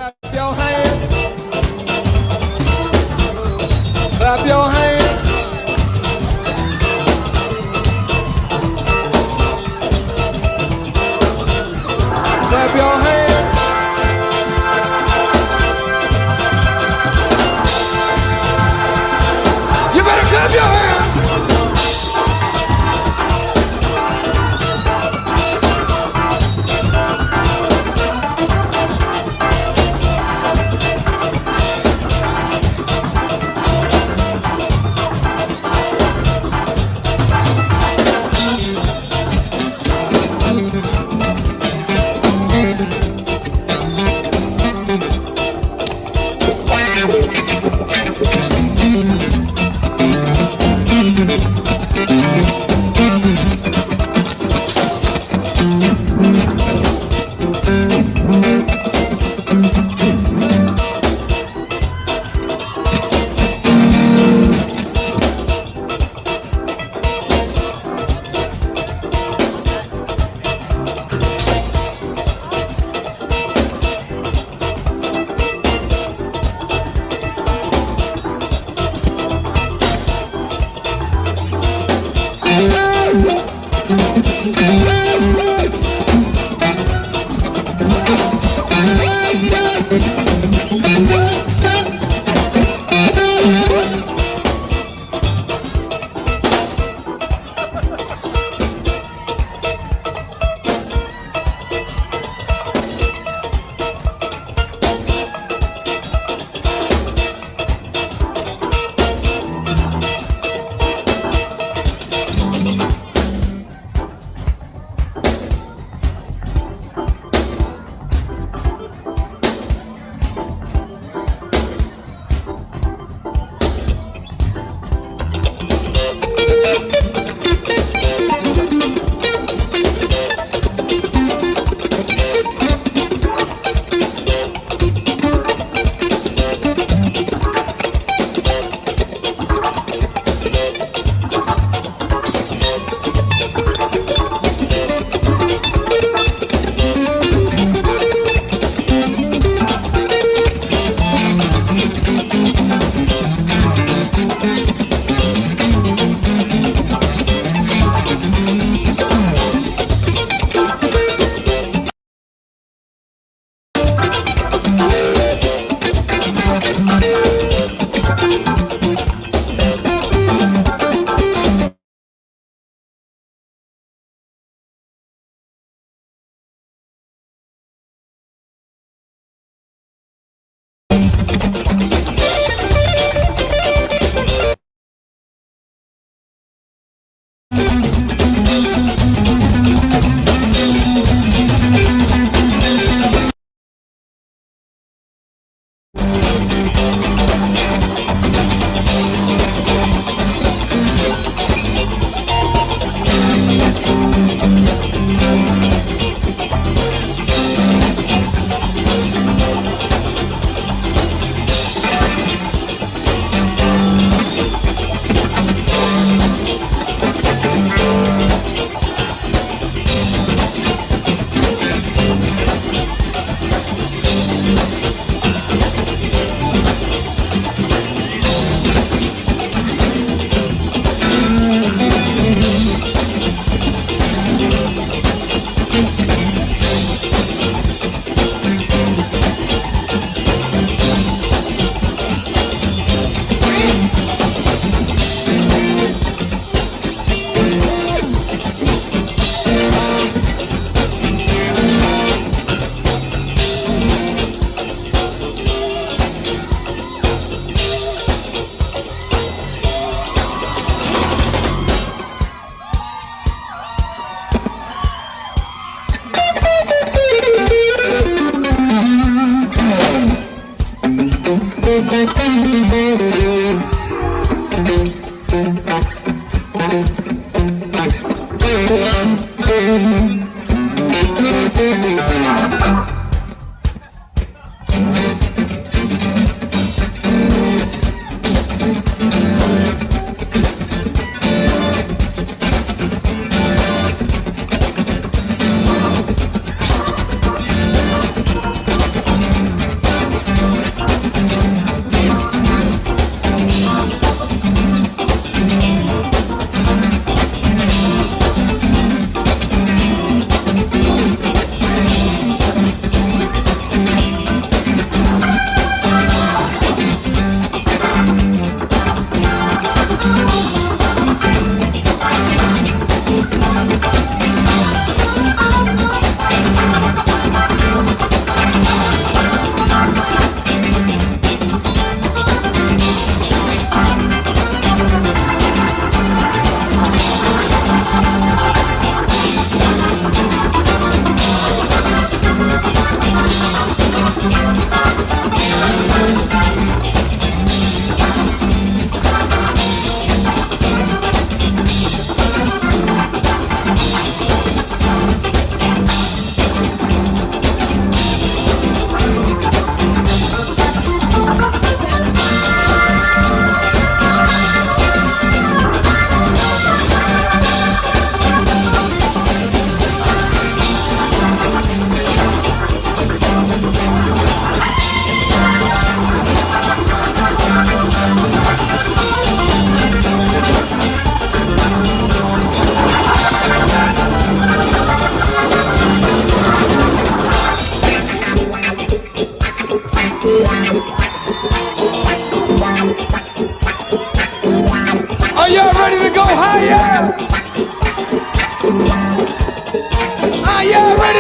Clap your hands. Clap your hands. Clap your hands. You better clap your hands.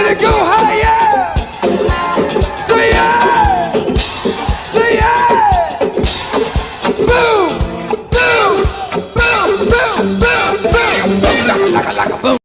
ready to go higher. Say yeah. Say yeah. Boom. Boom. Boom. Boom. Boom. Boom. Like a boom.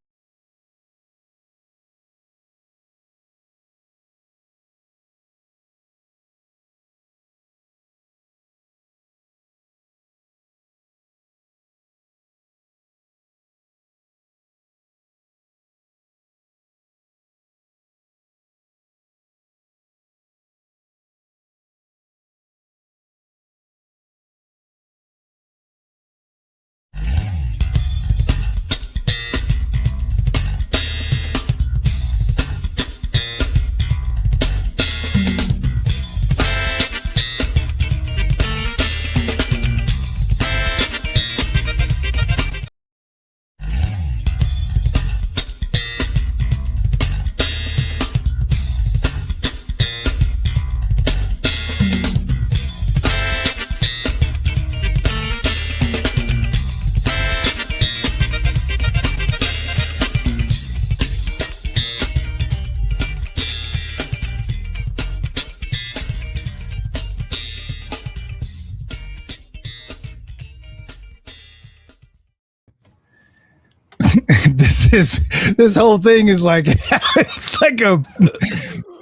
This whole thing is like it's like a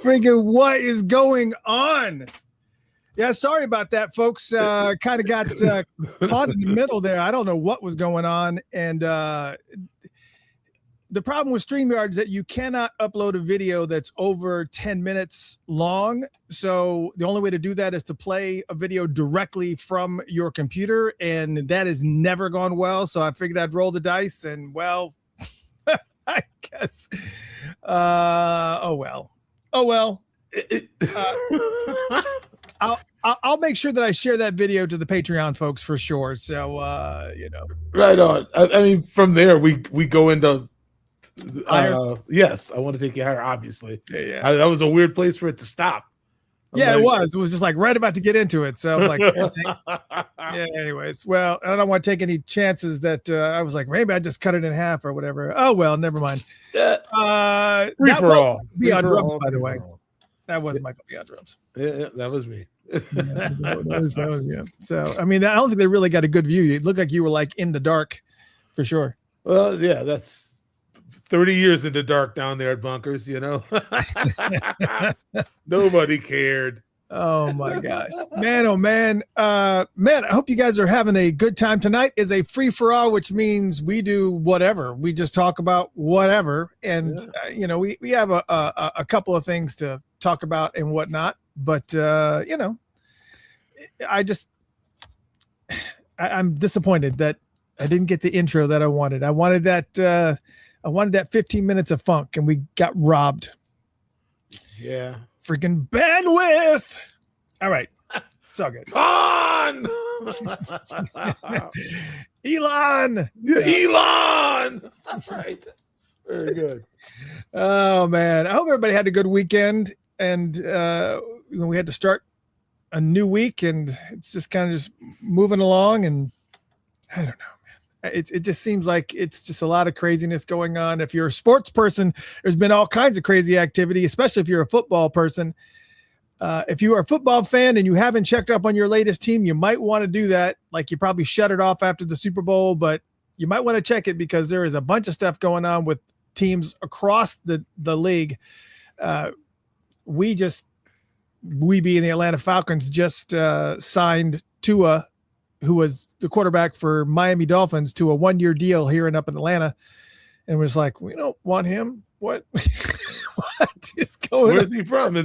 freaking what is going on? Yeah, sorry about that, folks. Kind of got caught in the middle there. I don't know what was going on, and the problem with StreamYard is that you cannot upload a video that's over 10 minutes long. So the only way to do that is to play a video directly from your computer, and that has never gone well. So I figured I'd roll the dice, and well. I guess. Oh well. I'll make sure that I share that video to the Patreon folks for sure. So Right on. I mean, from there we go into. Yes, I want to take you higher. Obviously, yeah. That was a weird place for it to stop. Yeah, it was. It was just like right about to get into it. So I was like, yeah. Anyways, well, I don't want to take any chances that I was like, maybe I just cut it in half or whatever. Oh well, never mind. Free for all. Beyond drums, by the way. That was Michael Beyond drums. Yeah, that was me. that was yeah. So I mean, I don't think they really got a good view. It looked like you were like in the dark, for sure. Well, yeah, that's 30 years in the dark down there at Bunkers, Nobody cared. Oh my gosh, man. Oh man. Man, I hope you guys are having a good time. Tonight is a free for all, which means we do whatever. We just talk about whatever. And, we have a couple of things to talk about and whatnot, but I'm disappointed that I didn't get the intro that I wanted. I wanted that 15 minutes of funk, and we got robbed. Yeah. Freaking bandwidth. All right. It's all good. On! Elon. Yeah, Elon. Right. Very good. Oh, man. I hope everybody had a good weekend. And we had to start a new week, and it's just kind of just moving along. And I don't know. It just seems like it's just a lot of craziness going on. If you're a sports person, there's been all kinds of crazy activity, especially if you're a football person. If you are a football fan and you haven't checked up on your latest team, you might want to do that. Like you probably shut it off after the Super Bowl, but you might want to check it because there is a bunch of stuff going on with teams across the league. We being the Atlanta Falcons just signed Tua, who was the quarterback for Miami Dolphins, to a 1-year deal here and up in Atlanta, and was like, we don't want him. What? What is going on? Where's he from?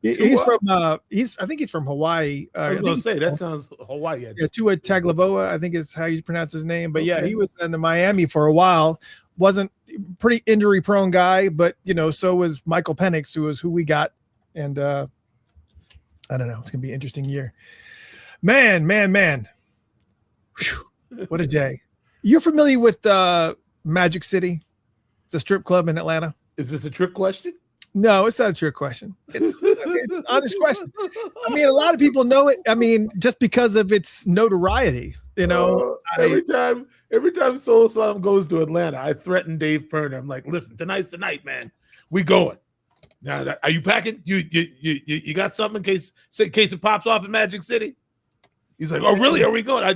He's from I think he's from Hawaii. I was going to say that sounds Hawaii. Yeah, Tua Tagovailoa, I think is how you pronounce his name. But yeah, he was in Miami for a while. Wasn't pretty injury prone guy, but so was Michael Penix, who we got. And I don't know. It's gonna be an interesting year. Man. Whew, what a day. You're familiar with Magic City, the strip club in Atlanta? Is this a trick question? No, it's not a trick question. It's an honest question. I mean, a lot of people know it. I mean, just because of its notoriety. You know, every time Soul Asylum goes to Atlanta, I threaten Dave Perner. I'm like, listen, tonight's the night, man. We going. Now, are you packing? You got something in case it pops off in Magic City? He's like, oh, really? Are we going? I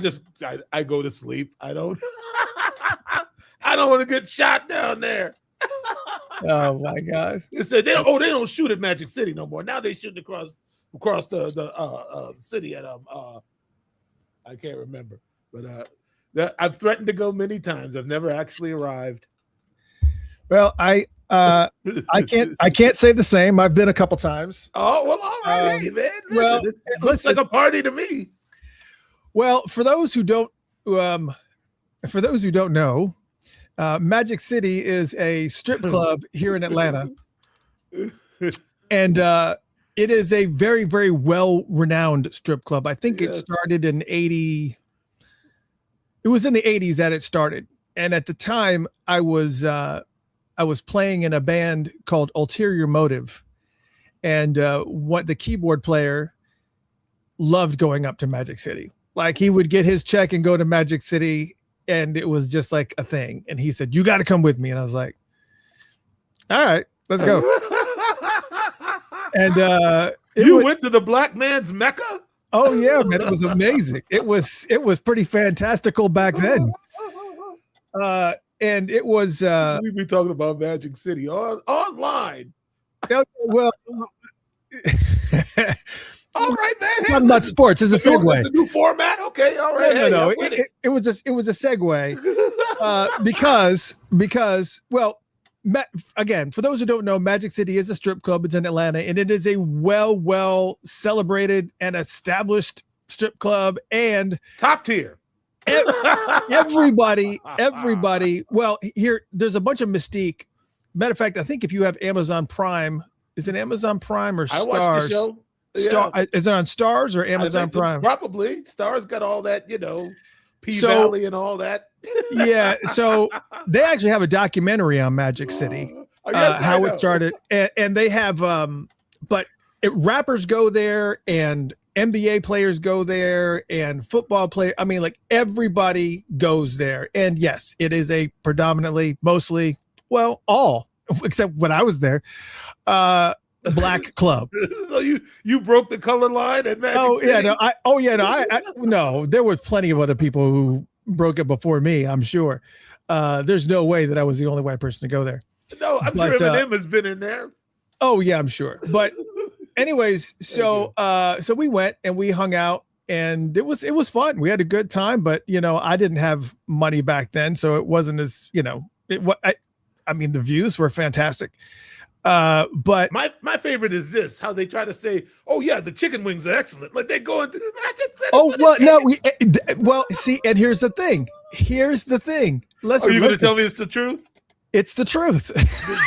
go to sleep. I don't want to get shot down there. Oh my gosh! They said they don't shoot at Magic City no more. Now they shoot across the city at I can't remember, but I've threatened to go many times. I've never actually arrived. Well, I can't say the same. I've been a couple times. Oh well, all right, hey, man. Listen, it looks like a party to me. Well, for those who don't know, Magic City is a strip club here in Atlanta, and it is a very, very well-renowned strip club. I think it started in '80. It was in the '80s that it started, and at the time, I was playing in a band called Ulterior Motive, and what the keyboard player loved going up to Magic City. Like he would get his check and go to Magic City, and it was just like a thing. And he said, "You got to come with me." And I was like, "All right, let's go." And you went to the black man's Mecca? Oh yeah, man, it was amazing. It was pretty fantastical back then. And it was we be talking about Magic City online. Well, all right, man. Talking about sports is a segue. It's a new format. Okay, all right. No. It was a segue because again, for those who don't know, Magic City is a strip club. It's in Atlanta, and it is a well celebrated and established strip club and top tier. Everybody. Well, here there's a bunch of mystique. Matter of fact, I think if you have Amazon Prime, is it Amazon Prime or Stars? I watched the show. Is it on Stars or Amazon Prime? Probably. Stars got all that, P-Valley and all that. Yeah, so they actually have a documentary on Magic City, how it started, and they have, rappers go there, and NBA players go there, and football players. I mean, like everybody goes there, and yes, it is a mostly, all except when I was there. Black club. So you broke the color line at Magic City? No, there were plenty of other people who broke it before me, I'm sure. There's no way that I was the only white person to go there. No, I'm sure Eminem has been in there. Oh yeah, I'm sure. But anyways, so we went and we hung out, and it was fun. We had a good time, but I didn't have money back then, so it wasn't as the views were fantastic. But my favorite is this: how they try to say, "Oh yeah, the chicken wings are excellent." Like they go into the Magic City. Oh well, see, and here's the thing. Listen, are you going to tell me it's the truth? It's the truth.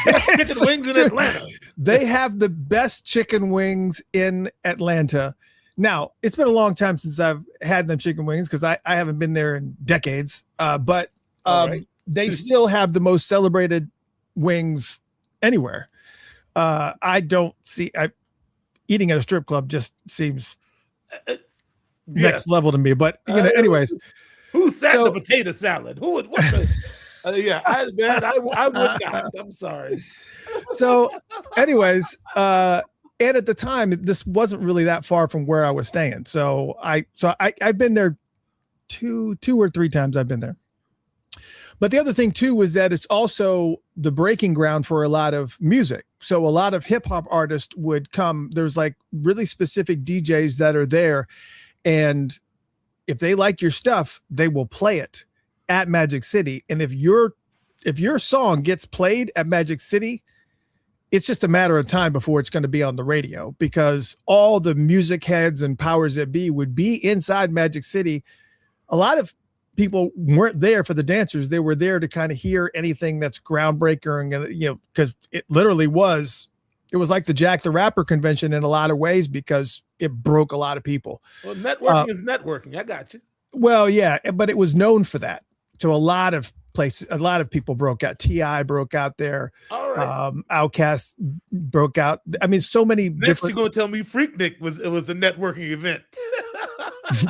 Best chicken wings in Atlanta. They have the best chicken wings in Atlanta. Now, it's been a long time since I've had them chicken wings because I haven't been there in decades. But they still have the most celebrated wings anywhere. I don't see eating at a strip club just seems next level to me. But anyways, who sat the potato salad? Who would? What the? I would not. I'm sorry. So, anyways, and at the time, this wasn't really that far from where I was staying. So I've been there two or three times. I've been there. But the other thing too was that it's also the breaking ground for a lot of music. So a lot of hip hop artists would come. There's like really specific DJs that are there, and if they like your stuff, they will play it at Magic City. And if your song gets played at Magic City, it's just a matter of time before it's going to be on the radio, because all the music heads and powers that be would be inside Magic City. A lot of people weren't there for the dancers. They were there to kind of hear anything that's groundbreaker, and because it was like the Jack the Rapper convention in a lot of ways, because it broke a lot of people. Well, networking is networking. I got you. Well, yeah, but it was known for that. So a lot of places, a lot of people broke out. T.I. broke out there. All right. Outkast broke out. I mean, so many Next, different. you're gonna tell me Freaknik was a networking event.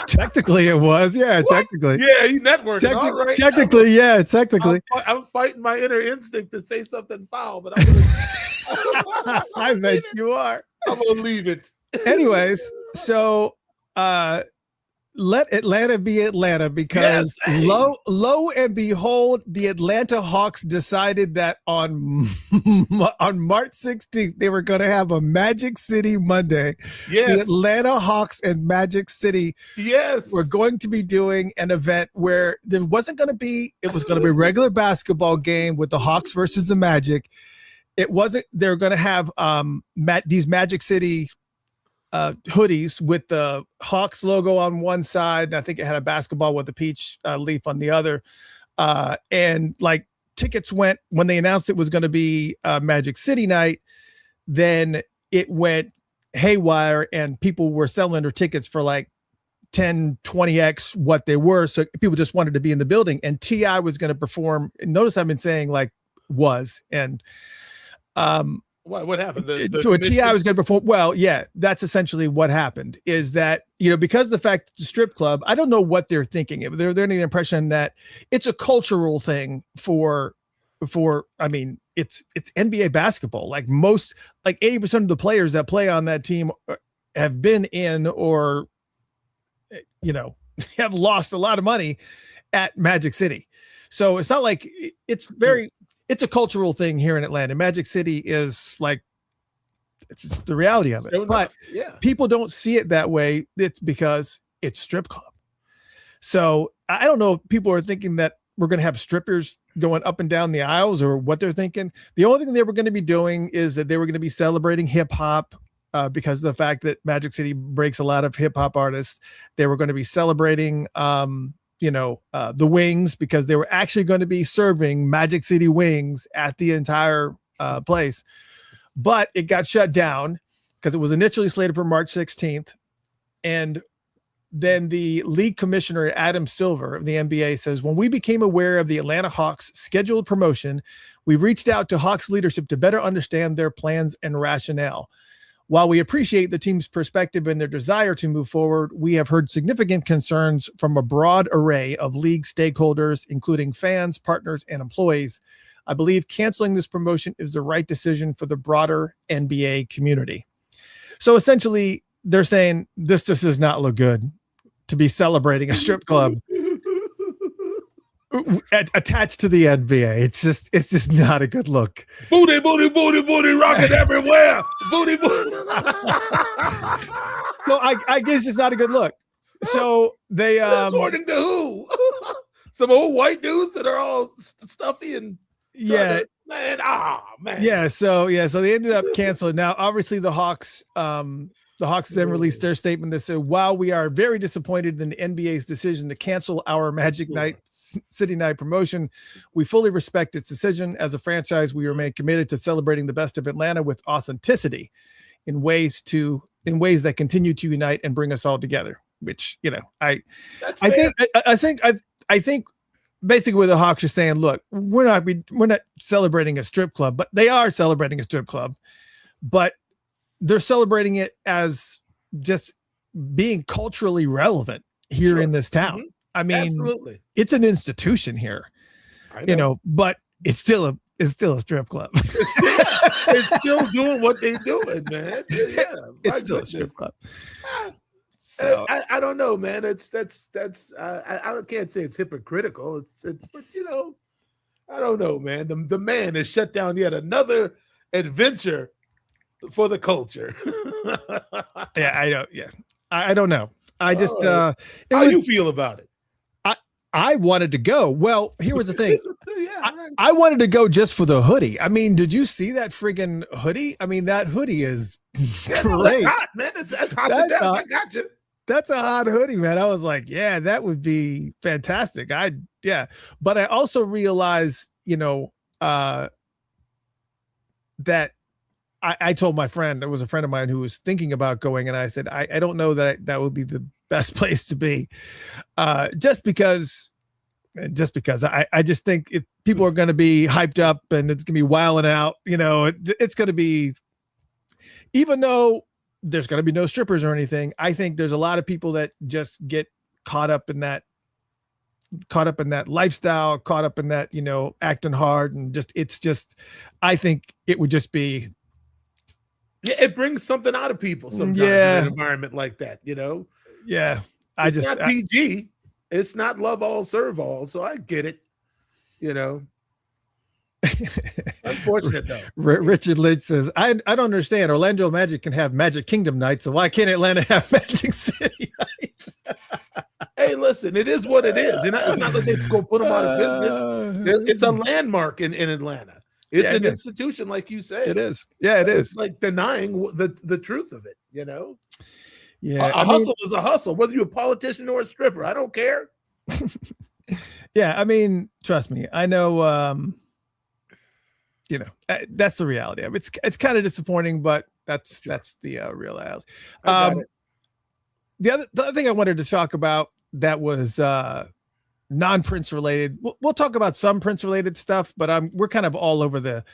Technically, it was. Yeah, What? technically. Yeah, you networking. All right. Technically, yeah, technically. I'm fighting my inner instinct to say something foul, but I'm gonna, I bet you are. I'm gonna leave it. Anyways, so let Atlanta be Atlanta, because Yes, hey. lo and behold, the Atlanta Hawks decided that on March 16th they were going to have a Magic City Monday. Yes. The Atlanta Hawks and Magic City were going to be doing an event where there wasn't going to be, it was going to be a regular basketball game with the Hawks versus the Magic. It wasn't, they're going to have these Magic City hoodies with the Hawks logo on one side, and I think it had a basketball with the peach leaf on the other. And like tickets went, when they announced it was going to be Magic City night, then it went haywire and people were selling their tickets for like 10, 20x what they were. So people just wanted to be in the building, and T.I. was going to perform. Notice I've been saying like was, and what happened? To a T.I. was going to perform. Well, yeah, that's essentially what happened, is that, you know, because of the fact the strip club, I don't know what they're thinking. They're under the impression that it's a cultural thing for, I mean, it's NBA basketball. Like 80% of the players that play on that team have been in, or, you know, have lost a lot of money at Magic City. So it's not like it's a cultural thing here in Atlanta. Magic City is like, it's just the reality of it. But people don't see it that way. It's because it's a strip club. So I don't know if people are thinking that we're going to have strippers going up and down the aisles, or what they're thinking. The only thing they were going to be doing is that they were going to be celebrating hip hop, because of the fact that Magic City breaks a lot of hip hop artists. They were going to be celebrating, the wings, because they were actually going to be serving Magic City wings at the entire place. But it got shut down because it was initially slated for March 16th. And then the league commissioner, Adam Silver of the NBA, says, when we became aware of the Atlanta Hawks scheduled promotion, we reached out to Hawks leadership to better understand their plans and rationale. While we appreciate the team's perspective and their desire to move forward, we have heard significant concerns from a broad array of league stakeholders, including fans, partners, and employees. I believe canceling this promotion is the right decision for the broader NBA community. So essentially, they're saying this just does not look good to be celebrating a strip club attached to the NBA. It's just not a good look. Booty, booty, booty, booty, rocking everywhere. Booty, booty. Well, I guess it's not a good look. So they according to who? Some old white dudes that are all stuffy and man. So they ended up canceling. Now, obviously, the Hawks then released their statement that said, while we are very disappointed in the NBA's decision to cancel our Magic City Night promotion, we fully respect its decision. As a franchise, we remain committed to celebrating the best of Atlanta with authenticity in ways that continue to unite and bring us all together. Which, you know, I think basically what the Hawks are saying, look, we're not celebrating a strip club, but they are celebrating a strip club, but they're celebrating it as just being culturally relevant here in this town. Mm-hmm. I mean, absolutely. It's an institution here, but it's still a strip club. It's still doing what they're doing, man. Yeah, it's still a strip club. So, I don't know, man. I can't say it's hypocritical. But I don't know, man. The man has shut down yet another adventure for the culture. I don't know. I just how you feel about it? I wanted to go. Well, here was the thing. I wanted to go just for the hoodie. I mean, did you see that friggin' hoodie? I mean, that hoodie is great. That's hot, man. That's hot to death. I got you. That's a hot hoodie, man. I was like, yeah, that would be fantastic. But I also realized, that I told my friend, there was a friend of mine who was thinking about going, and I said, I don't know that would be the best place to be. Just because I just think people are going to be hyped up and it's going to be wilding out, it's going to be, even though there's going to be no strippers or anything. I think there's a lot of people that just get caught up in that lifestyle, caught up in that, acting hard, and I think it would just be. Yeah, it brings something out of people sometimes in an environment like that, Yeah. It's not PG. It's not love all, serve all. So I get it, Unfortunate though. Richard Lynch says, I don't understand. Orlando Magic can have Magic Kingdom nights, so why can't Atlanta have Magic City nights? Hey, listen, it is what it is. It's not like they go put them out of business. It's a landmark in Atlanta. It's an institution, like you say. It is. Yeah, it is. It's like denying the truth of it, Yeah. A hustle is a hustle, whether you're a politician or a stripper. I don't care. Yeah, I mean, trust me. I know, that's the reality of it. It's kind of disappointing, but that's the real reality. The other thing I wanted to talk about that was non-Prince related. We'll talk about some Prince related stuff, but we're kind of all over the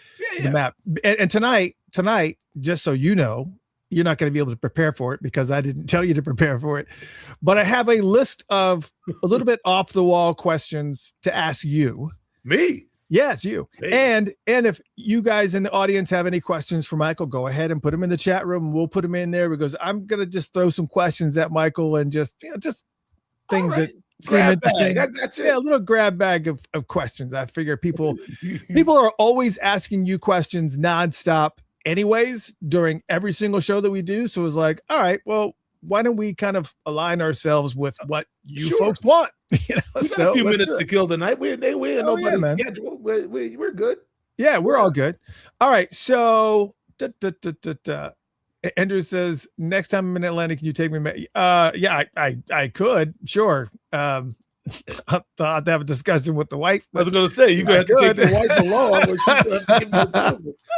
map. And tonight, just so you know, you're not going to be able to prepare for it because I didn't tell you to prepare for it. But I have a list of a little bit off the wall questions to ask you. Me? Yes, you. Me. And if you guys in the audience have any questions for Michael, go ahead and put them in the chat room. We'll put them in there because I'm going to just throw some questions at Michael and just things that seem interesting. I got you. Yeah, a little grab bag of questions. I figure people are always asking you questions nonstop anyways during every single show that we do. So it's like, all right, well, why don't we kind of align ourselves with what you folks want? We got a few minutes to kill tonight. We're nobody's schedule. We're good. Yeah, we're all good. All right. So Andrew says, next time I'm in Atlanta, can you take me? Yeah, I could. Sure. I'll have to have a discussion with the wife. I was going to say, you're going to have to take your wife along.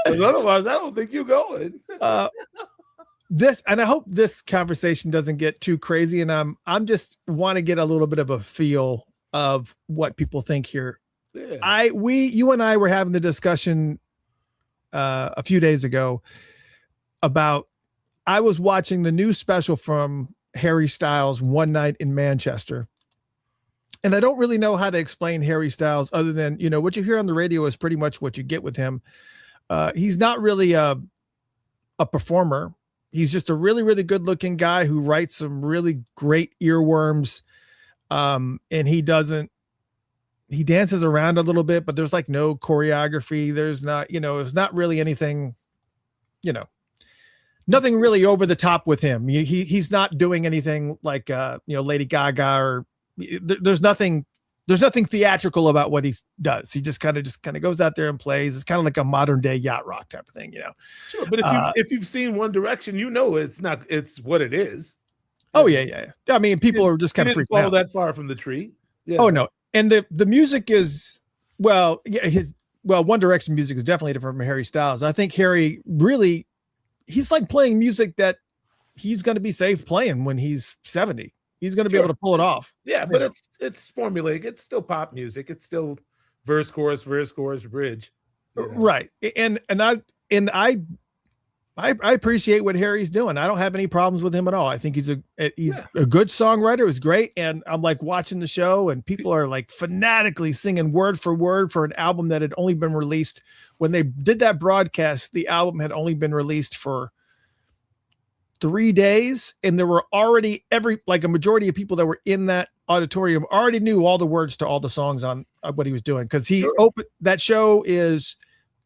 Because otherwise, I don't think you're going. And I hope this conversation doesn't get too crazy. And I'm just want to get a little bit of a feel of what people think here. Yeah. You and I were having the discussion a few days ago about, I was watching the new special from Harry Styles, One Night in Manchester. And I don't really know how to explain Harry Styles other than, what you hear on the radio is pretty much what you get with him. He's not really a performer. He's just a really, really good looking guy who writes some really great earworms. And he dances around a little bit, but there's like no choreography. There's not, it's not really anything, nothing really over the top with him. He's not doing anything like, Lady Gaga or there's nothing theatrical about what he does. He just kind of goes out there and plays. It's kind of like a modern day yacht rock type of thing, Sure, but if you've seen One Direction, it's what it is. Oh yeah. I mean, people are just kind of freaking out. That far from the tree. Yeah. Oh no, and the music is One Direction music is definitely different from Harry Styles. I think Harry really, he's like playing music that he's going to be safe playing when he's 70. He's going to be able to pull it off. Yeah, but it's formulaic. It's still pop music. It's still verse, chorus, bridge. Right. And I appreciate what Harry's doing. I don't have any problems with him at all. I think he's a good songwriter. It was great. And I'm like watching the show and people are like fanatically singing word for word for an album that had only been released when they did that broadcast. The album had only been released for 3 days, and there were already a majority of people that were in that auditorium already knew all the words to all the songs on what he was doing. Cause he opened that show is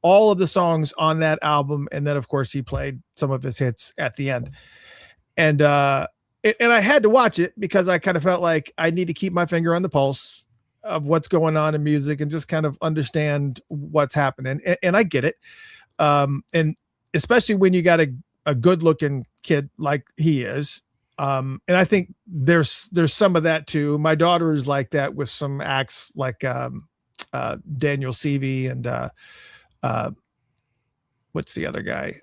all of the songs on that album. And then of course he played some of his hits at the end. And I had to watch it because I kind of felt like I need to keep my finger on the pulse of what's going on in music and just kind of understand what's happening. And I get it. And especially when you got a good looking kid like he is. And I think there's some of that too. My daughter is like that with some acts like Daniel Seavey and what's the other guy?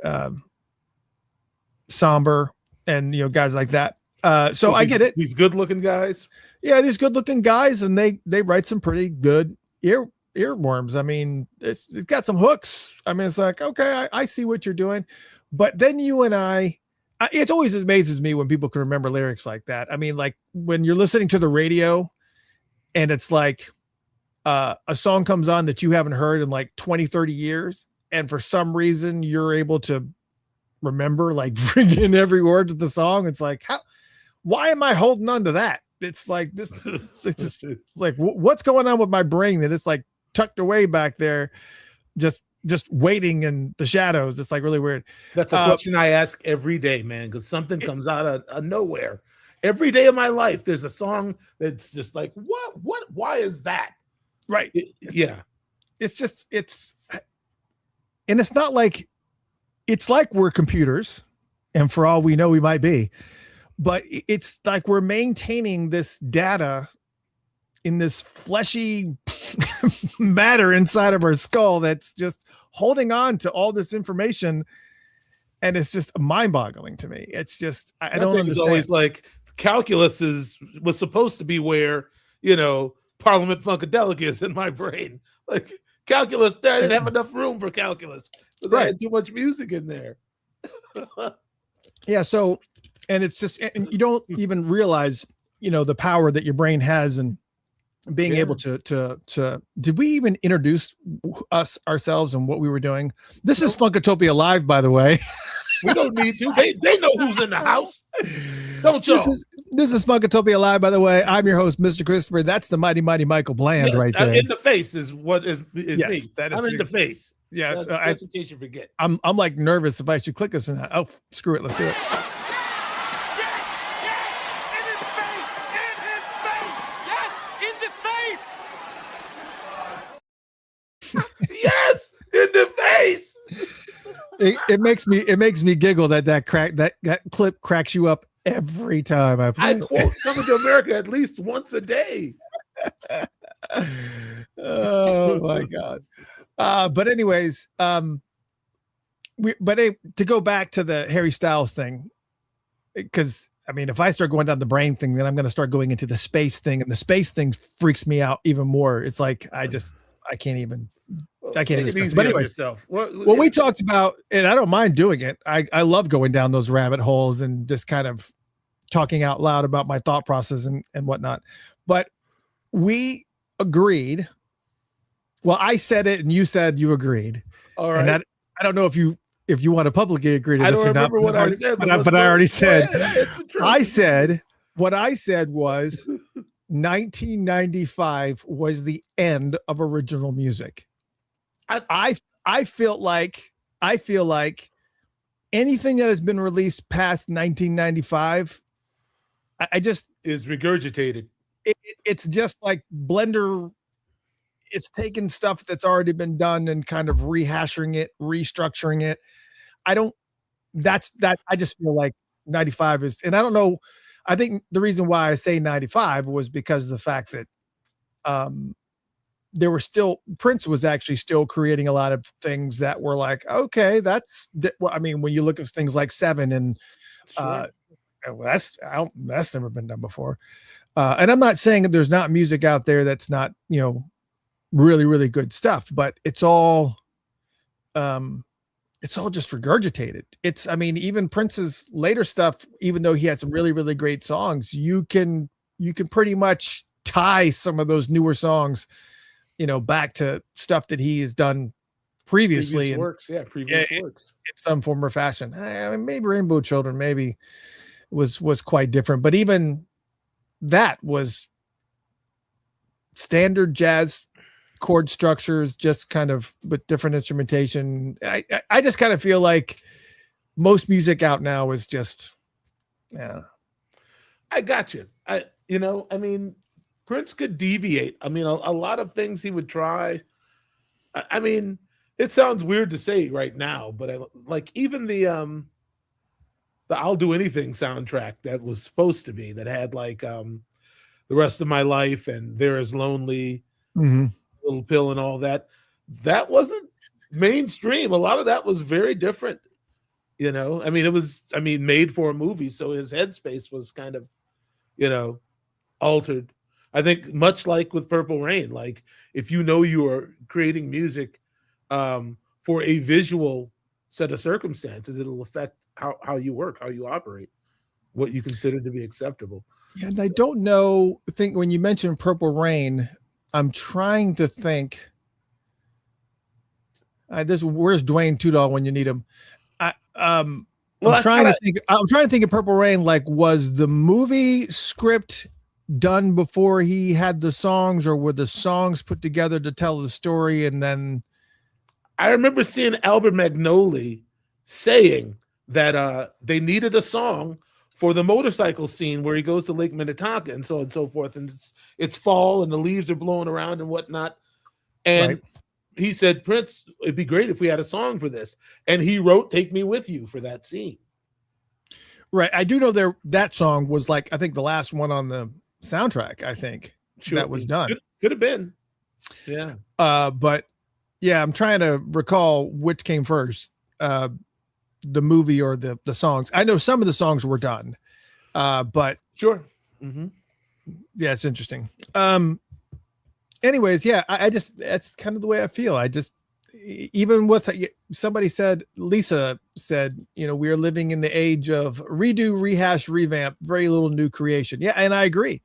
Somber and guys like that. So I get it. These good looking guys. Yeah, these good looking guys, and they write some pretty good earworms. I mean, it's got some hooks. I mean, it's like, okay, I see what you're doing. But then you and I It always amazes me when people can remember lyrics like that. I mean, like when you're listening to the radio and it's like a song comes on that you haven't heard in like 20, 30 years. And for some reason you're able to remember like freaking every word of the song. It's like, why am I holding on to that? It's like this, it's like, what's going on with my brain that it's like tucked away back there, just waiting in the shadows. It's like really weird. That's a question I ask every day, man, because something comes out of nowhere. Every day of my life, there's a song that's just like, what, why is that? Right. Yeah. And it's not like, it's like we're computers, and for all we know, we might be, but it's like we're maintaining this data in this fleshy matter inside of our skull that's just holding on to all this information. And it's just mind-boggling to me. It's just, I don't understand. It's always like calculus was supposed to be where, Parliament Funkadelic is in my brain. Like calculus, I didn't have enough room for calculus because I had too much music in there. Yeah. So, and it's just, and you don't even realize, the power that your brain has and being able to did we even introduce ourselves and what we were doing? This is Funkatopia Live, by the way. We don't need to. They know who's in the house. Don't y'all? This is Funkatopia Live, by the way. I'm your host, Mr. Christopher. That's the mighty Michael Bland right there. In the face is what is yes, me. That is I'm in the face. Yeah, that's in case you forget. I'm like nervous if I should click this or not. Oh, screw it. Let's do it. Yes, in the face. It makes me giggle that clip cracks you up every time I play. I quote Coming to America at least once a day. Oh my god. But anyways, to go back to the Harry Styles thing, because I mean, if I start going down the brain thing, then I'm going to start going into the space thing, and the space thing freaks me out even more. It's like I can't even. But anyways, well, we talked about, and I don't mind doing it. I love going down those rabbit holes and just kind of talking out loud about my thought process and whatnot. But we agreed. Well, I said it and you said you agreed. All right. And I don't know if you want to publicly agree to this or not. I don't remember what I said, but I already said. What I said was 1995 was the end of original music. I feel like anything that has been released past 1995, I just is regurgitated. It's just like Blender. It's taking stuff that's already been done and kind of rehashing it, restructuring it. I just feel like 95 is, and I don't know. I think the reason why I say 95 was because of the fact that Prince was actually still creating a lot of things that were like, okay, I mean, when you look at things like Seven and that's never been done before. And I'm not saying that there's not music out there that's not, really, really good stuff, but it's all just regurgitated. I mean, even Prince's later stuff, even though he had some really, really great songs, you can pretty much tie some of those newer songs, back to stuff that he has done previously. Previous works in some form or fashion. I mean, maybe Rainbow Children maybe was quite different, but even that was standard jazz chord structures, just kind of with different instrumentation. I just kind of feel like most music out now is just, yeah. I got you. I mean, Prince could deviate. I mean, a lot of things he would try. I mean, it sounds weird to say right now, but like even the I'll Do Anything soundtrack that was supposed to be, that had like The Rest of My Life and There Is Lonely, Little Pill and all that. That wasn't mainstream. A lot of that was very different. I mean, it was, made for a movie. So his headspace was kind of, altered. I think much like with Purple Rain, like if you are creating music for a visual set of circumstances, it'll affect how you work, how you operate, what you consider to be acceptable. Yeah, and I don't know. Think when you mentioned Purple Rain, I'm trying to think. Where's Dwayne Tudor when you need him? Well, I'm trying to think. I'm trying to think of Purple Rain. Like, was the movie script done before he had the songs, or were the songs put together to tell the story? And then I remember seeing Albert Magnoli saying that they needed a song for the motorcycle scene where he goes to Lake Minnetonka and so on and so forth, and it's fall and the leaves are blowing around and whatnot, and right. he said, Prince, it'd be great if we had a song for this, and he wrote "Take Me With You" for that scene. Right. I do know that song was like, I think the last one on the soundtrack, I think that was done. Could have been. Yeah. But yeah, I'm trying to recall which came first, the movie or the songs. I know some of the songs were done, but sure. Mm-hmm. Yeah, it's interesting. Anyways, yeah, I just, that's kind of the way I feel. I just, even with somebody said, Lisa said, we are living in the age of redo, rehash, revamp, very little new creation. Yeah. And I agree.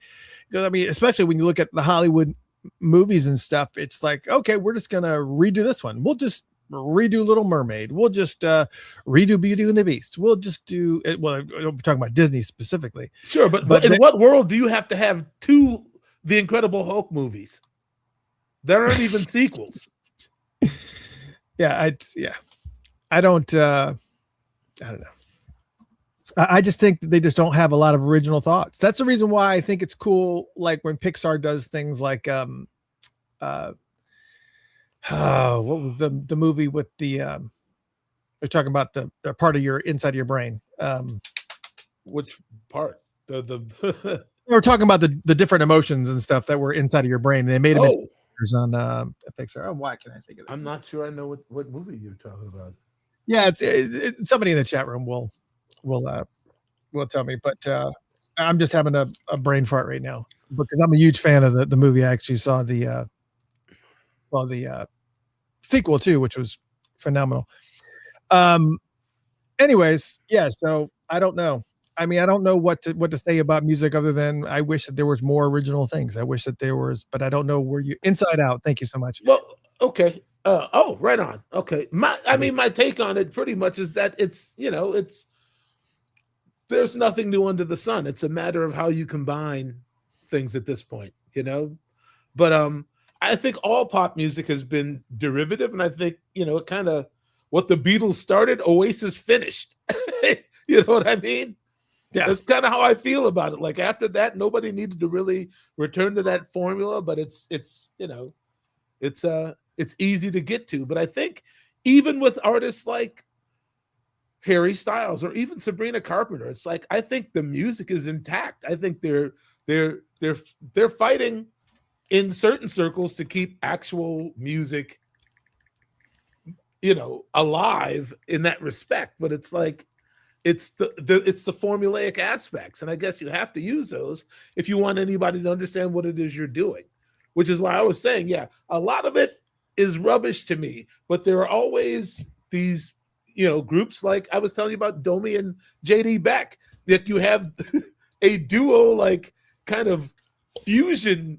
Because I mean, especially when you look at the Hollywood movies and stuff, it's like, okay, we're just going to redo this one. We'll just redo Little Mermaid. We'll just redo Beauty and the Beast. We'll just do it. Well, we're talking about Disney specifically. Sure. But in what world do you have to have two The Incredible Hulk movies? There aren't even sequels. Yeah, I don't know. I just think that they just don't have a lot of original thoughts. That's the reason why I think it's cool. Like when Pixar does things like, what was the movie with they're talking about the part of your inside of your brain. Which part? The We're talking about the different emotions and stuff that were inside of your brain. They made them into on Pixar. Oh, why can't I think of it? I'm not sure I know what movie you're talking about. Yeah, it's somebody in the chat room will tell me, but I'm just having a brain fart right now because I'm a huge fan of the movie. I actually saw the sequel too, which was phenomenal. Anyways, yeah, so I don't know. I mean, I don't know what to say about music other than I wish that there was more original things. I wish that there was, but I don't know where you Inside Out. Thank you so much. Well, okay. Right on. Okay. My take on it pretty much is that it's there's nothing new under the sun. It's a matter of how you combine things at this point, But I think all pop music has been derivative, and I think, it kind of what the Beatles started, Oasis finished. You know what I mean? Yeah, that's kind of how I feel about it. Like after that, nobody needed to really return to that formula, but it's easy to get to. But I think even with artists like Harry Styles or even Sabrina Carpenter, it's like I think the music is intact. I think they're fighting in certain circles to keep actual music, alive in that respect. But it's like it's the formulaic aspects, and I guess you have to use those if you want anybody to understand what it is you're doing, which is why I was saying, yeah, a lot of it is rubbish to me, but there are always these, groups like I was telling you about Domi and JD Beck, that you have a duo, like kind of fusion,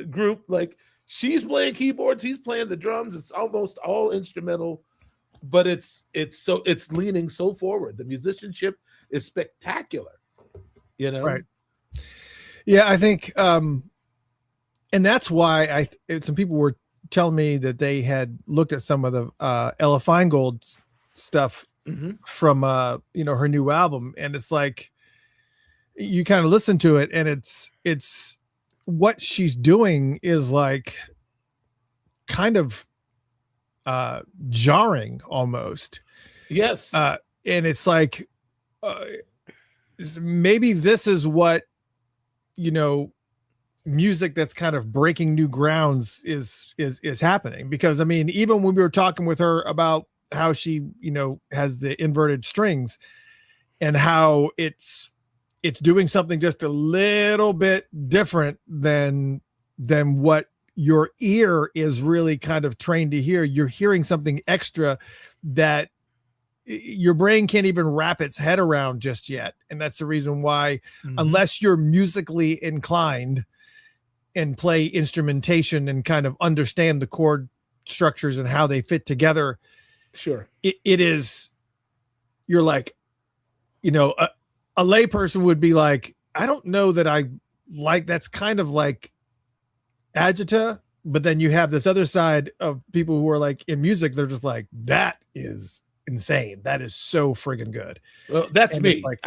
group, like she's playing keyboards, he's playing the drums. It's almost all instrumental, but it's leaning so forward. The musicianship is spectacular, Right. Yeah, I think, and that's why some people were telling me that they had looked at some of the Ella Feingold stuff from her new album, and it's like you kind of listen to it, and it's what she's doing is like kind of jarring almost. Yes. And it's like maybe this is what music that's kind of breaking new grounds is happening, because I mean, even when we were talking with her about how she has the inverted strings and how it's doing something just a little bit different than what your ear is really kind of trained to hear. You're hearing something extra that your brain can't even wrap its head around just yet. And that's the reason why, Mhm. unless you're musically inclined and play instrumentation and kind of understand the chord structures and how they fit together, Sure. it is, you're like, a layperson would be like, I don't know that I like, that's kind of like agita. But then you have this other side of people who are like in music, they're just like, that is insane. That is so friggin' good. Well, that's And it's me. like-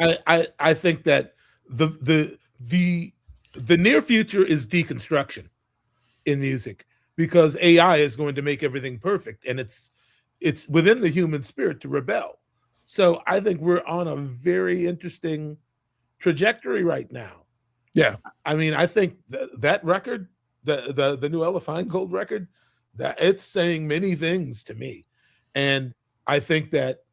I think that the near future is deconstruction in music, because AI is going to make everything perfect, and it's within the human spirit to rebel. So I think we're on a very interesting trajectory right now. Yeah. I mean, I think that record, the new Ella Feingold record, that it's saying many things to me. And I think that,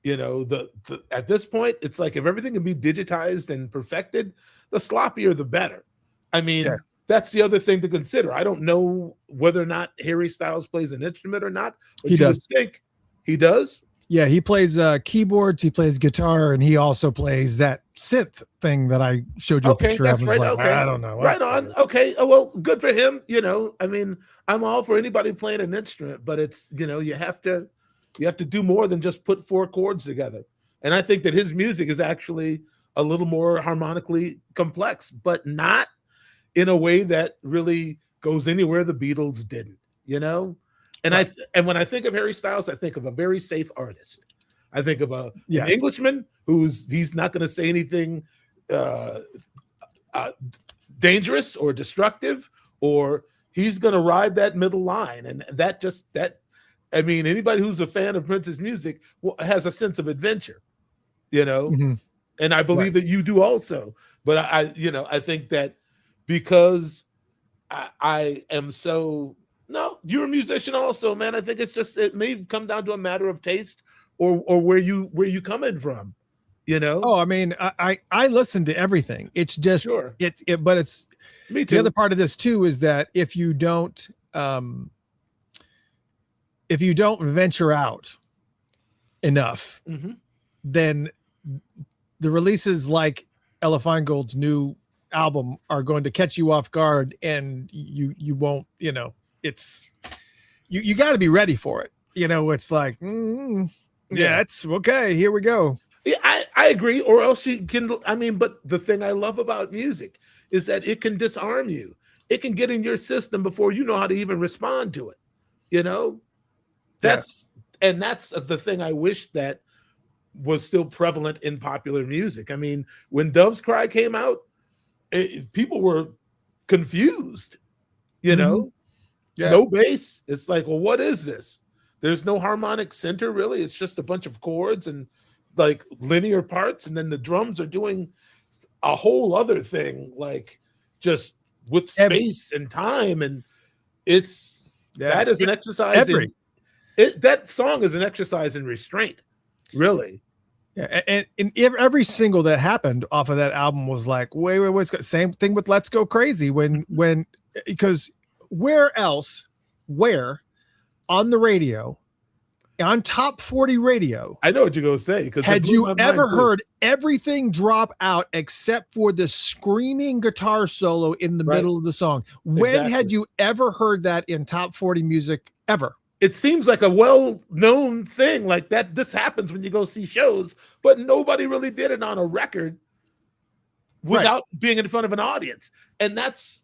the at this point, it's like, if everything can be digitized and perfected, the sloppier the better. I mean, Yeah. that's the other thing to consider. I don't know whether or not Harry Styles plays an instrument or not, but He you would does. think he does. Yeah, he plays keyboards, he plays guitar, and he also plays that synth thing that I showed you a Okay, picture that's of. right. Like, Okay, I don't know. right on. Okay, oh, well, good for him. I mean, I'm all for anybody playing an instrument, but it's, you have to do more than just put four chords together. And I think that his music is actually a little more harmonically complex, but not in a way that really goes anywhere the Beatles didn't. And Right. and when I think of Harry Styles, I think of a very safe artist. I think of an Yes. Englishman he's not going to say anything dangerous or destructive, or he's going to ride that middle line. And I mean, anybody who's a fan of Prince's music has a sense of adventure, Mhm. and I believe that you do also. But I think that because I am so, no, you're a musician also, man. I think it may come down to a matter of taste, or where you coming from, Oh, I mean, I listen to everything. It's just Sure. But it's Me too. the other part of this too is that if you don't venture out enough, Mhm. then the releases like Ella Feingold's new album are going to catch you off guard, and you won't, it's you got to be ready for it. It's like, Yeah. it's okay. Here we go. Yeah, I agree. Or else you can. I mean, but the thing I love about music is that it can disarm you. It can get in your system before you know how to even respond to it. That's the thing I wish that was still prevalent in popular music. I mean, when Dove's Cry came out, people were confused. Mhm. Yeah. No bass. It's like, well, what is this? There's no harmonic center, really. It's just a bunch of chords and like linear parts, and then the drums are doing a whole other thing, like just with space and time. And that is an exercise that song is an exercise in restraint, really. Yeah, and every single that happened off of that album was like, wait, same thing with Let's Go Crazy, because where on the radio, on top 40 radio, I know what you're gonna say, because had you ever heard everything drop out except for the screaming guitar solo in the middle of the song? When had you ever heard that in top 40 music ever? It seems like a well-known thing, like that. This happens when you go see shows, but nobody really did it on a record without being in front of an audience. And that's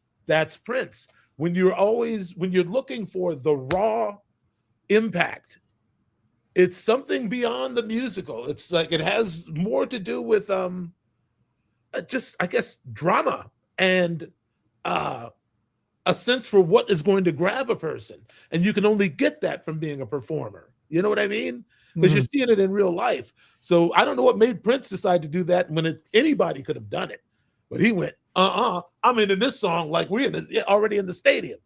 Prince. When you're looking for the raw impact, it's something beyond the musical. It's like it has more to do with just, I guess, drama and a sense for what is going to grab a person. And you can only get that from being a performer. You know what I mean? Because you're seeing it in real life. So I don't know what made Prince decide to do that when anybody could have done it. But he went, I'm into this song like we're already in the stadium.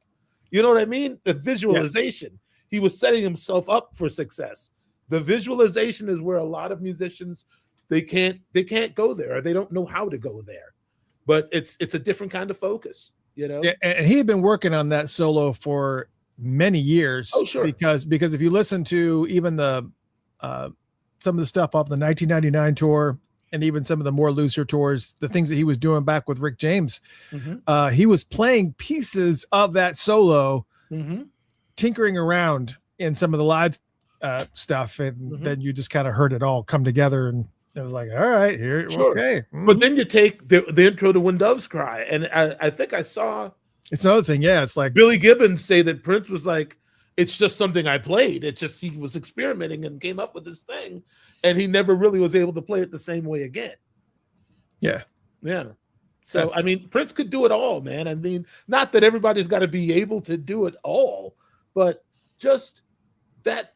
You know what I mean? The visualization. Yeah. He was setting himself up for success. The visualization is where a lot of musicians, they can't go there, or they don't know how to go there. But it's a different kind of focus. Yeah, and he had been working on that solo for many years. Oh, sure. Because if you listen to even the some of the stuff off the 1999 tour and even some of the more looser tours, the things that he was doing back with Rick James, he was playing pieces of that solo, tinkering around in some of the live stuff, and then you just kind of heard it all come together, and it was like, all right, here, okay. But then you take the intro to When Doves Cry, and I think I saw it's another thing. Yeah, it's like Billy Gibbons say that Prince was like, it's just something I played. It just, he was experimenting and came up with this thing, and he never really was able to play it the same way again. Yeah. So I mean, Prince could do it all, man. I mean, not that everybody's got to be able to do it all, but just that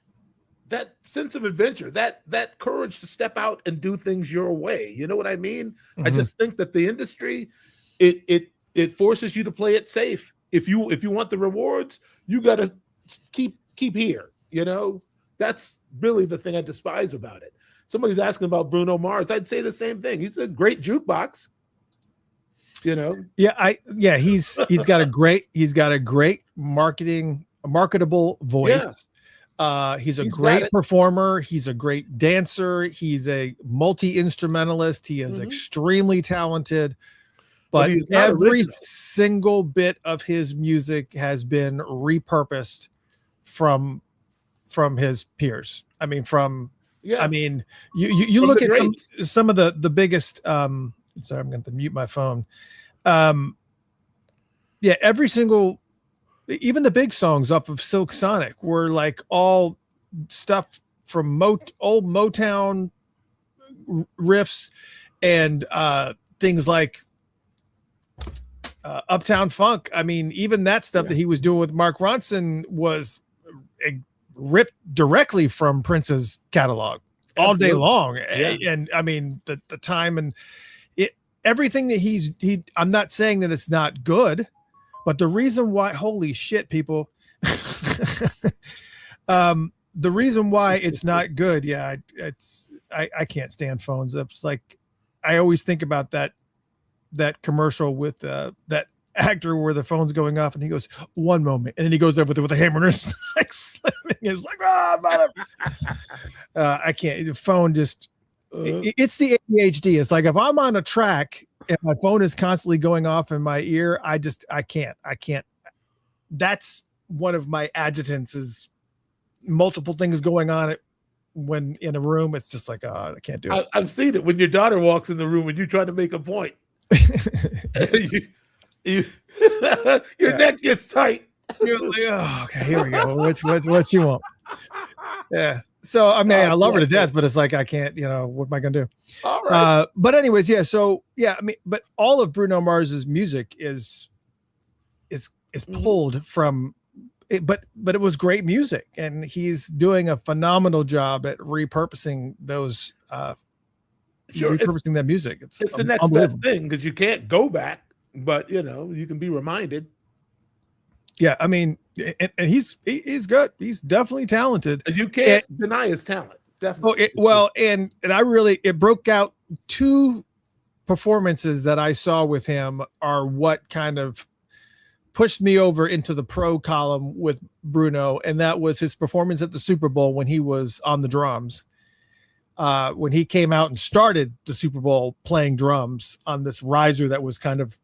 sense of adventure, that courage to step out and do things your way. You know what I mean? I just think that the industry, it forces you to play it safe. If you want the rewards, you got to keep here. You know, that's really the thing I despise about it. Somebody's asking about Bruno Mars. I'd say the same thing. He's a great jukebox. You know? Yeah, he's got a great marketable voice. Yeah. He's a great performer. He's a great dancer. He's a multi-instrumentalist. He is extremely talented. But every single bit of his music has been repurposed from his peers. I mean, you look at some of the biggest. Sorry, I'm going to mute my phone. Every single, even the big songs off of Silk Sonic were like all stuff from old Motown riffs and things like Uptown Funk. I mean, even that stuff that he was doing with Mark Ronson was ripped directly from Prince's catalog all day long. And I mean, the time and everything that I'm not saying that it's not good, but the reason why, holy shit, people, the reason why it's not good. Yeah. I can't stand phones. It's like, I always think about that commercial with that actor where the phone's going off and he goes, one moment. And then he goes over there with a hammer and it's like slamming. It's like, I can't, the phone just, it's the ADHD. It's like if I'm on a track and my phone is constantly going off in my ear, I can't. That's one of my adjutants is multiple things going on when in a room. It's just like, I can't do it. I've seen it when your daughter walks in the room and you try to make a point. Your neck gets tight. You're like, oh, okay, here we go. What you want? Yeah. So I mean, I love her to death, but it's like I can't. You know, what am I gonna do? All right. But anyways, yeah. So yeah, I mean, but all of Bruno Mars's music is pulled from it, but it was great music, and he's doing a phenomenal job at repurposing those. Repurposing that music. It's the next best thing because you can't go back, but you know you can be reminded. Yeah, I mean, and he's good. He's definitely talented. You can't deny his talent. Definitely. And I really, it broke out. Two performances that I saw with him are what kind of pushed me over into the pro column with Bruno, and that was his performance at the Super Bowl when he was on the drums. When he came out and started the Super Bowl playing drums on this riser that was kind of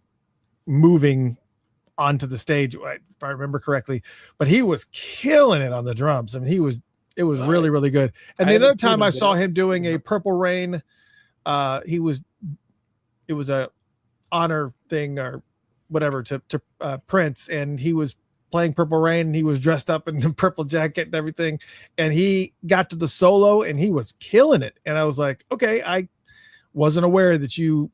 moving onto the stage, if I remember correctly, but he was killing it on the drums. I mean, it was really, really good. And the other time I saw him doing a Purple Rain, it was a honor thing or whatever to Prince, and he was playing Purple Rain and he was dressed up in the purple jacket and everything. And he got to the solo and he was killing it. And I was like, okay, I wasn't aware that you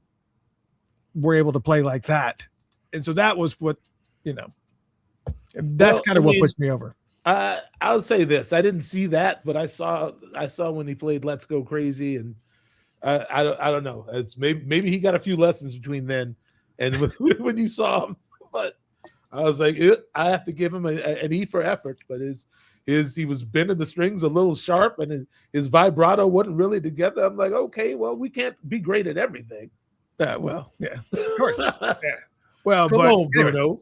were able to play like that. And so that was what, that's kind of what pushed me over. I'll say this. I didn't see that, but I saw when he played Let's Go Crazy, and I don't know. It's maybe he got a few lessons between then and when you saw him, but I was like, I have to give him an E for effort, but he was bending the strings a little sharp and his vibrato wasn't really together. I'm like, okay, well, we can't be great at everything. Well, yeah, of course. Yeah. Well, Come on, Bruno.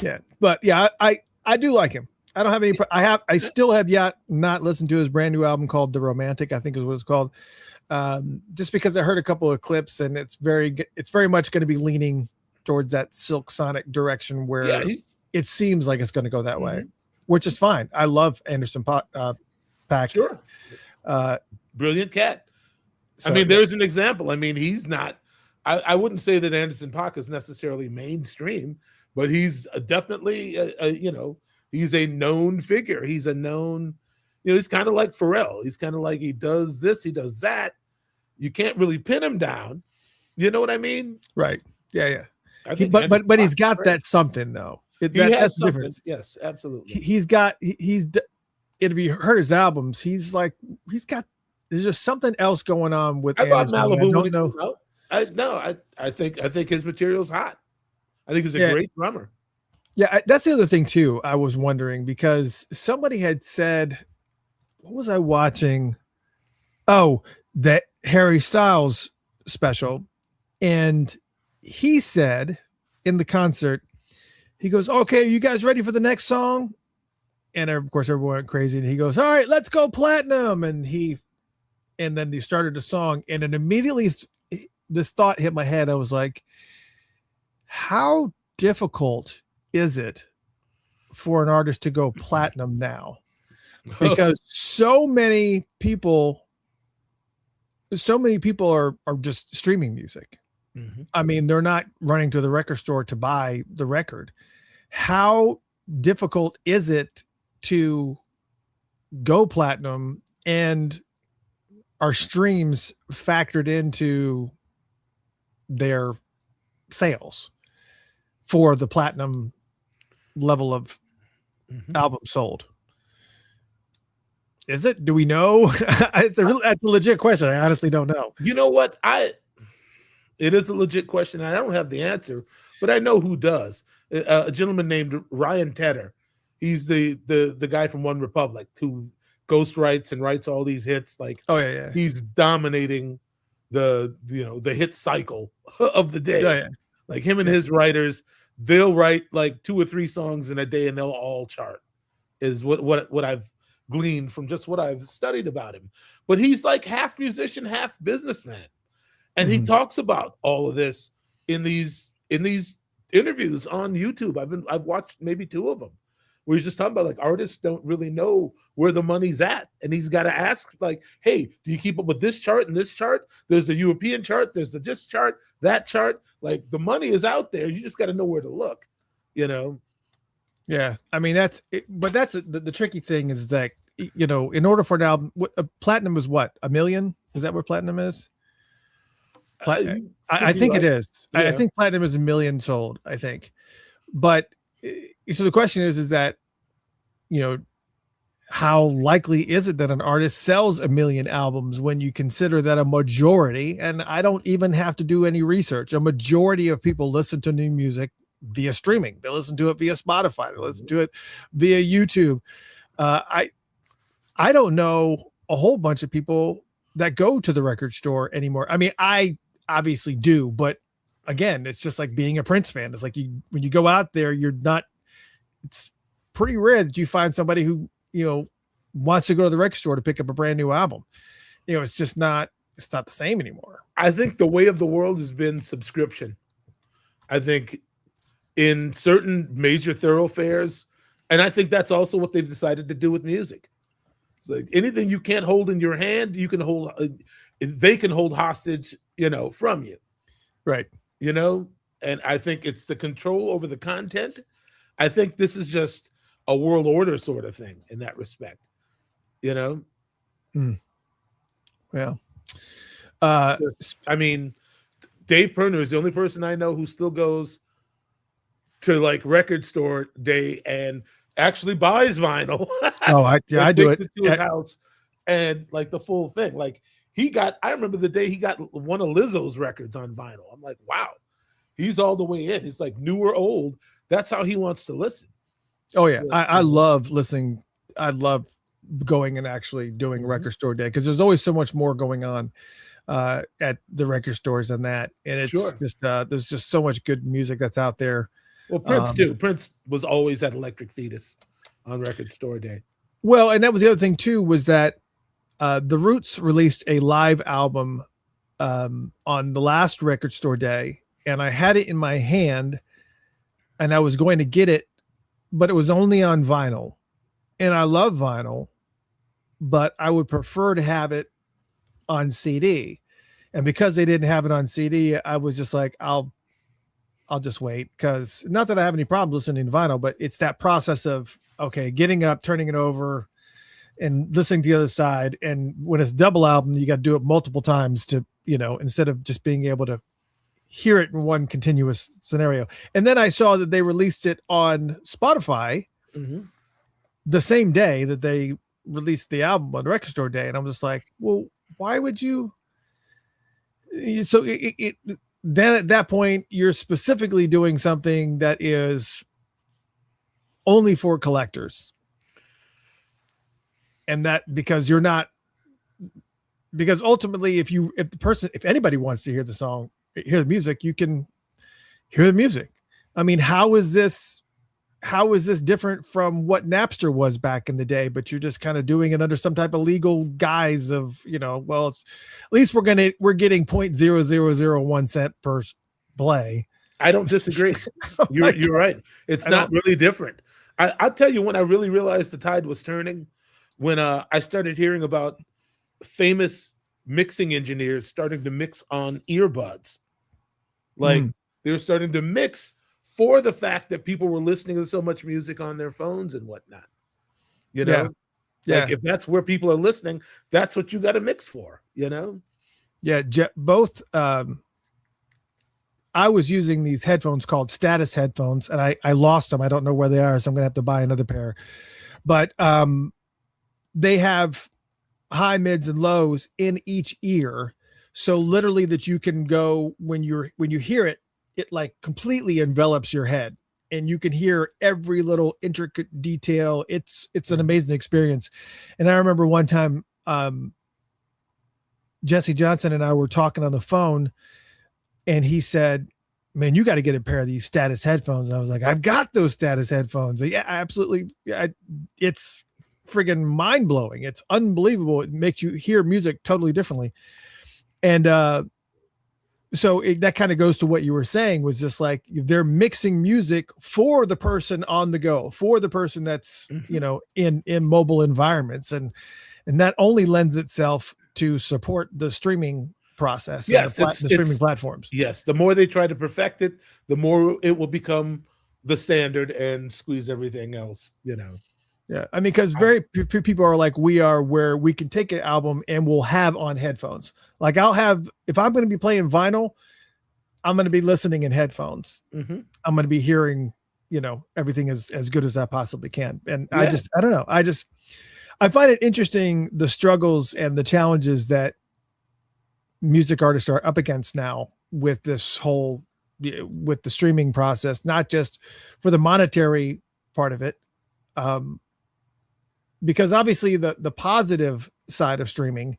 Yeah, but yeah, I do like him. I don't have any. I still have yet not listened to his brand new album called The Romantic, I think is what it's called. Just because I heard a couple of clips and it's very much going to be leaning towards that Silk Sonic direction where it seems like it's going to go that way, which is fine. I love Anderson Paak. Sure. Brilliant cat. So, I mean, there's an example. I mean, he's not, I wouldn't say that Anderson Paak is necessarily mainstream, but he's definitely, he's a known figure. He's a known, he's kind of like Pharrell. He's kind of like, he does this, he does that. You can't really pin him down. You know what I mean? Right. Yeah. But he's got that something though. That's the difference. Yes, absolutely. If you heard his albums, there's just something else going on with Anderson. Malibu. I think his material's hot. I think he's a great drummer. Yeah, that's the other thing too. I was wondering because somebody had said, what was I watching? Oh, that Harry Styles special. And he said in the concert, he goes, okay, you guys ready for the next song? And of course, everyone went crazy. And he goes, all right, let's go platinum. And then he started a song. And then immediately this thought hit my head. I was like, how difficult is it for an artist to go platinum now? Because so many people are just streaming music. I mean, they're not running to the record store to buy the record. How difficult is it to go platinum, and are streams factored into their sales for the platinum level of album sold? Is it? Do we know? That's a legit question. I honestly don't know. You know what? It is a legit question. I don't have the answer, but I know who does. A gentleman named Ryan Tedder. He's the guy from One Republic who ghostwrites and writes all these hits. Like, he's dominating the hit cycle of the day. Yeah. Like him and his writers, they'll write like 2 or 3 songs in a day and they'll all chart. Is what I've gleaned from just what I've studied about him. But he's like half musician, half businessman. And he talks about all of this in these interviews on YouTube. I've watched maybe 2 of them where he's just talking about like artists don't really know where the money's at. And he's got to ask like, hey, do you keep up with this chart and this chart? There's a European chart. There's a this chart, that chart. Like the money is out there. You just got to know where to look, Yeah. I mean, but that's the tricky thing is that, in order for an album, platinum is what? 1 million? Is that what platinum is? I think it is. Yeah. I think platinum is 1 million sold, I think. But so the question is that, how likely is it that an artist sells 1 million albums when you consider that a majority, and I don't even have to do any research, a majority of people listen to new music via streaming. They listen to it via Spotify. They listen to it via YouTube. I don't know a whole bunch of people that go to the record store anymore. I mean, I obviously do, but again, it's just like being a Prince fan. It's like when you go out there, it's pretty rare that you find somebody who, wants to go to the record store to pick up a brand new album. It's not the same anymore. I think the way of the world has been subscription. I think in certain major thoroughfares, and I think that's also what they've decided to do with music. It's like anything you can't hold in your hand, you can hold. They can hold hostage, from you, right? And I think it's the control over the content. I think this is just a world order sort of thing in that respect, Well, I mean, Dave Perner is the only person I know who still goes to like record store day and actually buys vinyl. I do it to his house and like the full thing. Like I remember the day he got one of Lizzo's records on vinyl. I'm like, wow, he's all the way in. He's like new or old. That's how he wants to listen. Oh yeah. I love listening. I love going and actually doing record store day because there's always so much more going on at the record stores than that. And it's just there's just so much good music that's out there. Well, Prince too. Prince was always at Electric Fetus on Record Store Day. Well, and that was the other thing too, was that the Roots released a live album on the last Record Store Day, and I had it in my hand, and I was going to get it, but it was only on vinyl, and I love vinyl, but I would prefer to have it on CD. And because they didn't have it on CD, I was just like, I'll just wait, because not that I have any problems listening to vinyl, but it's that process of, okay, getting up, turning it over, and listening to the other side. And when it's double album, you got to do it multiple times to, instead of just being able to hear it in one continuous scenario. And then I saw that they released it on Spotify the same day that they released the album on Record Store Day. And I'm just like, well, why would you? So then at that point, you're specifically doing something that is only for collectors. And that because ultimately, if anybody wants to hear the music, you can hear the music. I mean, how is this different from what Napster was back in the day? But you're just kind of doing it under some type of legal guise of, well, at least we're getting 0.0001 cent per play. I don't disagree. You're right. It's not really different. I'll tell you when I really realized the tide was turning, when I started hearing about famous mixing engineers starting to mix on earbuds. Like they were starting to mix for the fact that people were listening to so much music on their phones and whatnot. Yeah. Like if that's where people are listening, that's what you got to mix for, Yeah. Both, I was using these headphones called Status headphones, and I lost them. I don't know where they are, so I'm going to have to buy another pair. But they have high, mids, and lows in each ear. So literally that you can go when you hear it, it like completely envelops your head, and you can hear every little intricate detail. It's an amazing experience. And I remember one time, Jesse Johnson and I were talking on the phone, and he said, man, you got to get a pair of these Status headphones. And I was like, I've got those Status headphones. Yeah, absolutely. It's friggin' mind blowing. It's unbelievable. It makes you hear music totally differently. And, so that kind of goes to what you were saying, was just like they're mixing music for the person on the go, for the person that's, in mobile environments. And that only lends itself to support the streaming process. Yes, the streaming platforms. Yes. The more they try to perfect it, the more it will become the standard and squeeze everything else, Yeah. I mean, because very few people are like we are, where we can take an album and we'll have on headphones. Like if I'm going to be playing vinyl, I'm going to be listening in headphones. I'm going to be hearing, everything as good as I possibly can. And I don't know. I find it interesting, the struggles and the challenges that music artists are up against now with with the streaming process, not just for the monetary part of it. Because obviously the positive side of streaming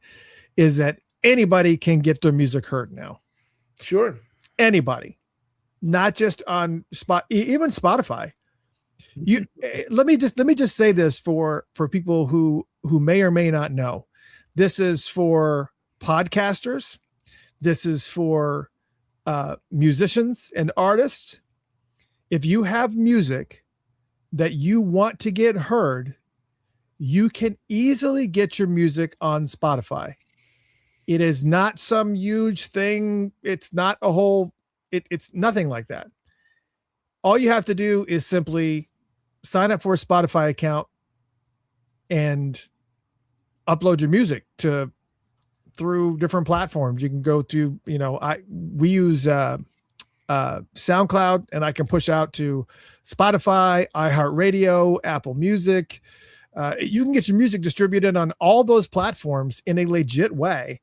is that anybody can get their music heard now. Sure. Anybody, not just on even Spotify. Let me just say this for people who may or may not know. This is for podcasters. This is for musicians and artists. If you have music that you want to get heard, you can easily get your music on Spotify. It is not some huge thing. It's not it's nothing like that. All you have to do is simply sign up for a Spotify account and upload your music through different platforms. You can go to, we use SoundCloud, and I can push out to Spotify, iHeartRadio, Apple Music. You can get your music distributed on all those platforms in a legit way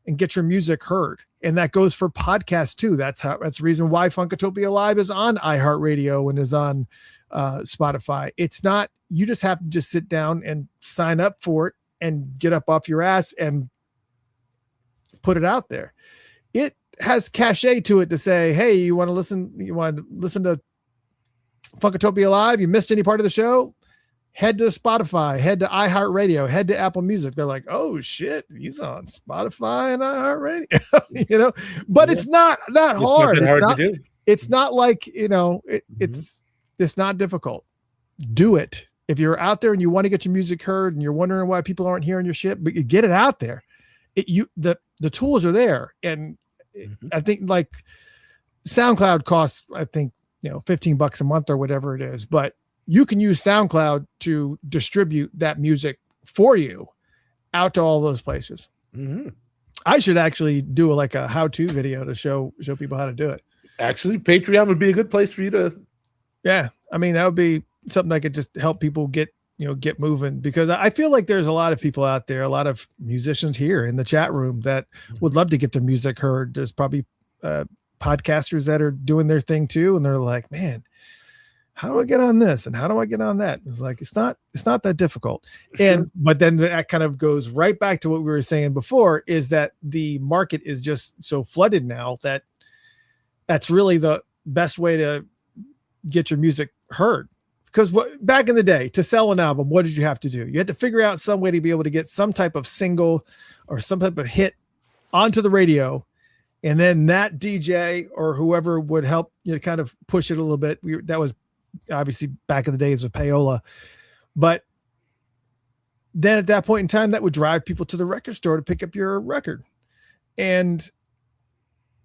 and get your music heard. And that goes for podcasts too. That's the reason why Funkatopia Live is on iHeartRadio and is on Spotify. It's not, you just have to just sit down and sign up for it and get up off your ass and put it out there. It has cachet to it to say, hey, you want to listen to Funkatopia Live? You missed any part of the show? head to Spotify, head to iHeartRadio, head to Apple Music. They're like, oh shit, he's on Spotify and iHeartRadio, but it's not that hard. It's hard to do. It's not like, it's not difficult. Do it. If you're out there and you want to get your music heard and you're wondering why people aren't hearing your shit, but you get it out there. The tools are there. And I think like SoundCloud costs, I think, $15 a month or whatever it is, but you can use SoundCloud to distribute that music for you out to all those places. I should actually do like a how-to video to show people how to do it. Actually, Patreon would be a good place for you to. Yeah. I mean, that would be something that could just help people get moving, because I feel like there's a lot of people out there, a lot of musicians here in the chat room that would love to get their music heard. There's probably podcasters that are doing their thing too. And they're like, man, how do I get on this? And how do I get on that? It's like, it's not that difficult. But then that kind of goes right back to what we were saying before, is that the market is just so flooded now that that's really the best way to get your music heard. Because back in the day, to sell an album, what did you have to do? You had to figure out some way to be able to get some type of single or some type of hit onto the radio. And then that DJ or whoever would help kind of push it a little bit. That was obviously back in the days of payola. But then at that point in time, that would drive people to the record store to pick up your record. And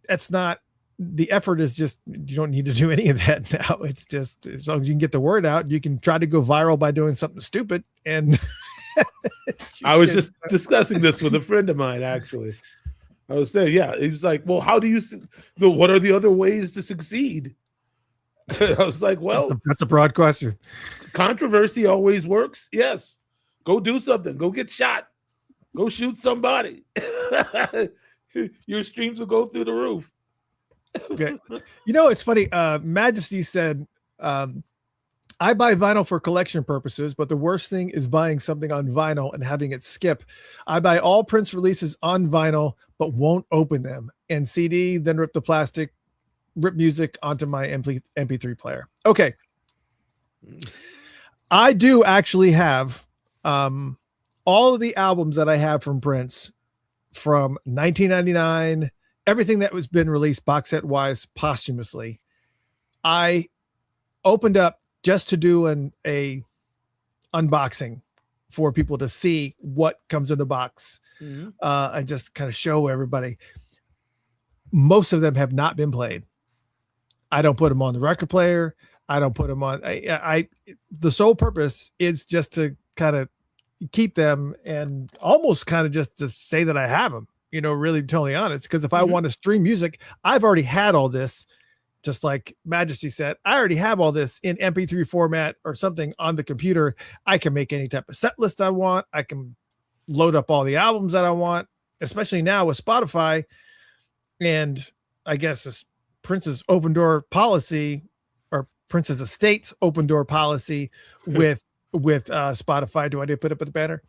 that's not, the effort is just, you don't need to do any of that now. It's just, as long as you can get the word out, you can try to go viral by doing something stupid. And I was just discussing this with a friend of mine, actually. I was saying, he was like, well, how do you, what are the other ways to succeed? I was like, well, that's a broad question. Controversy always works. Yes. Go do something. Go get shot. Go shoot somebody. Your streams will go through the roof. Okay. It's funny. Majesty said, I buy vinyl for collection purposes, but the worst thing is buying something on vinyl and having it skip. I buy all Prince releases on vinyl, but won't open them, and CD, then rip the plastic, rip music onto my MP3 player. Okay. I do actually have all of the albums that I have from Prince from 1999, everything that was been released box set wise posthumously. I opened up just to do a unboxing for people to see what comes in the box. And just kind of show everybody. Most of them have not been played. I don't put them on the record player. I don't put them on. The sole purpose is just to kind of keep them and almost kind of just to say that I have them, really totally honest. Because if I want to stream music, I've already had all this. Just like Majesty said, I already have all this in MP3 format or something on the computer. I can make any type of set list I want. I can load up all the albums that I want, especially now with Spotify. And I guess it's Prince's open door policy, or Prince's estate's open door policy with Spotify. Do I need to put up at the banner?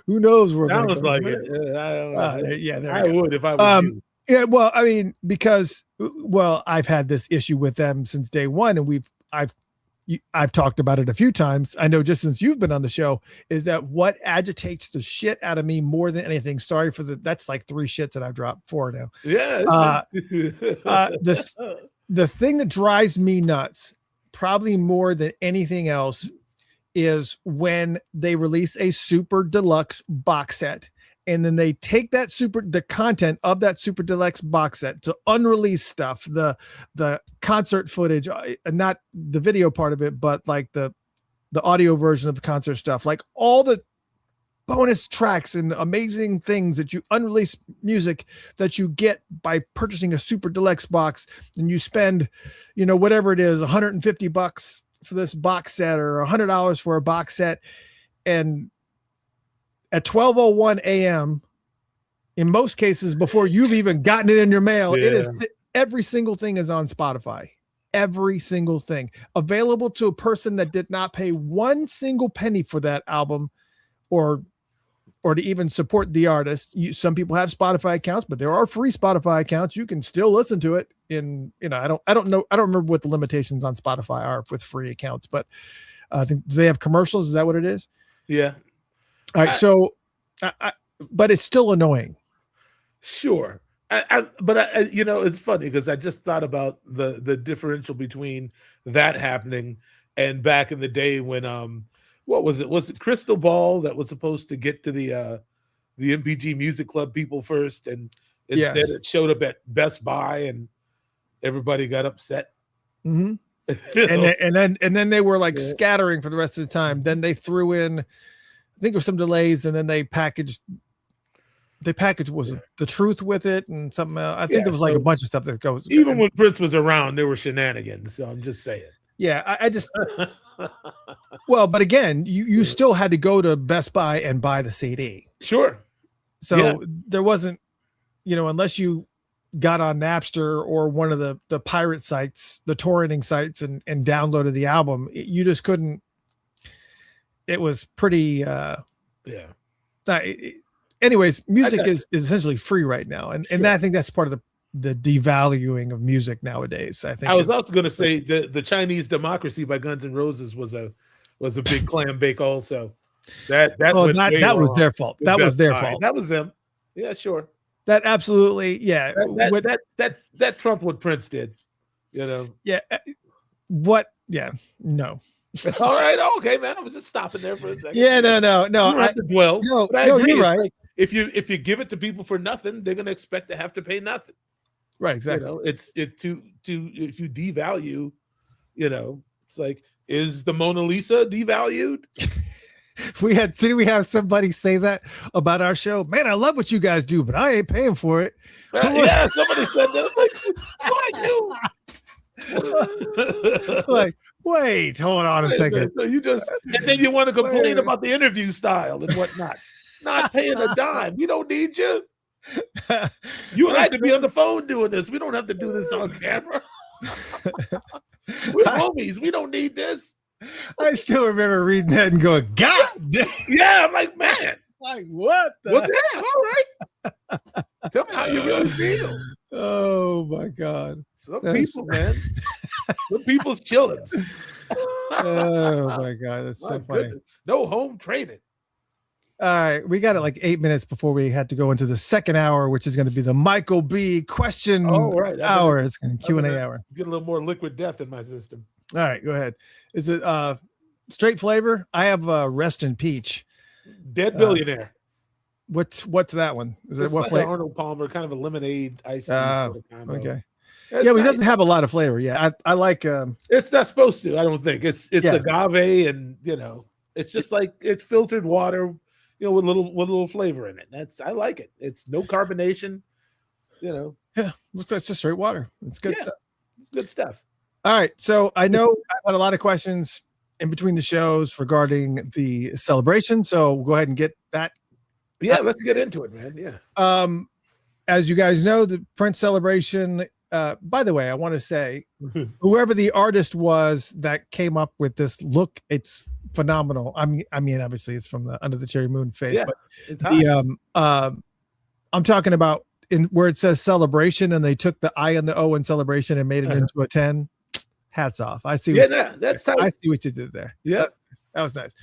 Who knows where that was like it. I don't know. I would if I was you. Yeah, well, I mean, because I've had this issue with them since day one, and I've talked about it a few times. I know just since you've been on the show, is that what agitates the shit out of me more than anything. Sorry for that's like 3 shits that I've dropped, 4 now. Yeah. The thing that drives me nuts, probably more than anything else, is when they release a super deluxe box set. And then they take the content of that super deluxe box set to unreleased stuff, the concert footage, not the video part of it, but like the audio version of the concert stuff, like all the bonus tracks and amazing things that you unreleased music that you get by purchasing a super deluxe box. And you spend, whatever it is, $150 for this box set or $100 for a box set. And at 12:01 a.m., in most cases, before you've even gotten it in your mail, it is every single thing is on Spotify. Every single thing available to a person that did not pay 1 single penny for that album, or to even support the artist. Some people have Spotify accounts, but there are free Spotify accounts. You can still listen to it, I don't know. I don't remember what the limitations on Spotify are with free accounts, but I think, do they have commercials? Is that what it is? Yeah. All right. But it's still annoying. Sure. But it's funny because I just thought about the differential between that happening and back in the day when what was it? Was it Crystal Ball that was supposed to get to the MPG Music Club people first, and instead it showed up at Best Buy and everybody got upset. Mm-hmm. and then they were like scattering for the rest of the time. Then they threw in, I think there was some delays, and then they packaged was the truth with it and something else. I think there was like a bunch of stuff that goes. Even when Prince was around, there were shenanigans. So I'm just saying. Yeah, I just well, but again, you still had to go to Best Buy and buy the CD. Sure. So there wasn't, unless you got on Napster or one of the pirate sites, the torrenting sites, and downloaded the album, you just couldn't. It was pretty. Anyways, music is essentially free right now, and I think that's part of the devaluing of music nowadays. I think I was also going to say the Chinese Democracy by Guns N' Roses was a big clam bake also. That was their fault. That was their fault. That was them. Yeah, sure. That absolutely, yeah. That trumped what Prince did. Yeah. What? Yeah. No. All right. Okay, man. I was just stopping there for a second. Yeah. No. You don't have to dwell. No, you're right. Like, if you give it to people for nothing, they're going to expect to have to pay nothing. Right. Exactly. If you devalue, it's like, is the Mona Lisa devalued? Did we have somebody say that about our show? Man, I love what you guys do, but I ain't paying for it. Yeah, somebody said that. Like, like, wait, hold on a second. So and then you want to complain about the interview style and whatnot. Not paying a dime. We don't need you. You and I could be on the phone doing this. We don't have to do this on camera. We're homies. We don't need this. I still remember reading that and going, God damn. Yeah, I'm like, man. Like, what? Well, damn, all right. Tell me how you really feel. Oh, my God. Some people, man. Some people's chillin'. Oh, my God. That's so funny. Goodness. No home training. All right. We got it like 8 minutes before we had to go into the second hour, which is going to be the Michael B. question hour. It's going to Q&A hour. Get a little more liquid death in my system. All right, go ahead. Is it straight flavor? I have Rest in Peach. Dead Billionaire. What's that one? Is it what like flavor? Arnold Palmer, kind of a lemonade ice. Okay. It's he doesn't have a lot of flavor. Yeah, I like. It's not supposed to. I don't think it's agave, and it's just like it's filtered water, with little flavor in it. I like it. It's no carbonation. Yeah, that's just straight water. It's good stuff. It's good stuff. All right. So I know I've had a lot of questions in between the shows regarding the celebration. So we'll go ahead and get that. Yeah, let's get into it, man. Yeah. As you guys know, the Prince celebration, by the way, I want to say whoever the artist was that came up with this look, it's phenomenal. I mean, obviously it's from the Under the Cherry Moon face, but I'm talking about where it says celebration and they took the I and the O in celebration and made it into a 10. Hats off. I see. That's tight. I see what you did there. Yeah, that was nice.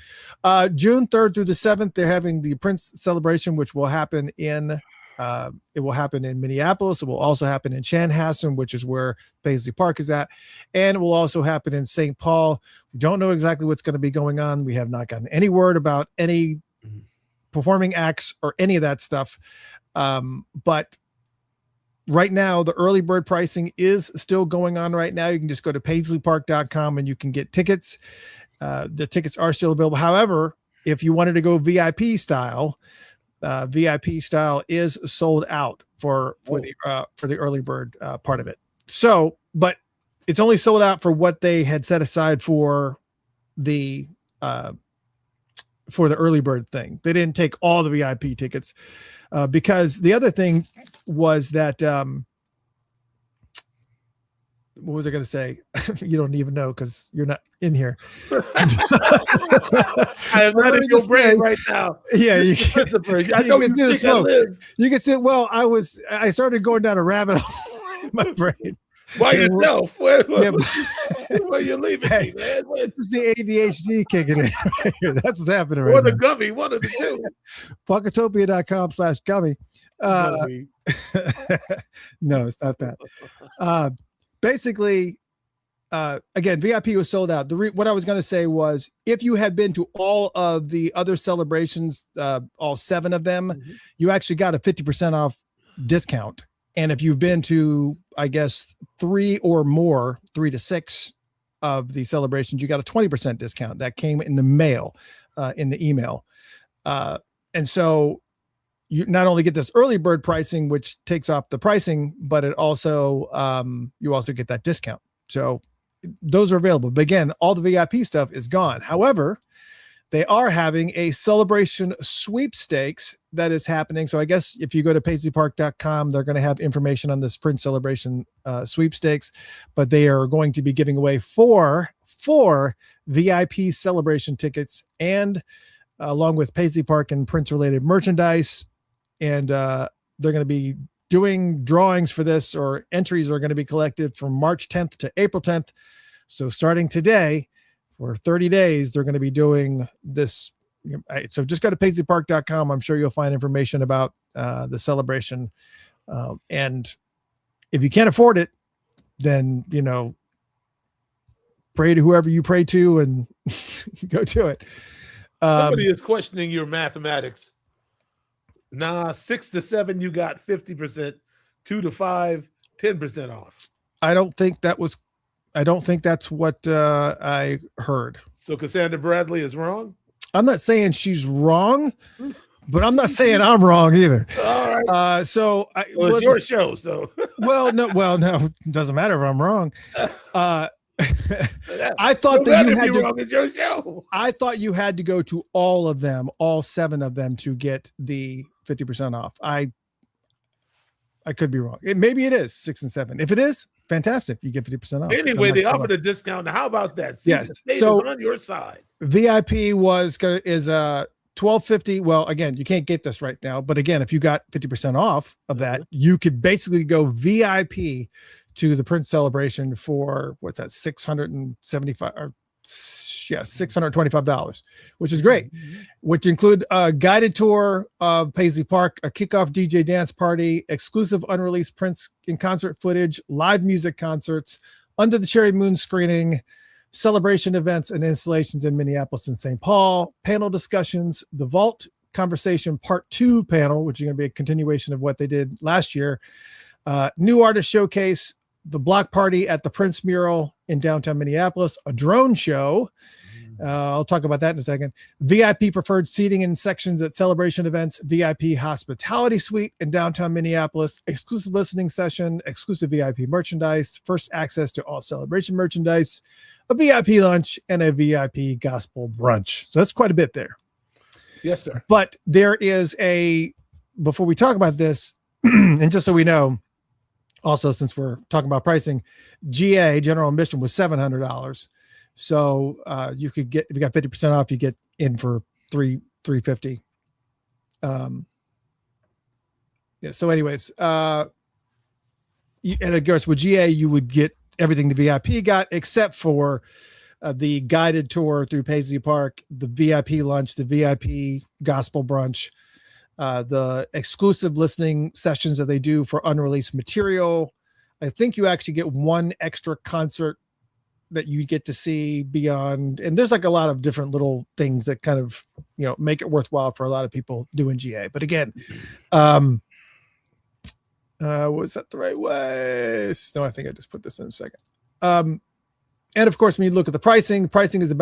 June 3rd through the 7th, they're having the Prince celebration, which will happen in Minneapolis. It will also happen in Chanhassen, which is where Paisley Park is at, and it will also happen in St. Paul. We don't know exactly what's going to be going on. We have not gotten any word about any performing acts or any of that stuff. But right now, the early bird pricing is still going on right now. You can just go to paisleypark.com and you can get tickets. The tickets are still available. However, if you wanted to go VIP style is sold out for the early bird part of it. So, but it's only sold out for what they had set aside for the early bird thing. They didn't take all the VIP tickets because the other thing was that what was I going to say? You don't even know because you're not in here. I am not in your brain right now. Yeah, you can see the smoke. You can see. Well, I started going down a rabbit hole in my brain. By yourself. Where Yeah, are you leaving me, man? this is the ADHD kicking in right here. That's what's happening right Or the now. gummy, one of the two. Funkatopia.com/gummy. Gummy. No, it's not that. Basically, again, VIP was sold out. What I was going to say was, if you had been to all of the other celebrations, all 7 of them, you actually got a 50% off discount. And if you've been to, I guess, 3 or more, 3 to 6 of the celebrations, you got a 20% discount that came in the mail, in the email. And so you not only get this early bird pricing, which takes off the pricing, but it also, you also get that discount. So those are available. But again, all the VIP stuff is gone. However, they are having a celebration sweepstakes that is happening. So I guess if you go to paisleypark.com, they're going to have information on this Prince celebration sweepstakes, but they are going to be giving away four VIP celebration tickets, and along with Paisley Park and Prince related merchandise. And they're going to be doing drawings for this, or entries are going to be collected from March 10th to April 10th. So starting today, for 30 days, they're going to be doing this. So just go to paisleypark.com. I'm sure you'll find information about the celebration. And if you can't afford it, then, pray to whoever you pray to and go to it. Somebody is questioning your mathematics. 6 to 7, you got 50%. 2 to 5, 10% off. I don't think that's what I heard. So Cassandra Bradley is wrong? I'm not saying she's wrong, but I'm not saying I'm wrong either. All right. So it's your show. So no, it doesn't matter if I'm wrong. I thought that you had to. Wrong, it's your show. I thought you had to go to all of them, all 7 of them, to get the 50% off. I could be wrong. Maybe it is 6 and 7. If it is, fantastic. You get 50% off. Anyway, they offered a discount. Now, how about that? See, yes. the state So is on your side. VIP is $12.50. Well, again, you can't get this right now, but again, if you got 50% off of that, you could basically go VIP to the Prince celebration for what's that, $625, which is great, which include a guided tour of Paisley Park, a kickoff DJ dance party, exclusive unreleased Prince in concert footage, live music concerts, Under the Cherry Moon screening, celebration events and installations in Minneapolis and St. Paul, panel discussions, the Vault Conversation Part 2 panel, which is going to be a continuation of what they did last year, new artist showcase, the block party at the Prince mural in downtown Minneapolis, a drone show. I'll talk about that in a second. VIP preferred seating in sections at celebration events, VIP hospitality suite in downtown Minneapolis, exclusive listening session, exclusive VIP merchandise, first access to all celebration merchandise, a VIP lunch, and a VIP gospel brunch. So that's quite a bit there. Yes, sir. But there is before we talk about this, and just so we know, also, since we're talking about pricing, GA general admission was $700. So you could get, if you got 50% off, you get in for $350. Yeah. So, anyways, and of course with GA you would get everything the VIP got, except for the guided tour through Paisley Park, the VIP lunch, the VIP gospel brunch, the exclusive listening sessions that they do for unreleased material. I think you actually get one extra concert that you get to see beyond. And there's like a lot of different little things that kind of, make it worthwhile for a lot of people doing GA. But again, was that the right way? No, I think I just put this in a second. And of course, when you look at the pricing is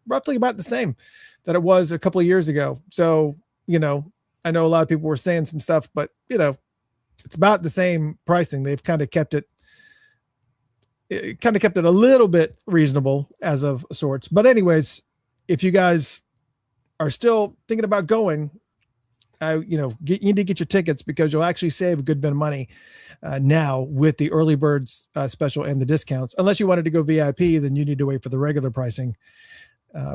roughly about the same that it was a couple of years ago. So, I know a lot of people were saying some stuff, but it's about the same pricing. They've kind of kept it a little bit reasonable as of sorts. But anyways, if you guys are still thinking about going, you need to get your tickets, because you'll actually save a good bit of money now with the early birds special and the discounts. Unless you wanted to go VIP, then you need to wait for the regular pricing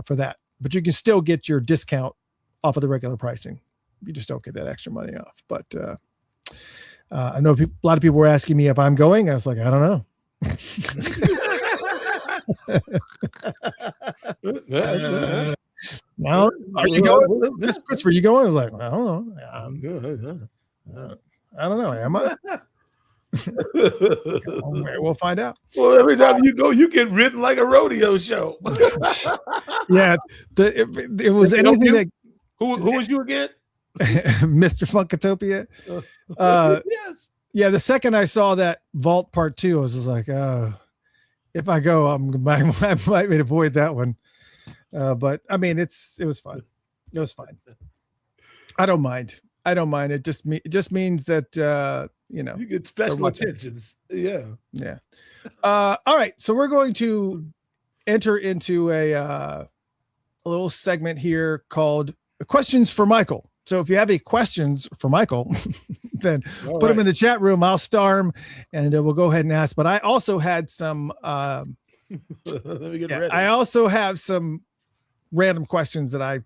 for that. But you can still get your discount off of the regular pricing. You just don't get that extra money off. But I know a lot of people were asking me if I'm going. I was like, I don't know. Now, are you going? Christopher, you going? I was like, I don't know. I don't know. Am I? We'll find out. Well, every time you go, you get ridden like a rodeo show. Yeah, it was anything that. Who was you again? Mr. Funkatopia. Yes. Yeah, the second I saw that Vault Part 2, I was just like, if I go, I might avoid that one. But I mean, it was fun. It was fine. I don't mind. It just means that you get special attentions. Yeah. Yeah. All right. So we're going to enter into a little segment here called Questions for Michael. So if you have any questions for Michael, then put them in the chat room. I'll star them, and we'll go ahead and ask. But I also had some. Let me get ready. I also have some random questions that I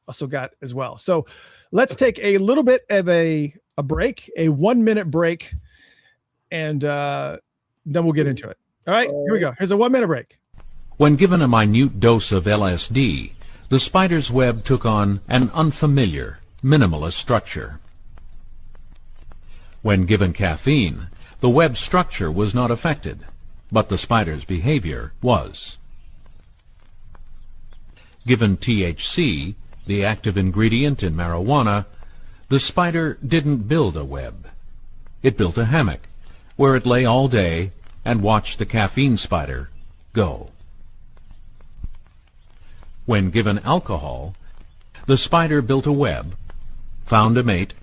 also got as well. So let's take a little bit of a break, a 1 minute break, and then we'll get into it. All right, here we go. Here's a 1 minute break. When given a minute dose of LSD, the spider's web took on an unfamiliar, minimalist structure. When given caffeine, the web structure was not affected, but the spider's behavior was. Given THC, the active ingredient in marijuana, the spider didn't build a web. It built a hammock, where it lay all day and watched the caffeine spider go. When given alcohol, the spider built a web, found a mate,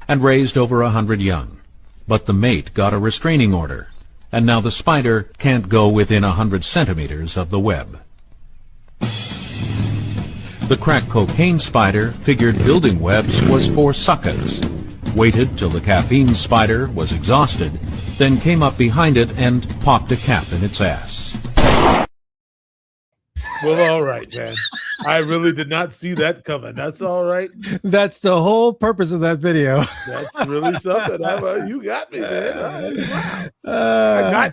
and raised over 100 young. But the mate got a restraining order, and now the spider can't go within 100 centimeters of the web. The crack cocaine spider figured building webs was for suckers, waited till the caffeine spider was exhausted, then came up behind it and popped a cap in its ass. Well, all right, man. I really did not see that coming. That's all right. That's the whole purpose of that video. That's really something. You got me, man. Wow.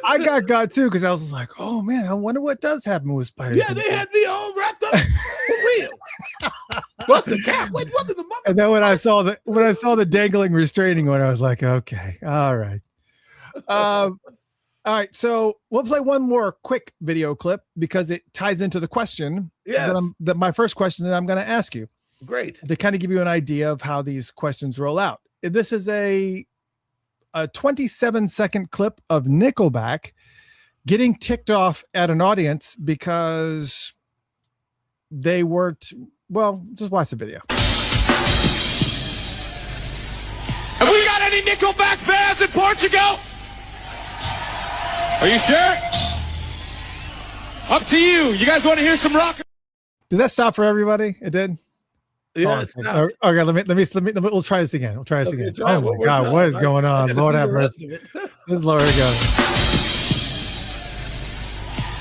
I got too, because I was like, oh man, I wonder what does happen with spiders. Yeah, they had me all wrapped up for real. What's the cap? Wait, what in the mother? And then when I saw the dangling restraining order, I was like, okay, all right. All right, so we'll play one more quick video clip because it ties into the question. Yes. That my first question that I'm going to ask you. Great. To kind of give you an idea of how these questions roll out. This is a 27-second clip of Nickelback getting ticked off at an audience because they weren't. Well, just watch the video. Have we got any Nickelback fans in Portugal? Are you sure? Up to you. You guys want to hear some rock? Did that stop for everybody? It did. Yeah. Okay. We'll try this again. Again. Oh my God, what is going on? Lord have mercy. This is Lord go.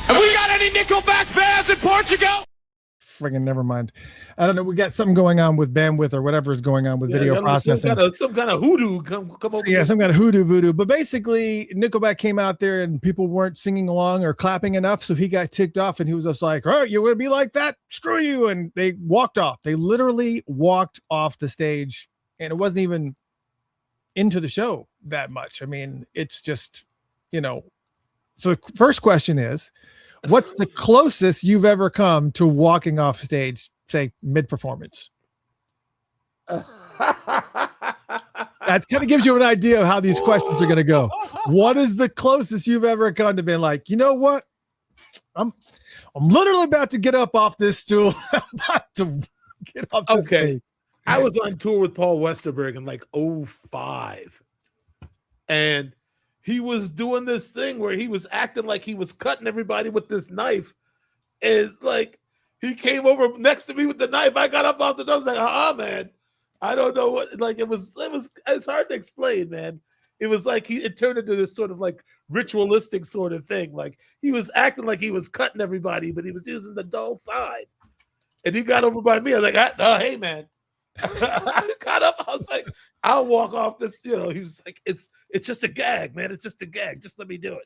Have we got any Nickelback fans in Portugal? Friggin' never mind. I don't know. We got something going on with bandwidth or whatever is going on with video processing. Some kind of hoodoo come over. Yeah, some kind of hoodoo voodoo. But basically, Nickelback came out there and people weren't singing along or clapping enough, so he got ticked off and he was just like, "Oh, you're gonna be like that? Screw you!" And they walked off. They literally walked off the stage, and it wasn't even into the show that much. I mean, it's just, So the first question is, what's the closest you've ever come to walking off stage, say mid-performance? That kind of gives you an idea of how these questions are going to go. What is the closest you've ever come to being like, you know what? I'm literally about to get up off this stool. I'm about to get off this stage. I was on tour with Paul Westerberg in like 2005. And he was doing this thing where he was acting like he was cutting everybody with this knife. And like, he came over next to me with the knife. I got up off the door. I was like, man, I don't know what, like, it's hard to explain, man. It was like, it turned into this sort of like ritualistic sort of thing. Like he was acting like he was cutting everybody, but he was using the dull side. And he got over by me. I was like, hey man, I got up. I was like, I'll walk off this. He was like, it's just a gag, man. It's just a gag. Just let me do it.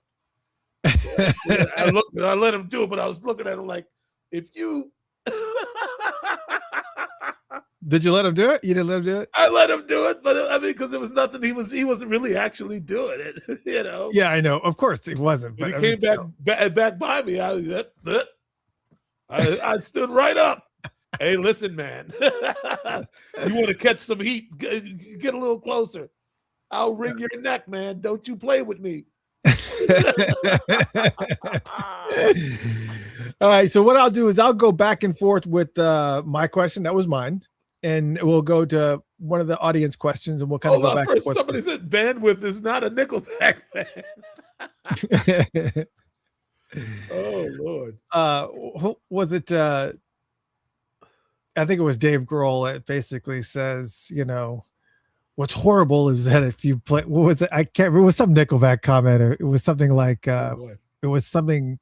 Yeah, I let him do it, but I was looking at him like, if you. Did you let him do it? You didn't let him do it? I let him do it, but I mean, because it was nothing. He wasn't really actually doing it, Yeah, I know. Of course, he wasn't. But But he came back by me. I stood right up. Hey, listen, man. You want to catch some heat? Get a little closer. I'll wring your neck, man. Don't you play with me. All right. So what I'll do is I'll go back and forth with my question. That was mine. And we'll go to one of the audience questions and we'll kind of go back and forth. Somebody said bandwidth is not a Nickelback band. Oh, Lord. Was it I think it was Dave Grohl that basically says, what's horrible is that if you play, what was it? I can't remember. It was some Nickelback comment, or it was something like, it was something.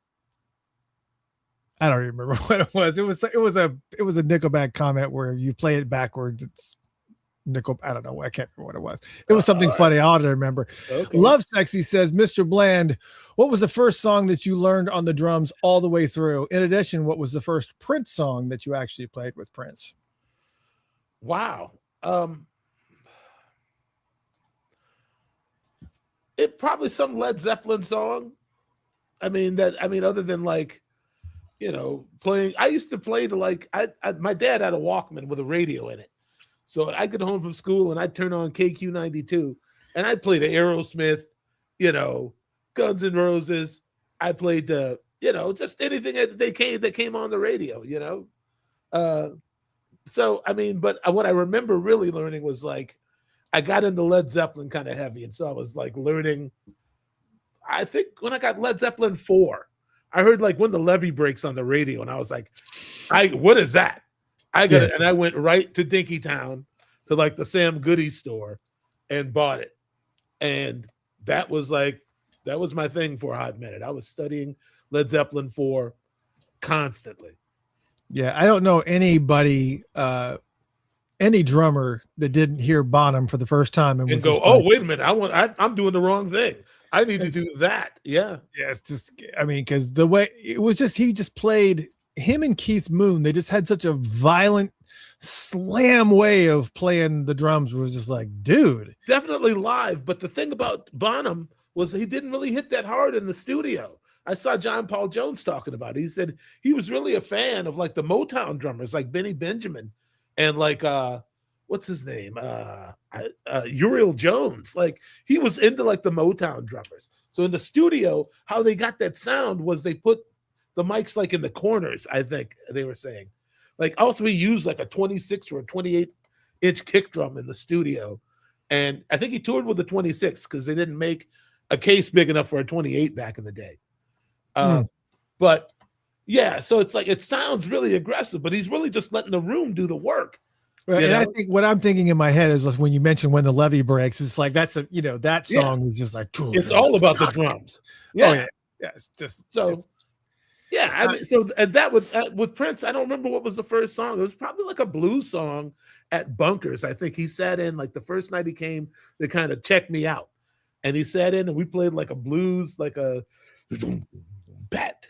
I don't remember what it was. It was a Nickelback comment where you play it backwards. It's Nickel. I don't know. I can't remember what it was. It was something funny. I ought to remember. Okay. Love Sexy says, Mr. Bland, what was the first song that you learned on the drums all the way through? In addition, what was the first Prince song that you actually played with Prince? Wow. It probably some Led Zeppelin song. Other than like, playing. I used to play to like, my dad had a Walkman with a radio in it. So I'd get home from school and I'd turn on KQ92 and I'd play to Aerosmith, Guns N' Roses. I played to, just anything that came on the radio, but what I remember really learning was like, I got into Led Zeppelin kind of heavy. And so I was like learning, I think when I got Led Zeppelin 4, I heard like When the Levee Breaks on the radio. And I was like, what is that? I got it. And I went right to Dinkytown to like the Sam Goody store and bought it. And that was my thing for a hot minute. I was studying Led Zeppelin 4 constantly. Yeah. I don't know anybody, any drummer that didn't hear Bonham for the first time and go, oh, wait a minute. I'm doing the wrong thing. I need to do that. Yeah. Yeah. It's just, because the way it was just, he just played, him and Keith Moon, they just had such a violent slam way of playing the drums. Was just like, dude. Definitely live. But the thing about Bonham was he didn't really hit that hard in the studio. I saw John Paul Jones talking about it. He said he was really a fan of like the Motown drummers, like Benny Benjamin and like, what's his name? Uriel Jones. Like he was into like the Motown drummers. So in the studio, how they got that sound was they put the mics like in the corners, I think they were saying. Like also he used like a 26 or a 28-inch kick drum in the studio. And I think he toured with the 26 because they didn't make a case big enough for a 28 back in the day. But yeah, so it's like, it sounds really aggressive, but he's really just letting the room do the work. Right. And I think what I'm thinking in my head is when you mentioned When the Levee Breaks, it's like, that song was just like, it's all about the drums. Yeah. Oh, yeah. Yeah. It's just so. And that with Prince, I don't remember what was the first song. It was probably like a blues song at Bunkers. I think he sat in like the first night he came to kind of check me out, and he sat in and we played like a blues, like a bat,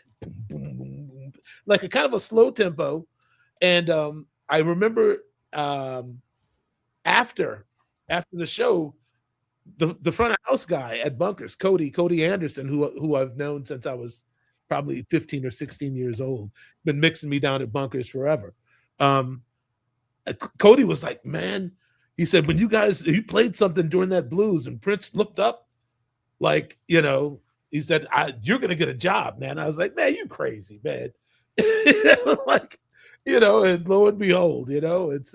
like a kind of a slow tempo. And I remember after the show, the front of house guy at Bunkers, Cody Anderson, who I've known since I was probably 15 or 16 years old, been mixing me down at Bunkers forever. Cody was like, man, he said, when you played something during that blues and Prince looked up, like, he said, you're going to get a job, man. I was like, man, you crazy, man. Like, and lo and behold, it's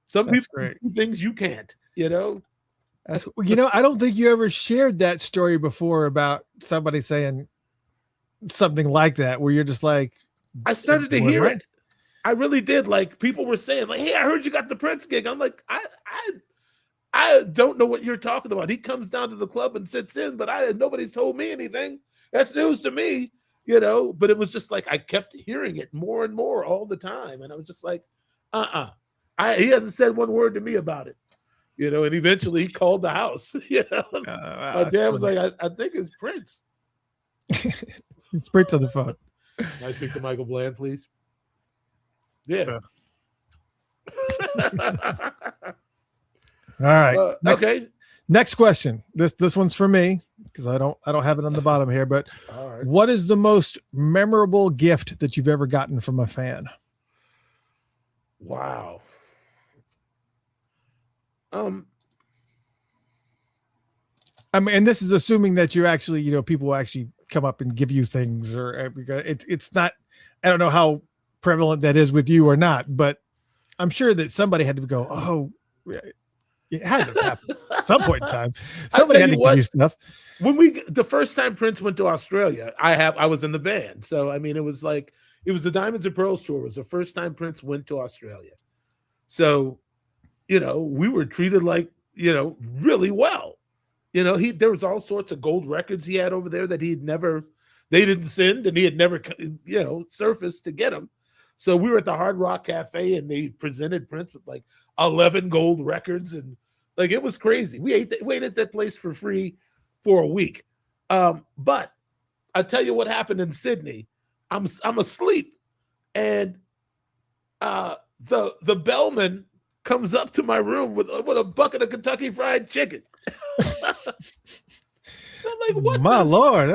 some people do things you can't, I don't think you ever shared that story before about somebody saying something like that, where you're just like, I started to hear it. I really did. Like people were saying like, hey, I heard you got the Prince gig. I'm like, I don't know what you're talking about. He comes down to the club and sits in, but nobody's told me anything. That's news to me, but it was just like, I kept hearing it more and more all the time. And I was just like, He hasn't said one word to me about it. You know, and eventually he called the house. You know, my dad was like, I think it's Prince. It's Prince on the phone. Can I speak to Michael Bland, please? Yeah. All right. Okay. Next question. This one's for me because I don't have it on the bottom here. But All right. What is the most memorable gift that you've ever gotten from a fan? Wow. I mean, and this is assuming that you actually, people will actually come up and give you things, or because it's not. I don't know how prevalent that is with you or not, but I'm sure that somebody had to go, oh, it had to happen at some point in time. Somebody had to give you stuff. When the first time Prince went to Australia, I was in the band. So, I mean, it was the Diamonds and Pearls tour. It was the first time Prince went to Australia. So, we were treated like, really well. There was all sorts of gold records he had over there that they didn't send, and he had never, surfaced to get them. So we were at the Hard Rock Cafe, and they presented Prince with 11 gold records, and it was crazy. We ate at that place for free for a week. But I tell you what happened in Sydney. I'm asleep, and the bellman comes up to my room with a bucket of Kentucky Fried Chicken. I'm like, what? My Lord,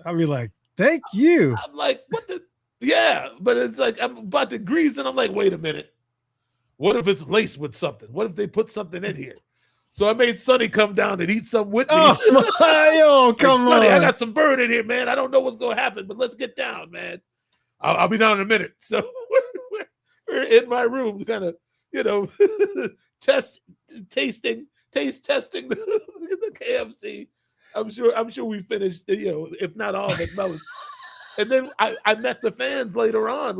I'll be like, thank you. I'm like, what the? Yeah, but it's like I'm about to grease, and I'm like, wait a minute. What if it's laced with something? What if they put something in here? So I made Sonny come down and eat something with me. Oh, come on. I got some bird in here, man. I don't know what's going to happen, but let's get down, man. I'll be down in a minute. So we're in my room kind of, taste testing the KFC. I'm sure we finished, if not all of it, most. And then I met the fans later on,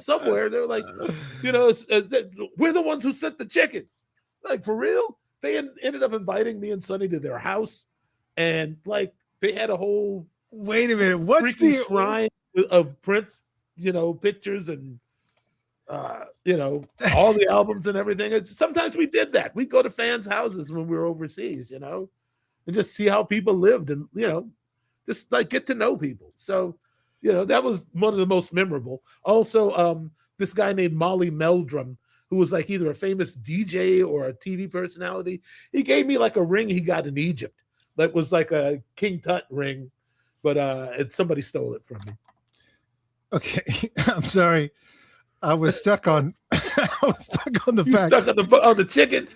somewhere. They were like, we're the ones who sent the chicken. Like, for real? They ended up inviting me and Sonny to their house. And, they had a whole... Wait a minute. What's the shrine of Prince, pictures and, all the albums and everything. Sometimes we did that. We'd go to fans' houses when we were overseas, and just see how people lived and, just, get to know people. So... that was one of the most memorable. Also, this guy named Molly Meldrum, who was either a famous DJ or a TV personality, he gave me a ring he got in Egypt that was a King Tut ring, but somebody stole it from me. Okay, I'm sorry. I was stuck on. I was stuck on the fact. Stuck on the chicken.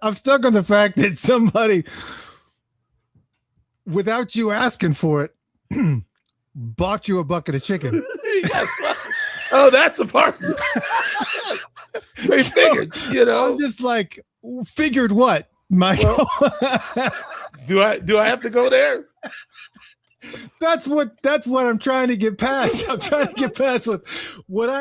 I'm stuck on the fact that somebody, without you asking for it, bought you a bucket of chicken. Yes. Oh, that's a part. They figured, I'm just figured what, Michael? Well, do I have to go there? That's what I'm trying to get past. I'm trying to get past what look.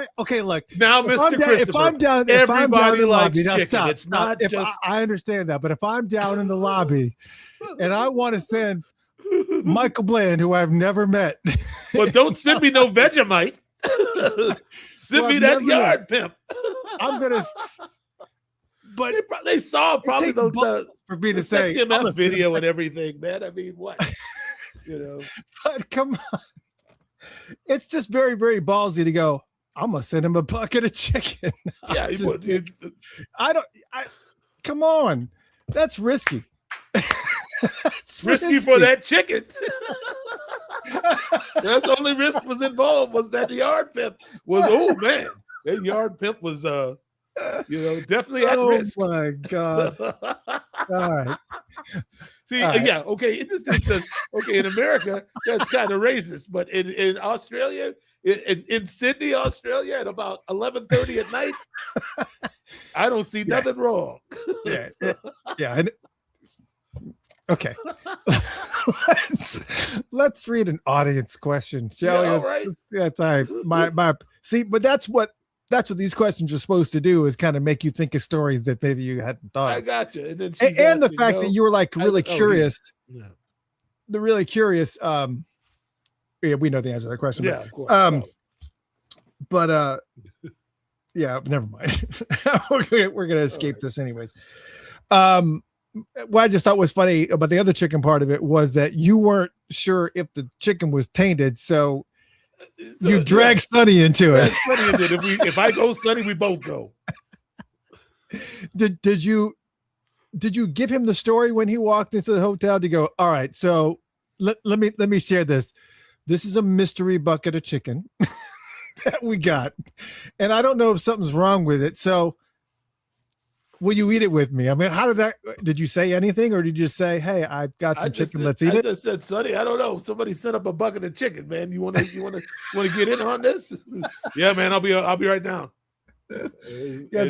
Now, Mr. Christopher, if I'm down in the lobby, now stop. It's not just... I understand that, but if I'm down in the lobby and I want to send Michael Bland, who I've never met. Well, don't send me no Vegemite. Send me that yard pimp. I'm gonna. But they saw probably those for me to say MF video and everything, man. I mean, what? But come on, it's just very, very ballsy to go. I'm gonna send him a bucket of chicken. Yeah, come on, that's risky. It's risky for that chicken. That's the only risk was involved was that yard pimp was, oh man, that yard pimp was definitely at risk. Oh my God. All right. See, yeah, okay. It just says, okay, in America, that's kind of racist, but in Australia, in Sydney, Australia, at about 11:30 at night, I don't see nothing wrong. Yeah. Okay. let's read an audience question, shall we? All right. That's my see, but that's what these questions are supposed to do, is kind of make you think of stories that maybe you hadn't thought of. I got you. And then and the fact that you were really curious. Yeah. The really curious. Yeah, we know the answer to that question. Yeah, of course. But Yeah, never mind. We're gonna escape this anyways. What I just thought was funny about the other chicken part of it was that you weren't sure if the chicken was tainted, so you dragged Sonny into it. Sonny into it. If I go, Sonny, we both go. Did you give him the story when he walked into the hotel to go, all right, so let me share this. This is a mystery bucket of chicken that we got. And I don't know if something's wrong with it. So will you eat it with me? I mean, did you say anything or did you just say, hey, I've got some chicken, let's eat it? I just said, Sonny, I don't know. Somebody sent up a bucket of chicken, man. You want to get in on this? Yeah, man, I'll be right down. Yeah,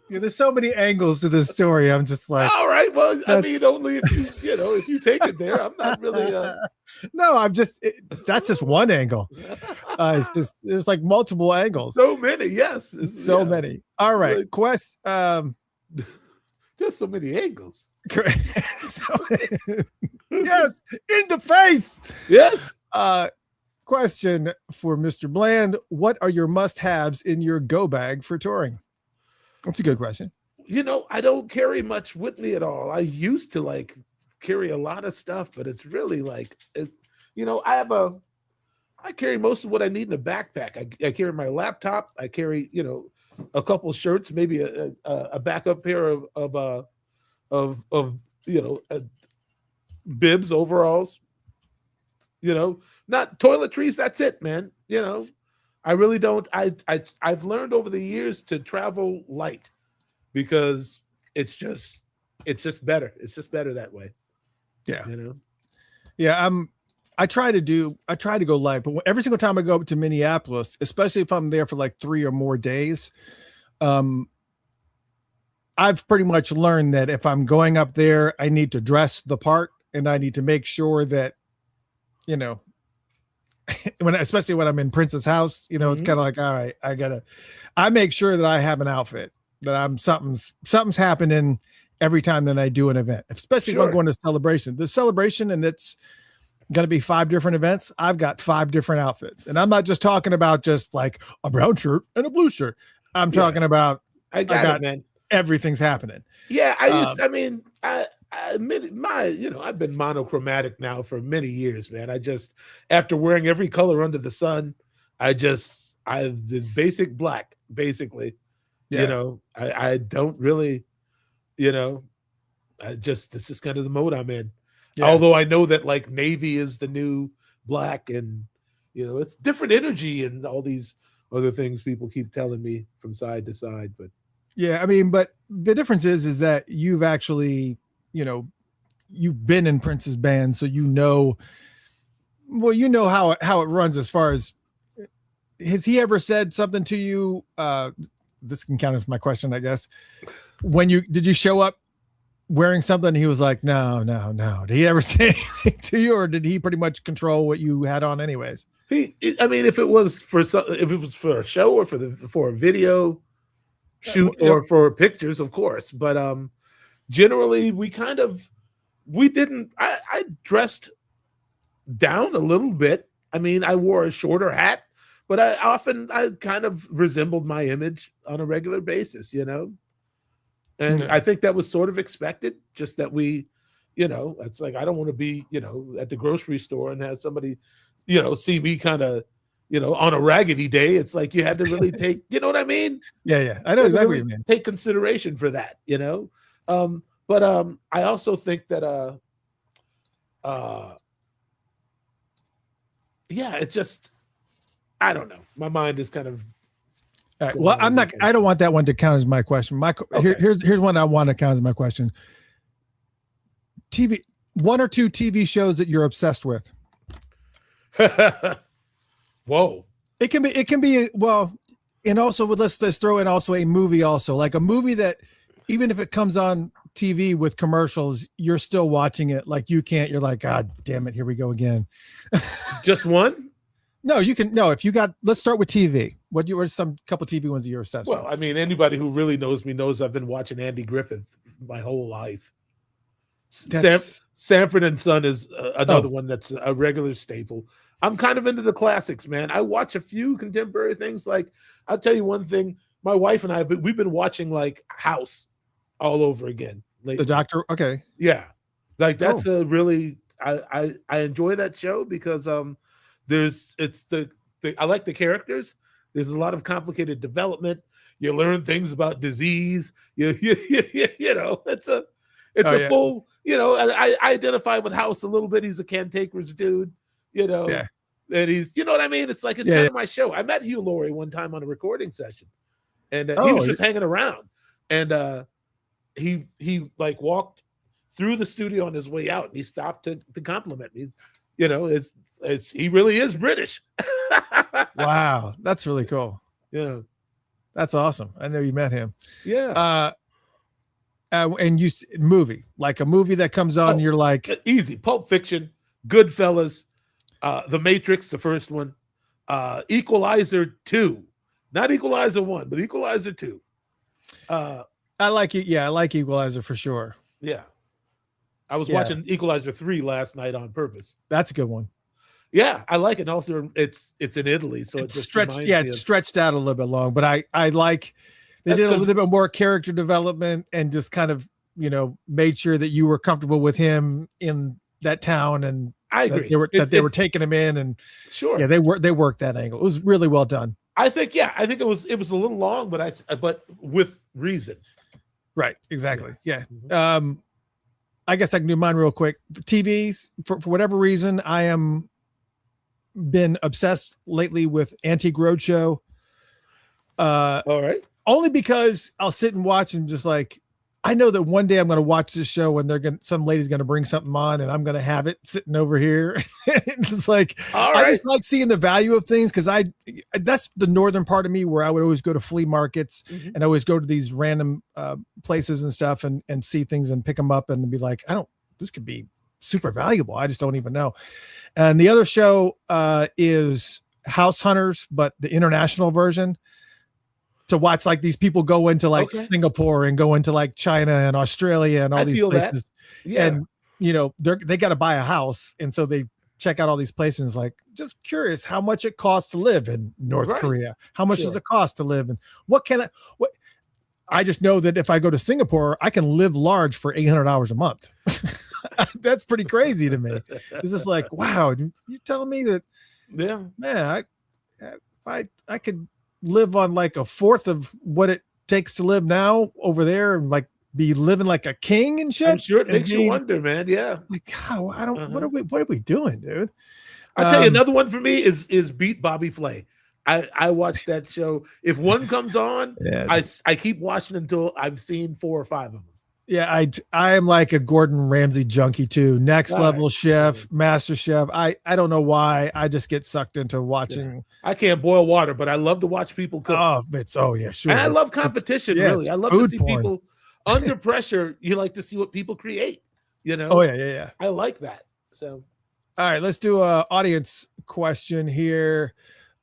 there's so many angles to this story. I'm just like, all right. Well, I mean, only if you take it there. I'm not really. No, that's just one angle. It's just there's like multiple angles. So many, yes. So many. All right, like, Quest. Just so many angles. Yes, in the face. Yes. Question for Mr. Bland: what are your must-haves in your go bag for touring? That's a good question. I don't carry much with me at all. I used to carry a lot of stuff, but it's really I carry most of what I need in a backpack. I carry my laptop. I carry, a couple shirts, maybe a backup pair of bibs, overalls, not toiletries. That's it, man. I really don't. I've learned over the years to travel light because it's just better. It's just better that way. Yeah. Yeah. I try to go light, but every single time I go up to Minneapolis, especially if I'm there for like 3 or more days, I've pretty much learned that if I'm going up there, I need to dress the part and I need to make sure that, especially when I'm in Prince's house, it's kind of like, all right, I make sure that I have an outfit, that something's happening every time that I do an event, especially if I'm going to the celebration and it's going to be 5 different events. I've got 5 different outfits, and I'm not just talking about just like a brown shirt and a blue shirt. I'm talking about, I got it, man. Everything's happening. Yeah. I've been monochromatic now for many years, man. After wearing every color under the sun, I have this basic black, basically. Yeah. I don't really, it's just kind of the mode I'm in. Yeah. Although I know that like navy is the new black, and it's different energy and all these other things people keep telling me from side to side. But yeah, I mean, but the difference is that you've actually, you've been in Prince's band, so how it runs as far as, has he ever said something to you? This can count as my question, I guess. Did you show up wearing something? And he was like, no. Did he ever say anything to you, or did he pretty much control what you had on anyways? If it was for a show or for a video shoot or for pictures, of course. But generally, I dressed down a little bit. I mean, I wore a shorter hat, but I kind of resembled my image on a regular basis, And I think that was sort of expected, just that we, it's like, I don't want to be, at the grocery store and have somebody, see me kind of, on a raggedy day. It's like you had to really take, you know what I mean? Yeah. I know exactly what you mean. Take consideration for that, But I also think that, it just, I don't know. My mind is kind of. All right. Well, I don't want that one to count as my question. Here's one I want to count as my question. TV, 1 or 2 TV shows that you're obsessed with. Whoa. It can be, well, and also let's throw in also a movie, also like a movie that even if it comes on TV with commercials, you're still watching it. Like you're like, God damn it. Here we go again. Just one? No, if you got, let's start with TV. What are some couple TV ones that you're obsessed with? Well, I mean, anybody who really knows me knows I've been watching Andy Griffith my whole life. Sanford and Son is another one that's a regular staple. I'm kind of into the classics, man. I watch a few contemporary things. Like, I'll tell you one thing. My wife and I, we've been watching like House all over again lately. The Doctor. Okay. Yeah. Like Cool. that's a really, I enjoy that show because I like the characters. There's a lot of complicated development. You learn things about disease. You know, it's a full, you know, I identify with House a little bit. He's a cantankerous dude, you know. Yeah. And he's, you know what I mean? It's like, it's kind of my show. I met Hugh Laurie one time on a recording session, and he was just hanging around, and he like walked through the studio on his way out, and he stopped to compliment me. You know, he really is British. Wow, that's really cool. Yeah, that's awesome. I know you met him. Yeah. And a movie that comes on, you're like, easy. Pulp Fiction, Goodfellas, The Matrix, the first one, Equalizer 2, not Equalizer 1, but Equalizer 2. I like it. Yeah, I like Equalizer for sure. Yeah. I was watching Equalizer 3 last night on purpose. That's a good one. Yeah, I like it. And also, it's in Italy, so it's stretched. Yeah, it's stretched out a little bit long, but I like they did a little bit more character development and just kind of, you know, made sure that you were comfortable with him in that town, and I agree they were taking him in, and sure, yeah, they worked that angle. It was really well done. I think it was a little long, but with reason. Right. Exactly. Yeah. I guess I can do mine real quick. TVs, for whatever reason, I am been obsessed lately with Antique Roadshow. All right. Only because I'll sit and watch and just like, I know that one day I'm going to watch this show and some lady's going to bring something on and I'm going to have it sitting over here. It's like, I just like seeing the value of things. Cause that's the northern part of me where I would always go to flea markets and always go to these random places and stuff and see things and pick them up and be like, this could be super valuable. I just don't even know. And the other show is House Hunters, but the international version. To watch like these people go into like Singapore and go into like China and Australia and all these places. Yeah. And you know, they got to buy a house. And so they check out all these places. Like, just curious how much it costs to live in North Korea. How much does it cost to live? And what I just know that if I go to Singapore, I can live large for $800 a month. That's pretty crazy to me. It's just like, wow, you telling me that, man, I could live on like a fourth of what it takes to live now over there and like be living like a king and shit. I'm sure it makes you wonder, man. Yeah. Like, God, I don't, what are we doing, dude? I'll tell you another one for me is Beat Bobby Flay. I watch that show. If one comes on, I keep watching until I've seen 4 or 5 of them. Yeah, I am like a Gordon Ramsay junkie too. Next level chef, master chef. I don't know why. I just get sucked into watching. Yeah. I can't boil water, but I love to watch people cook. Yeah, sure. And I love competition, really. I love to see people under pressure. You like to see what people create, you know? Oh, yeah. I like that. So all right, let's do a audience question here.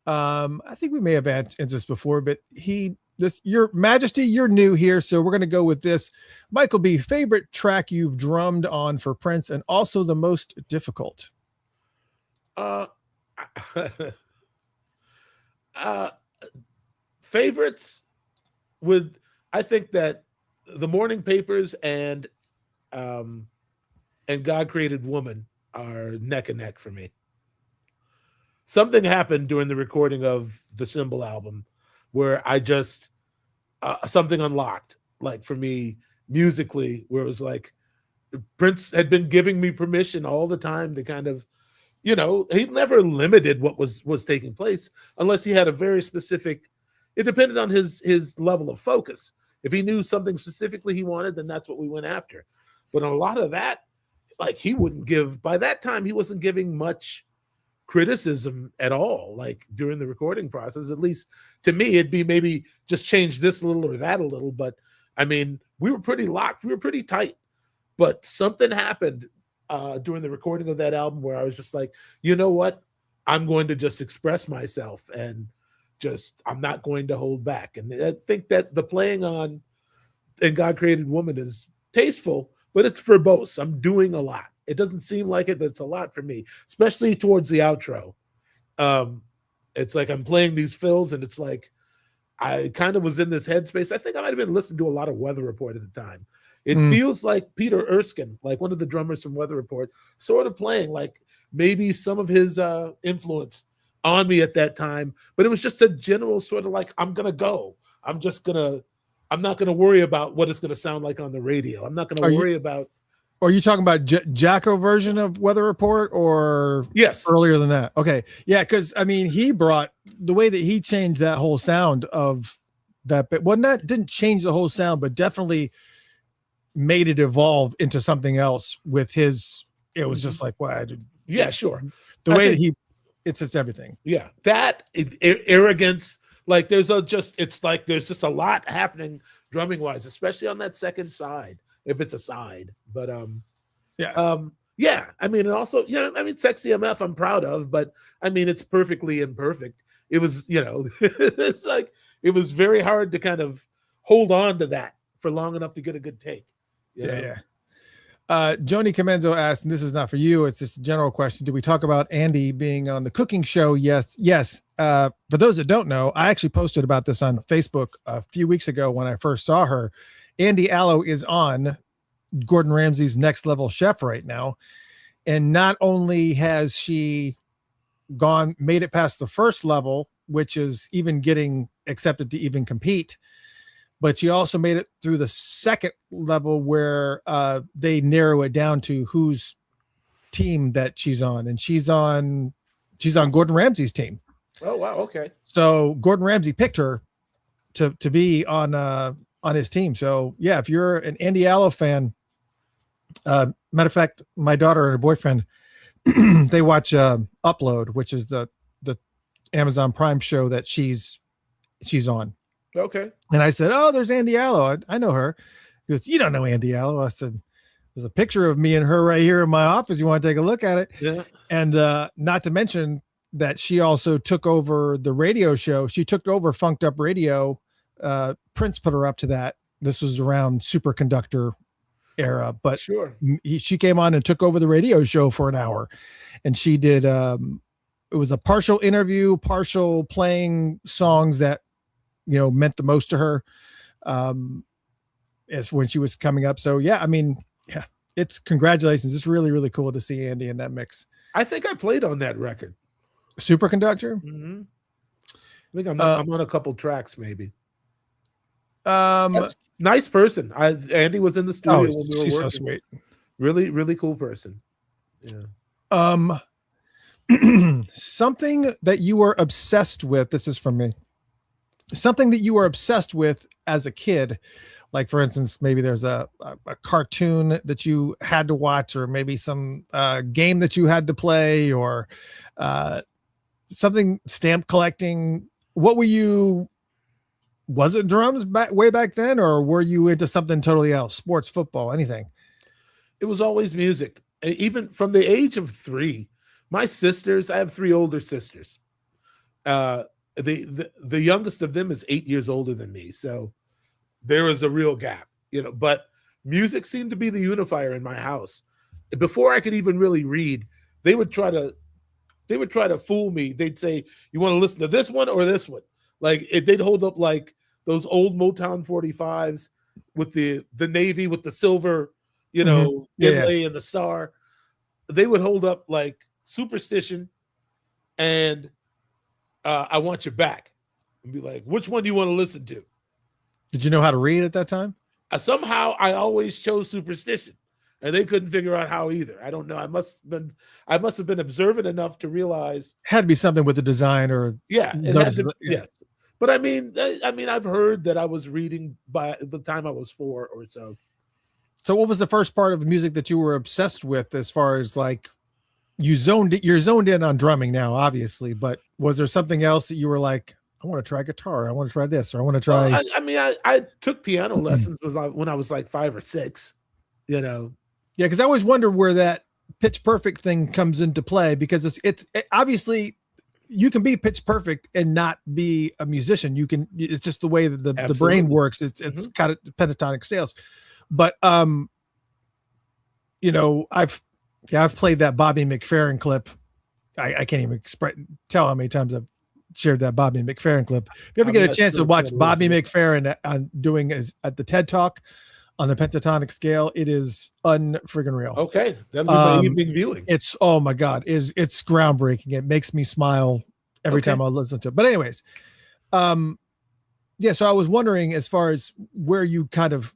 I think we may have answered this before, but Your Majesty, you're new here, so we're going to go with this. Michael B., favorite track you've drummed on for Prince and also the most difficult? Favorites I think that The Morning Papers and God Created Woman are neck and neck for me. Something happened during the recording of the Symbol album where I just something unlocked, like for me musically, where it was like Prince had been giving me permission all the time to kind of, you know, he never limited what was taking place unless he had a very specific. It depended on his level of focus. If he knew something specifically he wanted, then that's what we went after. But on a lot of that, like he wouldn't give. By that time, he wasn't giving much criticism at all, like during the recording process. At least to me, it'd be maybe just change this a little or that a little, but I mean, we were pretty locked, we were pretty tight. But something happened during the recording of that album where I was just like, you know what, I'm going to just express myself and just I'm not going to hold back. And I think that the playing on And God Created Woman is tasteful, but it's verbose. I'm doing a lot, It doesn't seem like it, but it's a lot for me, especially towards the outro. It's like I'm playing these fills, and it's like I kind of was in this headspace. I think I might have been listening to a lot of Weather Report at the time. It feels like Peter Erskine, like one of the drummers from Weather Report, sort of playing like maybe some of his influence on me at that time. But it was just a general sort of like, I'm going to go. I'm not going to worry about what it's going to sound like on the radio. I'm not going to worry about. Are you talking about Jacko version of Weather Report or yes, earlier than that? Okay. Yeah. Cause I mean, he brought the way that he changed that whole sound of that bit. Well, didn't change the whole sound, but definitely made it evolve into something else with his, it was just like, wow. Yeah, sure. The way that it's everything. Yeah. That arrogance, like there's just a lot happening drumming wise, especially on that second side, if it's a side, but, yeah. I mean, and also, Sexy MF I'm proud of, but I mean, it's perfectly imperfect. It was, it's like, it was very hard to kind of hold on to that for long enough to get a good take. Yeah. Joni Comenzo asked, and this is not for you, it's just a general question. Did we talk about Andy being on the cooking show? Yes. For those that don't know, I actually posted about this on Facebook a few weeks ago when I first saw her. Andy Allo is on Gordon Ramsay's Next Level Chef right now. And not only has she made it past the first level, which is even getting accepted to even compete, but she also made it through the second level where they narrow it down to whose team that she's on. And she's on Gordon Ramsay's team. Oh, wow. Okay. So Gordon Ramsay picked her to be on his team. So yeah, if you're an Andy Allo fan, matter of fact, my daughter and her boyfriend, they watch Upload, which is the Amazon Prime show that she's on. Okay. And I said, "Oh, there's Andy Allo. I know her." He goes, "You don't know Andy Allo." I said, "There's a picture of me and her right here in my office. You want to take a look at it?" Yeah. And not to mention that she also took over the radio show. She took over Funked Up Radio. Prince put her up to that. This was around Superconductor era, but sure, she came on and took over the radio show for an hour, and she did. It was a partial interview, partial playing songs that meant the most to her as when she was coming up. So yeah, I mean, yeah, it's congratulations. It's really, really cool to see Andy in that mix. I think I played on that record. Superconductor. Mm-hmm. I think I'm on a couple tracks, maybe. Nice person. Andy was in the studio when we were she's working. So sweet. Really, really cool person. Yeah. Something that you were obsessed with. This is from me. Something that you were obsessed with as a kid, like for instance, maybe there's a cartoon that you had to watch, or maybe some game that you had to play, or something, stamp collecting. What were you? Was it drums way back then, or were you into something totally else? Sports, football, anything? It was always music. Even from the age of 3, my sisters, I have 3 older sisters. The youngest of them is 8 years older than me. So there was a real gap, but music seemed to be the unifier in my house. Before I could even really read, they would try to fool me. They'd say, "You want to listen to this one or this one?" Like they'd hold up like those old Motown 45s with the navy with the silver, inlay and the star. They would hold up like Superstition and I Want Your Back, and be like, "Which one do you want to listen to?" Did you know how to read at that time? Somehow I always chose Superstition, and they couldn't figure out how either. I don't know. I must have been observant enough to realize had to be something with the design, or yes. But I mean, I've heard that I was reading by the time I was 4 or so. So, what was the first part of music that you were obsessed with, as far as like you're zoned in on drumming now, obviously, but was there something else that you were like, I want to try guitar, I want to try this, or I want to try? Well, I took piano lessons when I was like 5 or 6, Yeah, because I always wonder where that Pitch Perfect thing comes into play, because it's obviously you can be pitch perfect and not be a musician. It's just the way that the brain works. It's kind of pentatonic scales, but I've Yeah, I've played that Bobby McFerrin clip. I can't even tell how many times I've shared that Bobby McFerrin clip. If you ever get a chance to watch Bobby McFerrin doing at the TED Talk on the pentatonic scale, it is unfriggin' real. Okay, that'll be my evening viewing. It's, oh my God, it's groundbreaking. It makes me smile every time I listen to it. But anyways, yeah, so I was wondering, as far as where you kind of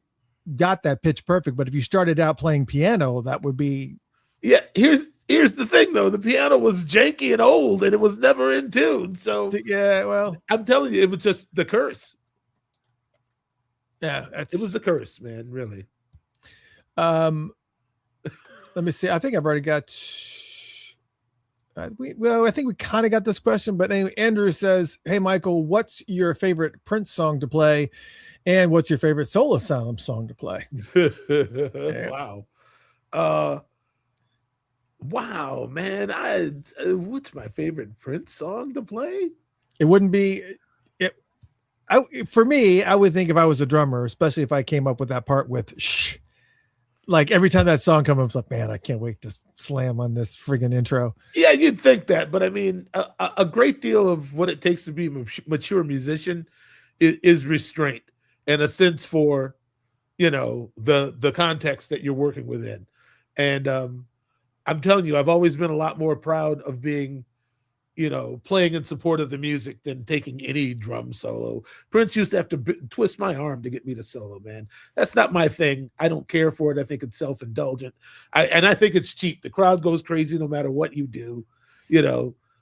got that pitch perfect, but if you started out playing piano, that would be. Yeah, here's the thing though. The piano was janky and old and it was never in tune. So yeah, well, I'm telling you, it was just the curse. Yeah, it was the curse, man, really. Let me see. I think I've already got I think we kind of got this question, but anyway, Andrew says, "Hey Michael, what's your favorite Prince song to play? And what's your favorite Soul Asylum song to play?" Wow. Wow, man. What's my favorite Prince song to play? It wouldn't be for me, I would think if I was a drummer, especially if I came up with that part with shh, like every time that song comes up, it's like, man, I can't wait to slam on this friggin' intro. Yeah, you'd think that, but I mean, a great deal of what it takes to be a mature musician is restraint and a sense for, the context that you're working within. And I'm telling you, I've always been a lot more proud of being, playing in support of the music than taking any drum solo. Prince used to have to twist my arm to get me to solo, man. That's not my thing. I don't care for it. I think it's self-indulgent. I think it's cheap. The crowd goes crazy no matter what you do,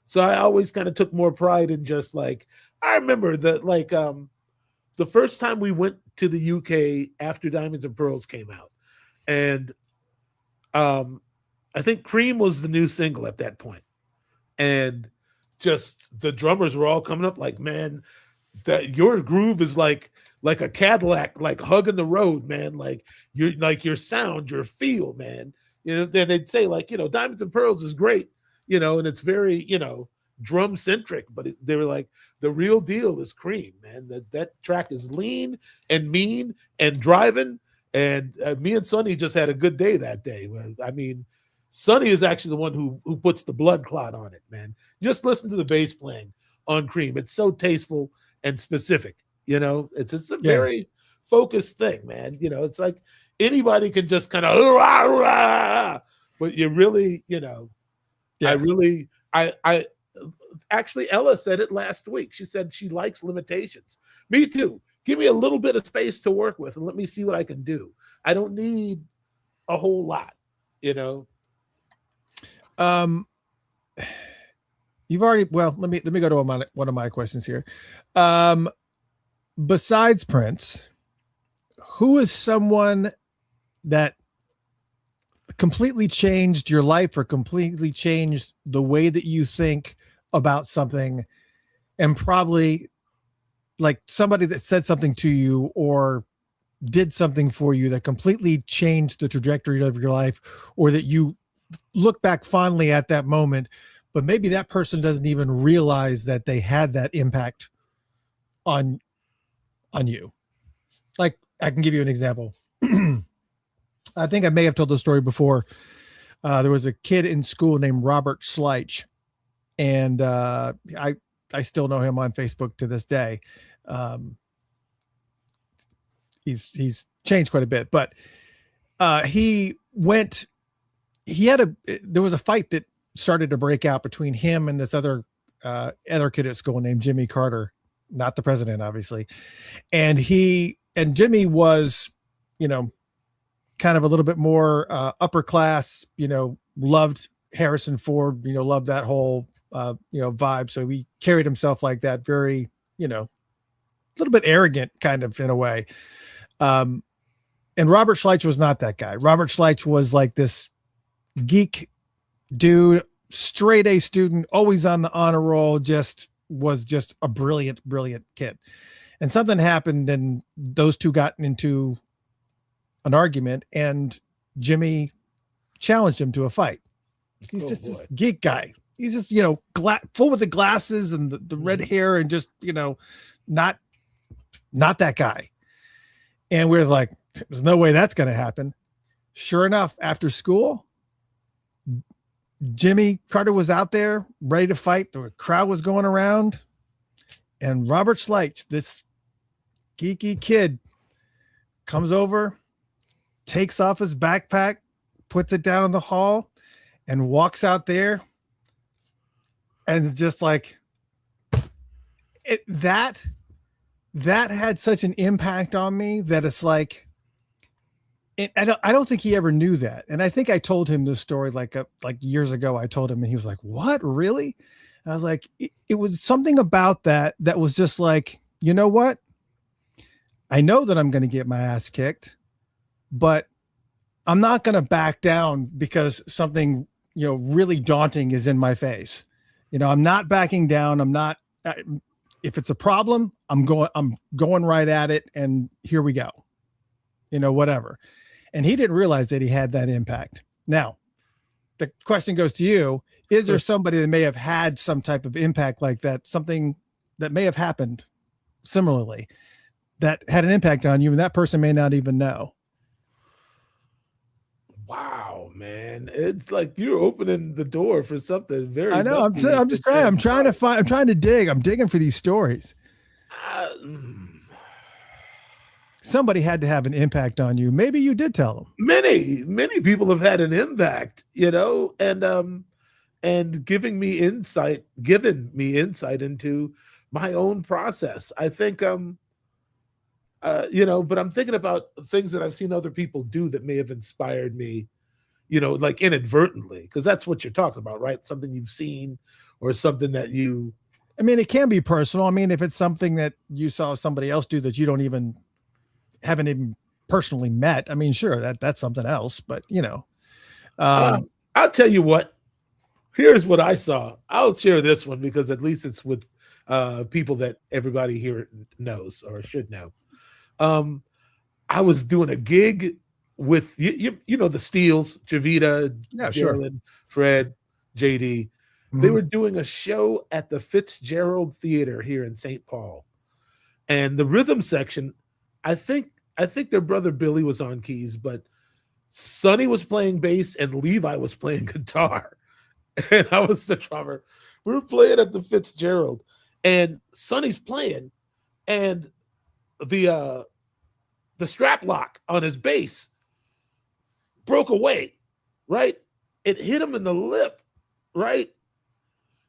So I always kind of took more pride in just like, I remember that, like, the first time we went to the UK after Diamonds and Pearls came out, and I think Cream was the new single at that point. And just the drummers were all coming up like, man, that your groove is like a Cadillac, like hugging the road, man. Like your sound, your feel, man. Then they'd say like, Diamonds and Pearls is great, and it's very, drum centric, but they were like, the real deal is Cream, man. That track is lean and mean and driving. And me and Sonny just had a good day that day. I mean, Sonny is actually the one who puts the blood clot on it, man. Just listen to the bass playing on Cream. It's so tasteful and specific, It's a very focused thing, man. It's like anybody can just kind of, but you really, I actually, Ella said it last week. She said she likes limitations. Me too. Give me a little bit of space to work with and let me see what I can do. I don't need a whole lot, You've already, let me go to one of my questions here. Besides Prince, who is someone that completely changed your life or completely changed the way that you think about something, and probably like somebody that said something to you or did something for you that completely changed the trajectory of your life, or that you look back fondly at that moment, but maybe that person doesn't even realize that they had that impact on you? Like, I can give you an example. I think I may have told the story before. There was a kid in school named Robert Schleich, and I still know him on Facebook to this day. He's changed quite a bit, but there was a fight that started to break out between him and this other kid at school named Jimmy Carter, not the president, obviously. And Jimmy was, kind of a little bit more upper class, loved Harrison Ford, loved that whole, vibe. So he carried himself like that, very, a little bit arrogant kind of in a way. And Robert Schleich was not that guy. Robert Schleich was like this geek dude, straight A student, always on the honor roll, was just a brilliant kid. And something happened and those two got into an argument, and Jimmy challenged him to a fight. He's this geek guy. He's just, full with the glasses and the red hair and just, not that guy. And we're like, there's no way that's going to happen. Sure enough, after school, Jimmy Carter was out there ready to fight. The crowd was going around, and Robert Schleich, this geeky kid, comes over, takes off his backpack, puts it down in the hall, and walks out there. And it's just like that had such an impact on me that it's like, I don't think he ever knew that. And I think I told him this story like years ago. I told him, and he was like, "What, really?" And I was like, it was something about that was just like, you know what? I know that I'm going to get my ass kicked, but I'm not going to back down because something, really daunting is in my face. I'm not backing down. I'm not, if it's a problem, I'm going right at it, and here we go, whatever. And he didn't realize that he had that impact. Now, the question goes to you. Is there somebody that may have had some type of impact like that, something that may have happened similarly that had an impact on you, and that person may not even know? Wow, man. It's like you're opening the door for something very. I know. I'm just trying. I'm trying to dig. I'm digging for these stories. Somebody had to have an impact on you. Maybe you did tell them. Many people have had an impact, and given me insight into my own process. I think, but I'm thinking about things that I've seen other people do that may have inspired me, like inadvertently, because that's what you're talking about, right? Something you've seen or something that you. I mean, it can be personal. I mean, if it's something that you saw somebody else do that you haven't even personally met, I mean, sure, that's something else, but I'll tell you what, here's what I saw. I'll share this one because at least it's with people that everybody here knows or should know. I was doing a gig with the Steels, Javita, yeah, Jalen, sure. Fred, JD. Mhm. They were doing a show at the Fitzgerald Theater here in St. Paul, and the rhythm section, I think their brother Billy was on keys, but Sonny was playing bass and Levi was playing guitar, and I was the drummer. We were playing at the Fitzgerald, and Sonny's playing, and the strap lock on his bass broke away, right? It hit him in the lip, right?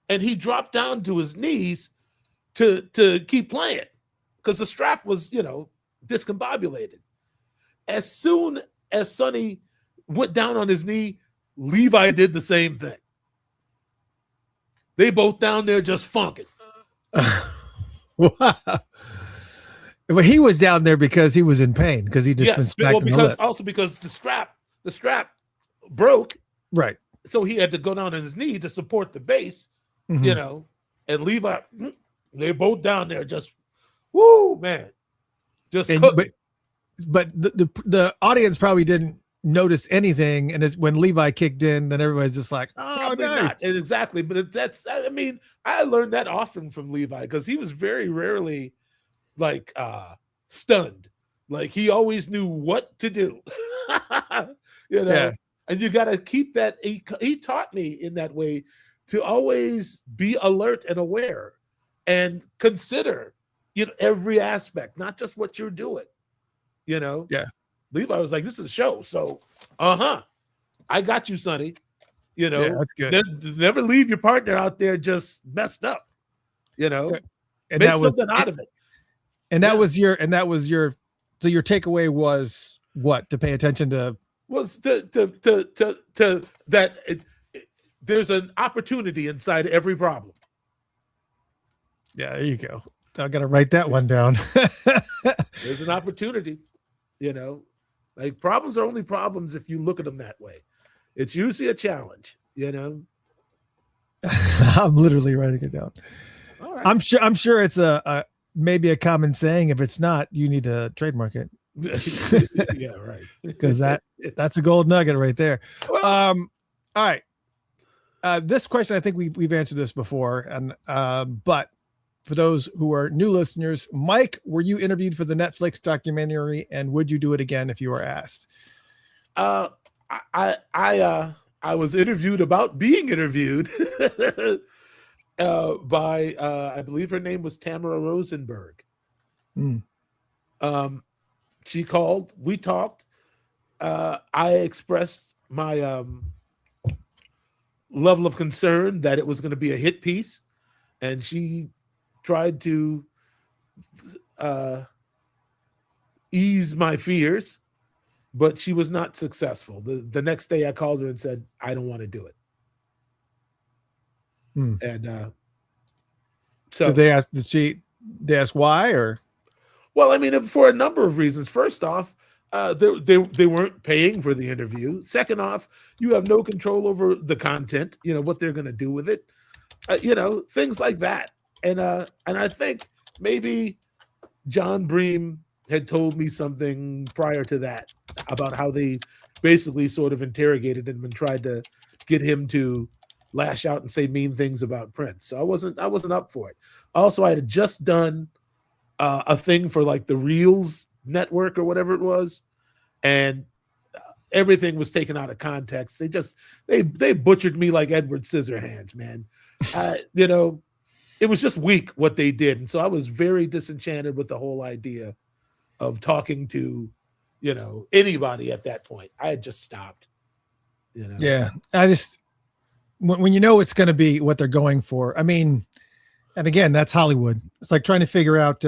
And he dropped down to his knees to keep playing because the strap was, discombobulated. As soon as Sonny went down on his knee, Levi did the same thing. They both down there just funking. Wow. But he was down there because he was in pain because he just been smacked in the lip. Also because the strap broke, right? So he had to go down on his knee to support the bass, Mhm. And Levi, they both down there just, woo, man, just. But the audience probably didn't notice anything, and when Levi kicked in, then everybody's just like, "Oh, probably nice." not. Exactly, but I learned that often from Levi because he was very rarely like stunned. Like he always knew what to do. Yeah. And you got to keep that. He taught me in that way to always be alert and aware and consider, every aspect, not just what you're doing, Yeah. Levi was like, this is a show. So, I got you, Sonny. Yeah, that's good. Never leave your partner out there just messed up, And make that was something out of it. And that was your so your takeaway was what? To pay attention to Was to that there's an opportunity inside every problem. Yeah, there you go. I got to write that one down. There's an opportunity, like problems are only problems if you look at them that way. It's usually a challenge, I'm literally writing it down. All right. I'm sure it's a maybe a common saying. If it's not, you need to trademark it. Yeah, right. Because that's a gold nugget right there. Well, All right. This question, I think we've answered this before, and but for those who are new listeners, Mike, were you interviewed for the Netflix documentary, and would you do it again if you were asked? I I was interviewed about being interviewed by I believe her name was Tamara Rosenberg. Mm. She called, we talked. I expressed my level of concern that it was going to be a hit piece, and she tried to ease my fears, but she was not successful. The next day I called her and said, I don't want to do it. And so did they ask, they ask why, or? Well, I mean, for a number of reasons. First off, they weren't paying for the interview. Second off, you have no control over the content, what they're going to do with it, things like that. And I think maybe John Bream had told me something prior to that about how they basically sort of interrogated him and tried to get him to lash out and say mean things about Prince. So I wasn't up for it. Also, I had just done a thing for like the Reels network or whatever it was, and everything was taken out of context. They butchered me like Edward Scissorhands, man. It was just weak what they did, and so I was very disenchanted with the whole idea of talking to anybody at that point. I had just stopped. Yeah, I just when it's going to be what they're going for. I mean, and again, that's Hollywood. It's like trying to figure out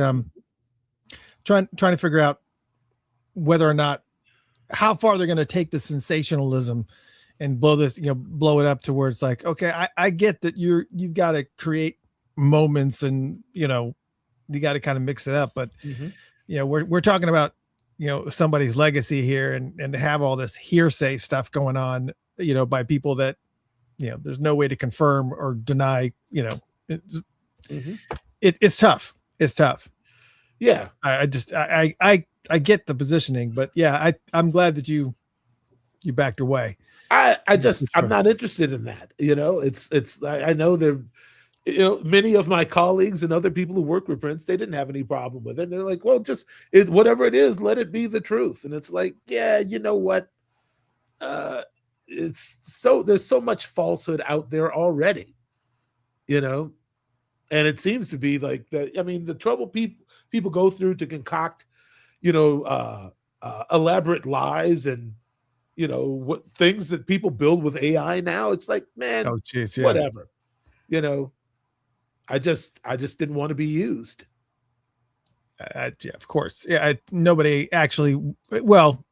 trying to figure out whether or not how far they're going to take the sensationalism and blow it up to where it's like, okay, I get that you've got to create moments and you got to kind of mix it up, but we're talking about somebody's legacy here, and to have all this hearsay stuff going on by people that there's no way to confirm or deny. It's tough. It's tough. Yeah, I get the positioning, but yeah, I'm glad that you backed away. I'm not interested in that. I know there, many of my colleagues and other people who work with Prince, they didn't have any problem with it. They're like, well, just whatever it is, let it be the truth. And it's like, yeah, you know what? There's so much falsehood out there already, and it seems to be like that. I mean, the trouble people go through to concoct, elaborate lies and, what things that people build with AI now. It's like, man, whatever, I just didn't want to be used. Yeah, of course. Yeah. Nobody actually, well,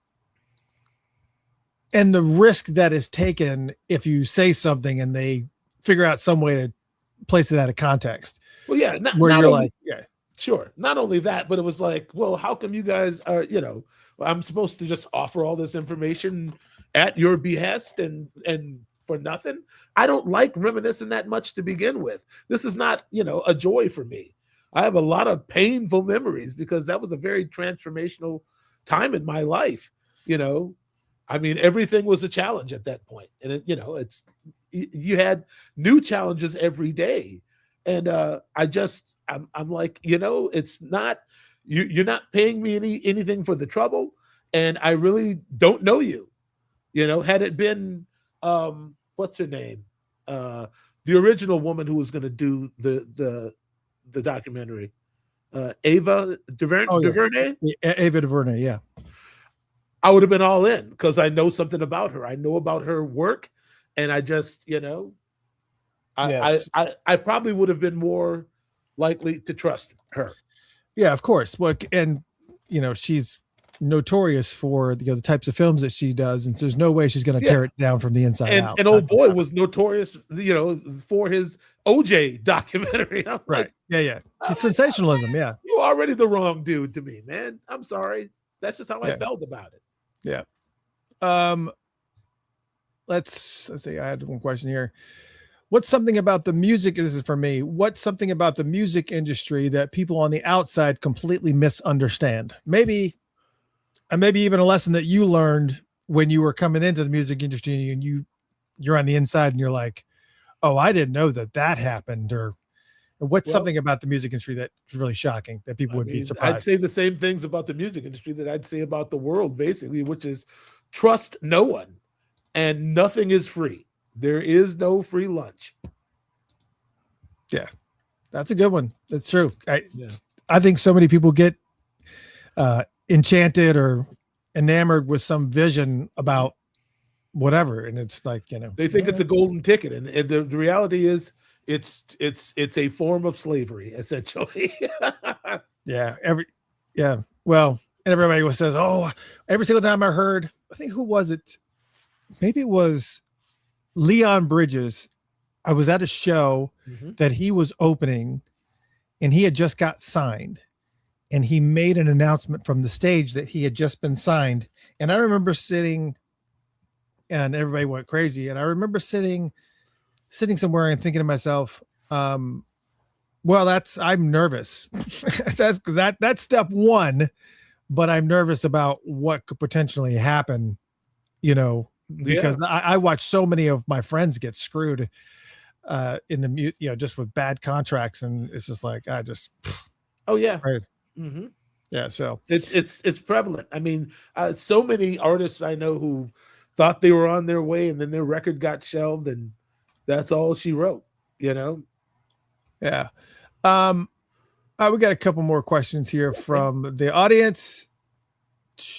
and the risk that is taken if you say something and they figure out some way to place it out of context. Well, yeah. Sure. Not only that, but it was like, well, how come you guys are, I'm supposed to just offer all this information at your behest and for nothing? I don't like reminiscing that much to begin with. This is not, a joy for me. I have a lot of painful memories because that was a very transformational time in my life. I mean, everything was a challenge at that point. And you had new challenges every day. And I'm like, it's not, you're not paying me anything for the trouble. And I really don't know you. Had it been, what's her name? The original woman who was going to do the documentary, Ava DuVernay. Ava DuVernay, yeah. I would have been all in because I know something about her. I know about her work, and I just, I probably would have been more likely to trust her. Yeah, of course. Well, and she's notorious for the types of films that she does, and so there's no way she's going to tear it down from the inside out. And old boy was notorious, for his OJ documentary. I'm right? Yeah. It's sensationalism. Yeah, you're already the wrong dude to me, man. I'm sorry. That's just how I felt about it. Yeah. Let's see. I had one question here. What's something about the music? This is for me. What's something about the music industry that people on the outside completely misunderstand? Maybe even a lesson that you learned when you were coming into the music industry and you're on the inside and you're like, oh, I didn't know that happened. Or what's something about the music industry that's really shocking that people would be surprised? I'd say the same things about the music industry that I'd say about the world, basically, which is trust no one. and nothing is free. There is no free lunch. Yeah, that's a good one. That's true. Yeah. I think so many people get enchanted or enamored with some vision about whatever, and it's like, you know, They think it's a golden ticket, and the reality is it's a form of slavery, essentially. yeah, well, and everybody says, oh, every single time I heard, I think, who was it? Maybe it was Leon Bridges. I was at a show that he was opening, and he had just got signed, and he made an announcement from the stage that he had just been signed. And I remember sitting, and everybody went crazy. And I remember sitting somewhere and thinking to myself, well, I'm nervous. That's because that's step one, but I'm nervous about what could potentially happen, you know, because I watch so many of my friends get screwed in the music, you know, just with bad contracts. And it's just like, yeah. So it's prevalent. I mean, so many artists I know who thought they were on their way, and then their record got shelved, and that's all she wrote, you know? Yeah. We got a couple more questions here from the audience.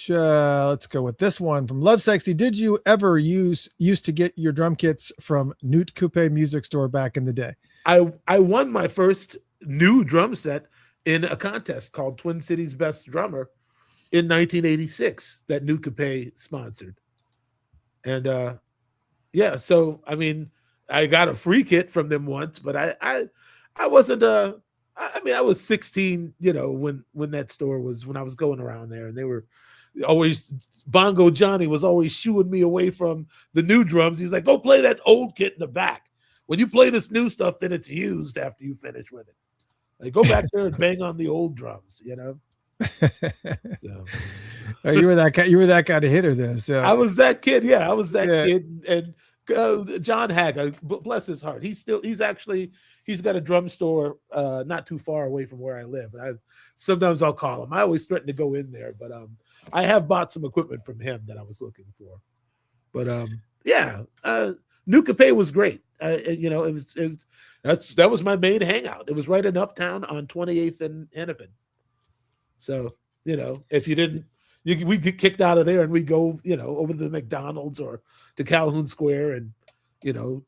Let's go with this one from Love Sexy. Did you ever used to get your drum kits from Newt Coupe Music Store back in the day? I won my first new drum set in a contest called Twin Cities Best Drummer in 1986 that Newt Coupe sponsored. And so I mean, I got a free kit from them once, but I wasn't I was 16, you know, when that store was, when I was going around there, and they were always, Bongo Johnny was always shooing me away from the new drums. He's like, go play that old kit in the back. When you play this new stuff, then it's used after you finish with it. Like, go back there and bang on the old drums, you know? So. Oh, you were that kind of hitter then. So I was that kid. Yeah, I was that kid. And John Hagg, bless his heart, he's got a drum store not too far away from where I live. And sometimes I'll call him. I always threaten to go in there, but I have bought some equipment from him that I was looking for. But New Capet was great. You know, that was my main hangout. It was right in Uptown on 28th and Hennepin. So, you know, if you didn't, we get kicked out of there and we go, you know, over to the McDonald's or to Calhoun Square and, you know,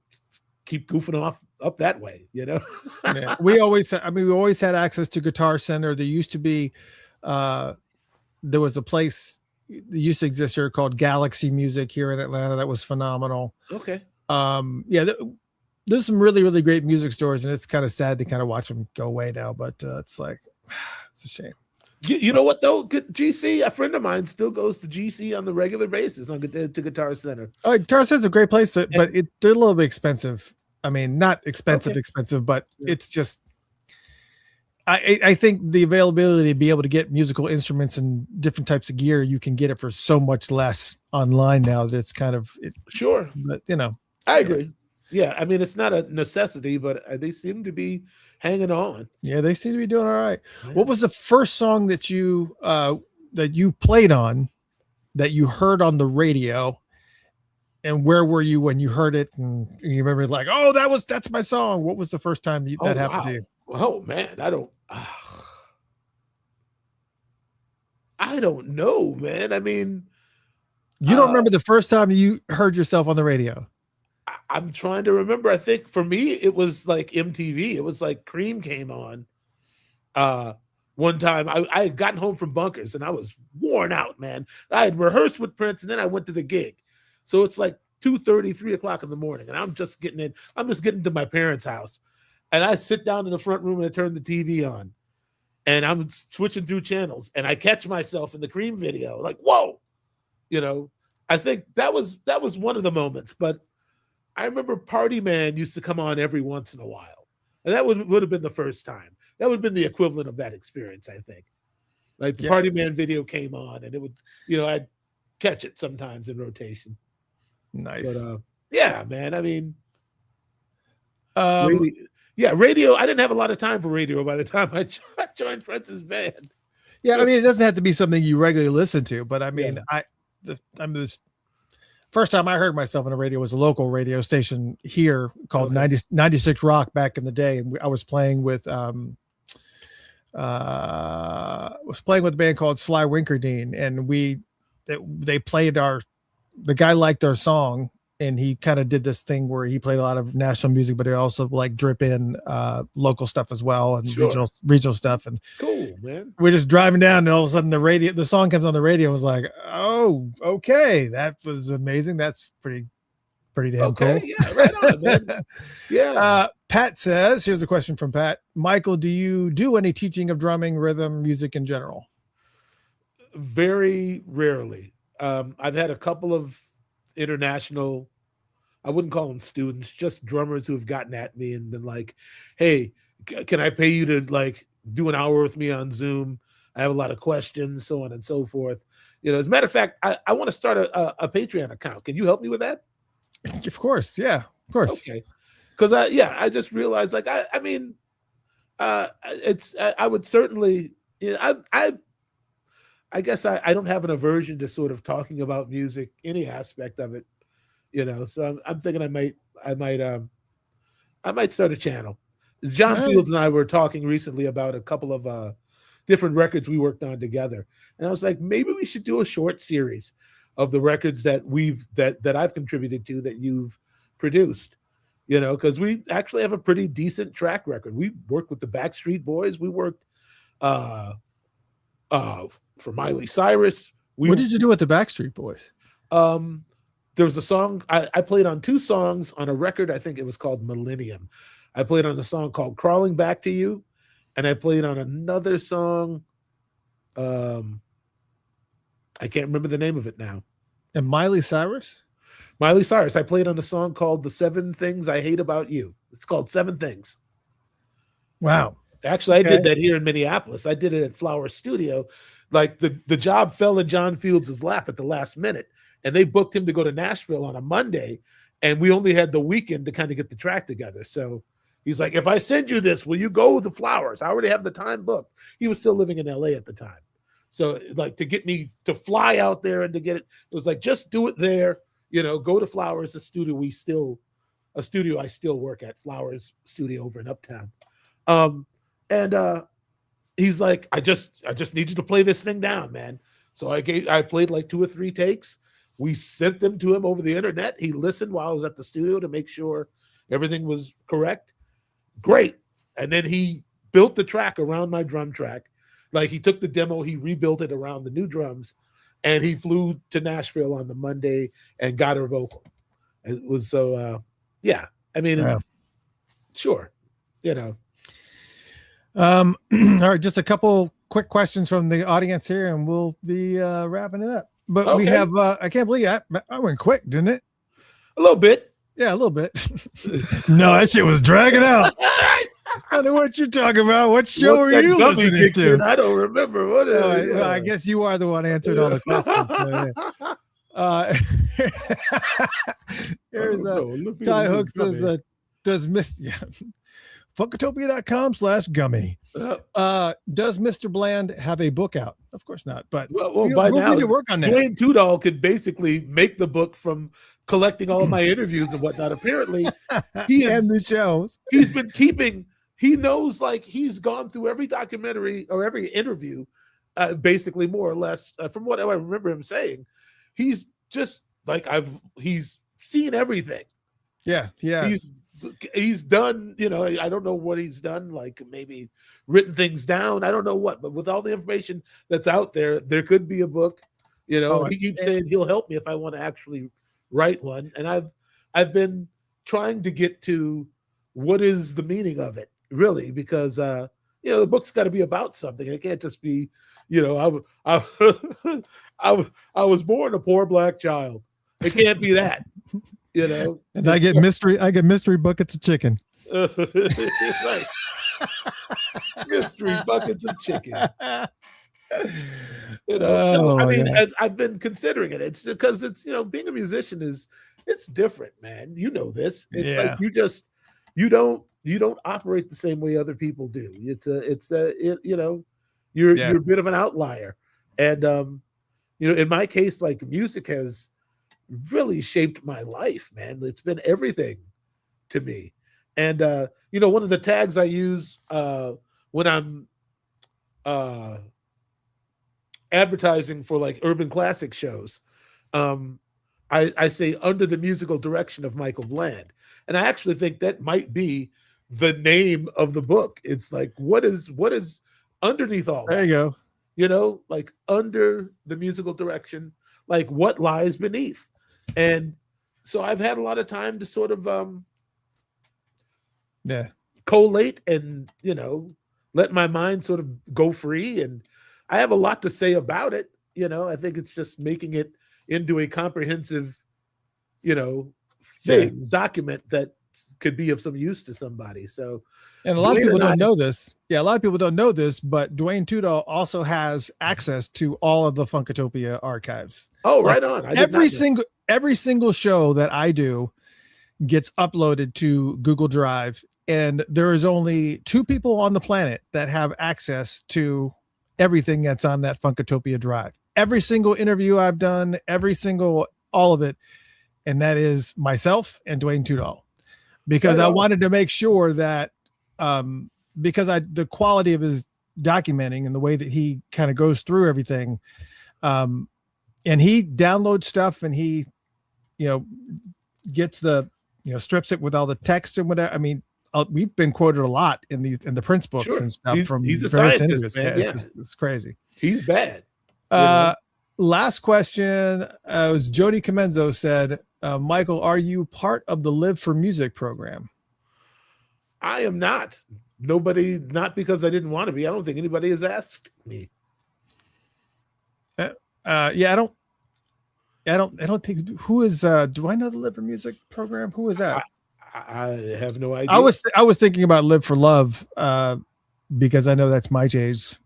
keep goofing off up that way, you know. Yeah. We always had access to Guitar Center. There used to be, there was a place that used to exist here called Galaxy Music here in Atlanta that was phenomenal. Okay. There's some really, really great music stores, and it's kind of sad to kind of watch them go away now, but it's like, it's a shame. You know what though? GC, a friend of mine still goes to GC on the regular basis to Guitar Center. Oh, Guitar Center's a great place, but they're a little bit expensive. I mean, not expensive, but it's just, I think the availability to be able to get musical instruments and different types of gear, you can get it for so much less online now that it's kind of sure. But you know, I agree. Yeah, I mean, it's not a necessity, but they seem to be hanging on. Yeah, they seem to be doing all right. Yeah. What was the first song that you played on, that you heard on the radio, and where were you when you heard it? And you remember like, oh, that's my song. What was the first time that happened to you? Oh man, I don't know, man. I mean, you don't remember the first time you heard yourself on the radio? I'm trying to remember. I think for me, it was like MTV. It was like Cream came on. One time I had gotten home from Bunkers and I was worn out, man. I had rehearsed with Prince and then I went to the gig. So it's like 2:30, 3 o'clock in the morning. And I'm just getting to my parents' house. And I sit down in the front room and I turn the TV on. And I'm switching through channels. And I catch myself in the Cream video. Like, whoa. You know, I think that was one of the moments. But I remember Party Man used to come on every once in a while. And that would have been the first time. That would have been the equivalent of that experience, I think. Like the Party Man video came on and it would, you know, I'd catch it sometimes in rotation. Nice. But, yeah, man. I mean, radio. I didn't have a lot of time for radio by the time I joined Prince's band. Yeah, I mean, it doesn't have to be something you regularly listen to, but I mean, First time I heard myself on the radio was a local radio station here called 96 Rock back in the day. And I was playing with a band called Sly Winkerdine, and they played the guy liked our song, and he kind of did this thing where he played a lot of national music, but he also like drip in local stuff as well, and regional stuff. And cool, man. We're just driving down, and all of a sudden the song comes on the radio. And was like, oh, okay, that was amazing. That's pretty damn cool. Yeah, right on, man. Yeah. Pat says, here's a question from Pat. Michael, do you do any teaching of drumming, rhythm, music in general? Very rarely. I've had a couple of international, I wouldn't call them students, just drummers who have gotten at me and been like, hey, can I pay you to like do an hour with me on Zoom? I have a lot of questions, so on and so forth. As a matter of fact, I want to start a Patreon account. Can you help me with that? Of course. Yeah, of course. Okay. Because I just realized, like, I would certainly, I guess I don't have an aversion to sort of talking about music, any aspect of it, So I'm thinking I might start a channel. John Fields and I were talking recently about a couple of different records we worked on together, and I was like, maybe we should do a short series of the records that I've contributed to that you've produced, because we actually have a pretty decent track record. We worked with the Backstreet Boys. We worked for Miley Cyrus. What did you do with the Backstreet Boys? There was a song I played on 2 songs on a record. I think it was called Millennium. I played on a song called Crawling Back to You, and I played on another song. I can't remember the name of it now. And Miley Cyrus? Miley Cyrus. I played on a song called The 7 Things I Hate About You. It's called 7 Things. Wow. Actually, I did that here in Minneapolis. I did it at Flower Studio. Like the job fell in John Fields' lap at the last minute, and they booked him to go to Nashville on a Monday, and we only had the weekend to kind of get the track together. So he's like, if I send you this, will you go to Flowers? I already have the time booked. He was still living in LA at the time. So like to get me to fly out there and to get it, it was like, just do it there, go to Flowers, a studio I still work at, Flowers Studio over in Uptown. He's like, I just need you to play this thing down, man. So I played like 2 or 3 takes. We sent them to him over the internet. He listened while I was at the studio to make sure everything was correct. Great. And then he built the track around my drum track. Like he took the demo, he rebuilt it around the new drums, and he flew to Nashville on the Monday and got her vocal. It was so, yeah. I mean, wow. Sure. All right, just a couple quick questions from the audience here, and we'll be wrapping it up. But we have, I can't believe I went quick, didn't it? A little bit. Yeah, a little bit. No, that shit was dragging out. I don't know what you're talking about. What show are you listening to? I don't remember. What is it? Well, I guess you are the one who answered all the questions. Here's Ty Hook says, does Funkatopia.com/gummy. Does Mr. Bland have a book out? Of course not. But well, by now, need to work on that. Dwayne Tudall could basically make the book from collecting all of my interviews and whatnot. Apparently, he is, and the shows. He's been keeping. He knows, like, he's gone through every documentary or every interview, basically, more or less, from what I remember him saying. He's just like he's seen everything. Yeah. He's done, I don't know what he's done, like maybe written things down. I don't know what, but with all the information that's out there, there could be a book. He keeps saying he'll help me if I want to actually write one. And I've been trying to get to what is the meaning of it, really, because the book's got to be about something. It can't just be, I was born a poor black child. It can't be that. And I get mystery buckets of chicken. Right. Mystery buckets of chicken. I've been considering it. It's because it's, being a musician it's different, man. This. It's like you don't operate the same way other people do. You're a bit of an outlier. And in my case, like, music has really shaped my life, man. It's been everything to me. And one of the tags I use when I'm advertising for like urban classic shows, I say under the musical direction of Michael Bland. And I actually think that might be the name of the book. It's like, what is underneath all that? There you go. Like under the musical direction, like what lies beneath. And so I've had a lot of time to sort of collate and, let my mind sort of go free. And I have a lot to say about it. I think it's just making it into a comprehensive, document that could be of some use to somebody. So, and a lot of people don't know this. Yeah, a lot of people don't know this, but Dwayne Tudor also has access to all of the Funkatopia archives. Oh, right on. Every single show that I do gets uploaded to Google Drive, and there is only 2 people on the planet that have access to everything that's on that Funkatopia drive. Every single interview I've done, all of it, and that is myself and Dwayne Tudor, because I wanted to make sure that because the quality of his documenting and the way that he kind of goes through everything, and he downloads stuff and he, gets strips it with all the text and whatever. I mean, we've been quoted a lot in the Prince books and stuff. He's a scientist, man. It's crazy. He's bad. Last question was Jody Comenzo said, Michael, are you part of the Live for Music program? I am not. Nobody, not because I didn't want to be. I don't think anybody has asked me. I don't think, who is, do I know the Live for Music program? Who is that? I have no idea. I was thinking about Live for Love, because I know that's my J's,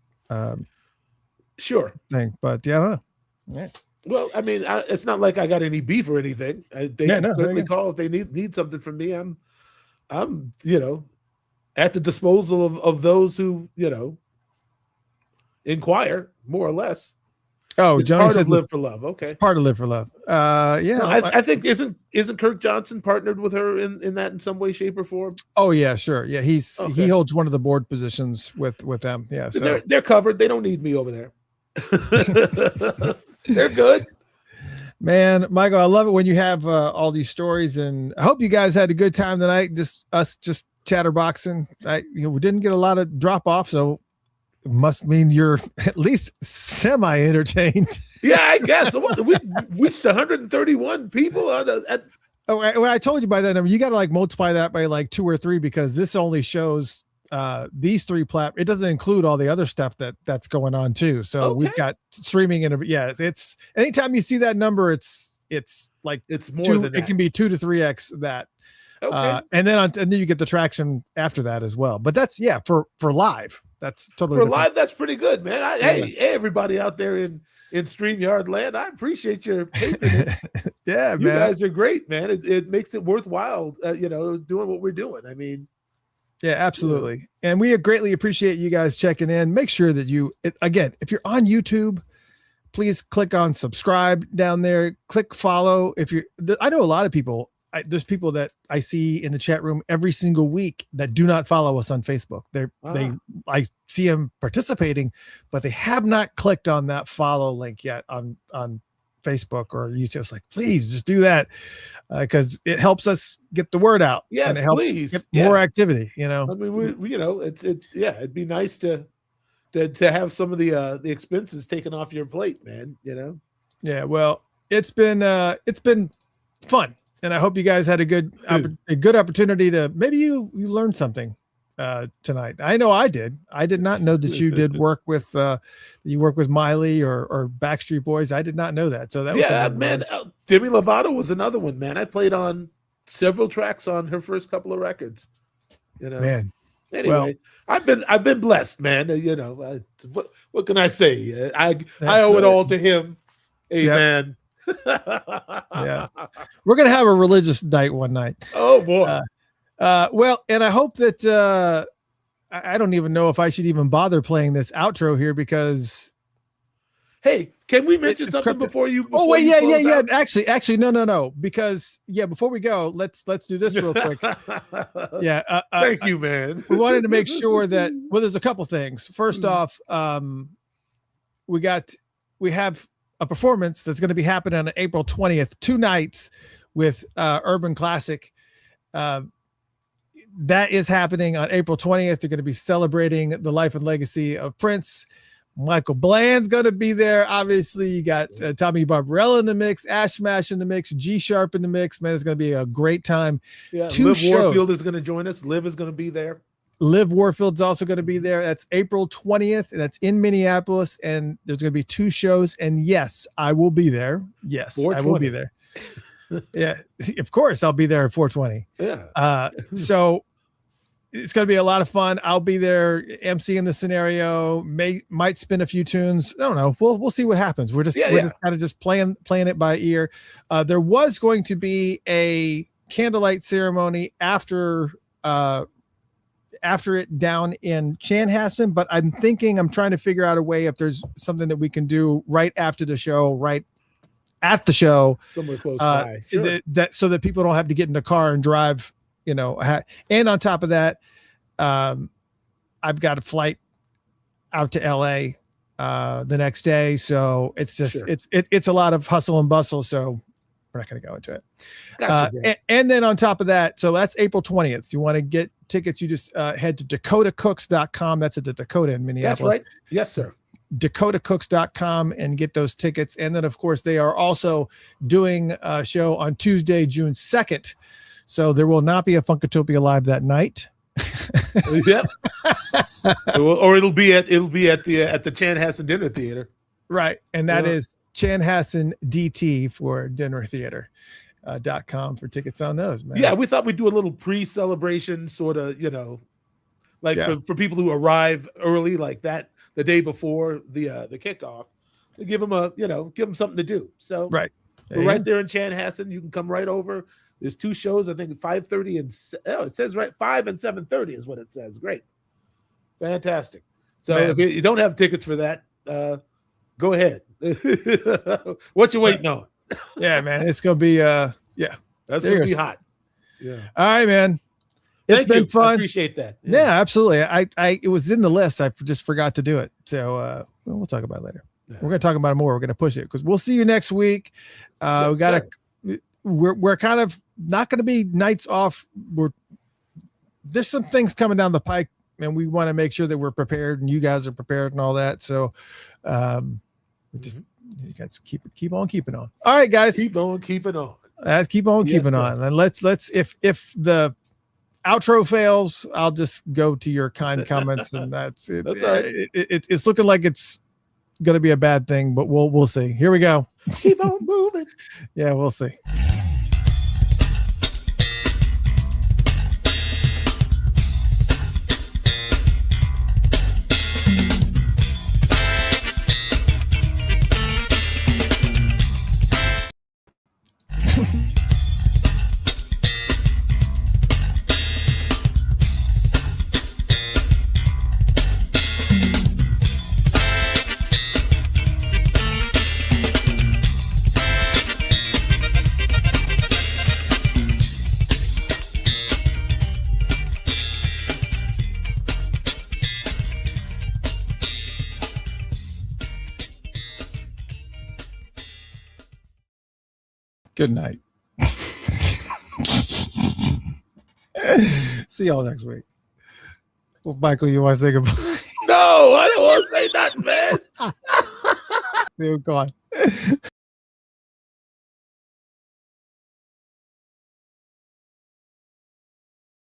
sure thing, but yeah, I don't know. Yeah. Well, I mean, it's not like I got any beef or anything. They can certainly call if they need something from me. I'm at the disposal of those who inquire, more or less. Oh, it's Johnny part says of Live for Love. Okay, it's part of Live for Love. Yeah, no, I think isn't Kirk Johnson partnered with her in that in some way, shape, or form? Oh yeah, sure. Yeah, he holds one of the board positions with them. Yeah, so they're covered. They don't need me over there. They're good. Man, Michael, I love it when you have all these stories, and I hope you guys had a good time tonight. Just chatterboxing. We didn't get a lot of drop off, so it must mean you're at least semi entertained. Yeah, I guess. So what, we reached 131 people when I told you by that number, you got to multiply that by 2 or 3, because this only shows these 3 platforms. It doesn't include all the other stuff that's going on too. So we've got streaming and it's anytime you see that number, it's more than that. It can be 2 to 3x that. Okay. And then you get the traction after that as well. But that's for live. That's totally for different. live. That's pretty good, man. Hey, everybody out there in StreamYard land, I appreciate your patronage. Yeah, you man. guys are great, man. It makes it worthwhile, doing what we're doing. I mean, yeah, absolutely. And we greatly appreciate you guys checking in. Make sure that if you're on YouTube, please click on subscribe down there. Click follow. I know a lot of people. There's people that I see in the chat room every single week that do not follow us on Facebook. I see them participating, but they have not clicked on that follow link yet on Facebook or YouTube. It's please just do that, because it helps us get the word out. Yes, and it helps please. get more activity. I mean, it'd be nice to have some of the expenses taken off your plate, man. Yeah. Well, it's been fun. And I hope you guys had a good opportunity to maybe you learned something tonight. I know I did. I did not know that you did work with Miley or Backstreet Boys. I did not know that. So that was man. Demi Lovato was another one, man. I played on several tracks on her first couple of records. Man. Anyway, I've been blessed, man. What can I say? I owe it all to him. Amen. Yep. Yeah, we're gonna have a religious night one night. Oh boy. Well, and I hope that I don't even know if I should even bother playing this outro here, because Hey, can we mention It's something cryptic. before you? Oh wait, you close yeah. out? Actually, no. Because before we go, let's do this real quick. Yeah, Thank you, man. we wanted to make sure that there's a couple things. First off, we have a performance that's going to be happening on April 20th, 2 nights with Urban Classic. That is happening on April 20th. They're going to be celebrating the life and legacy of Prince. Michael Bland's going to be there. Obviously, you got Tommy Barbarella in the mix, Ash Smash in the mix, G Sharp in the mix. Man, it's going to be a great time. Yeah, 2 Liv shows. Warfield is going to join us. Liv is going to be there. Liv Warfield's also going to be there. That's April 20th, and that's in Minneapolis. And there's going to be 2 shows. And yes, I will be there. Yes, I will be there. Yeah, of course, I'll be there at 420. Yeah. So it's going to be a lot of fun. I'll be there emceeing the scenario. Might spin a few tunes. I don't know. We'll see what happens. We're just kind of just playing it by ear. There was going to be a candlelight ceremony after it down in Chanhassen, but I'm trying to figure out a way if there's something that we can do right after the show, right at the show, somewhere close by, sure. that so that people don't have to get in the car and drive. And on top of that, I've got a flight out to LA the next day. So it's just, it's a lot of hustle and bustle. So we're not going to go into it. Gotcha, and then on top of that, so that's April 20th. You want to get tickets, you just head to dakotacooks.com. That's at the Dakota in Minneapolis. That's right. Yes, sir. dakotacooks.com and get those tickets. And then of course they are also doing a show on Tuesday, June 2nd. So there will not be a Funkatopia live that night. Yep. Or it'll be at the Chanhassen Dinner Theater. Right. And that is Chanhassen DT for dinner theater.com for tickets on those, man. Yeah, we thought we'd do a little pre-celebration sort of, for people who arrive early like that the day before the kickoff, to give them something to do. So right. We're right there in Chanhassen. You can come right over. There's 2 shows, I think 5:30 and it says right 5 and 7:30 is what it says. Great. Fantastic. So if you don't have tickets for that, go ahead. What you waiting on? Yeah, man. It's going to be that's going to be hot. Yeah. All right, man. It's been fun. I appreciate that. Yeah, absolutely. It was in the list. I just forgot to do it. So we'll talk about it later. Yeah. We're going to talk about it more. We're going to push it because we'll see you next week. We're kind of not going to be nights off. There's some things coming down the pike, and we want to make sure that we're prepared and you guys are prepared and all that. So, you guys keep on keeping on. All right, guys, keep on keeping on. Keep on keeping on, and let's if the outro fails, I'll just go to your kind comments, and that's it. That's all right. It's looking like it's going to be a bad thing, but we'll see. Here we go. Keep on moving. Yeah, we'll see. Good night. See y'all next week. Well, Michael, you want to say goodbye? No, I don't want to say nothing, man. Go on.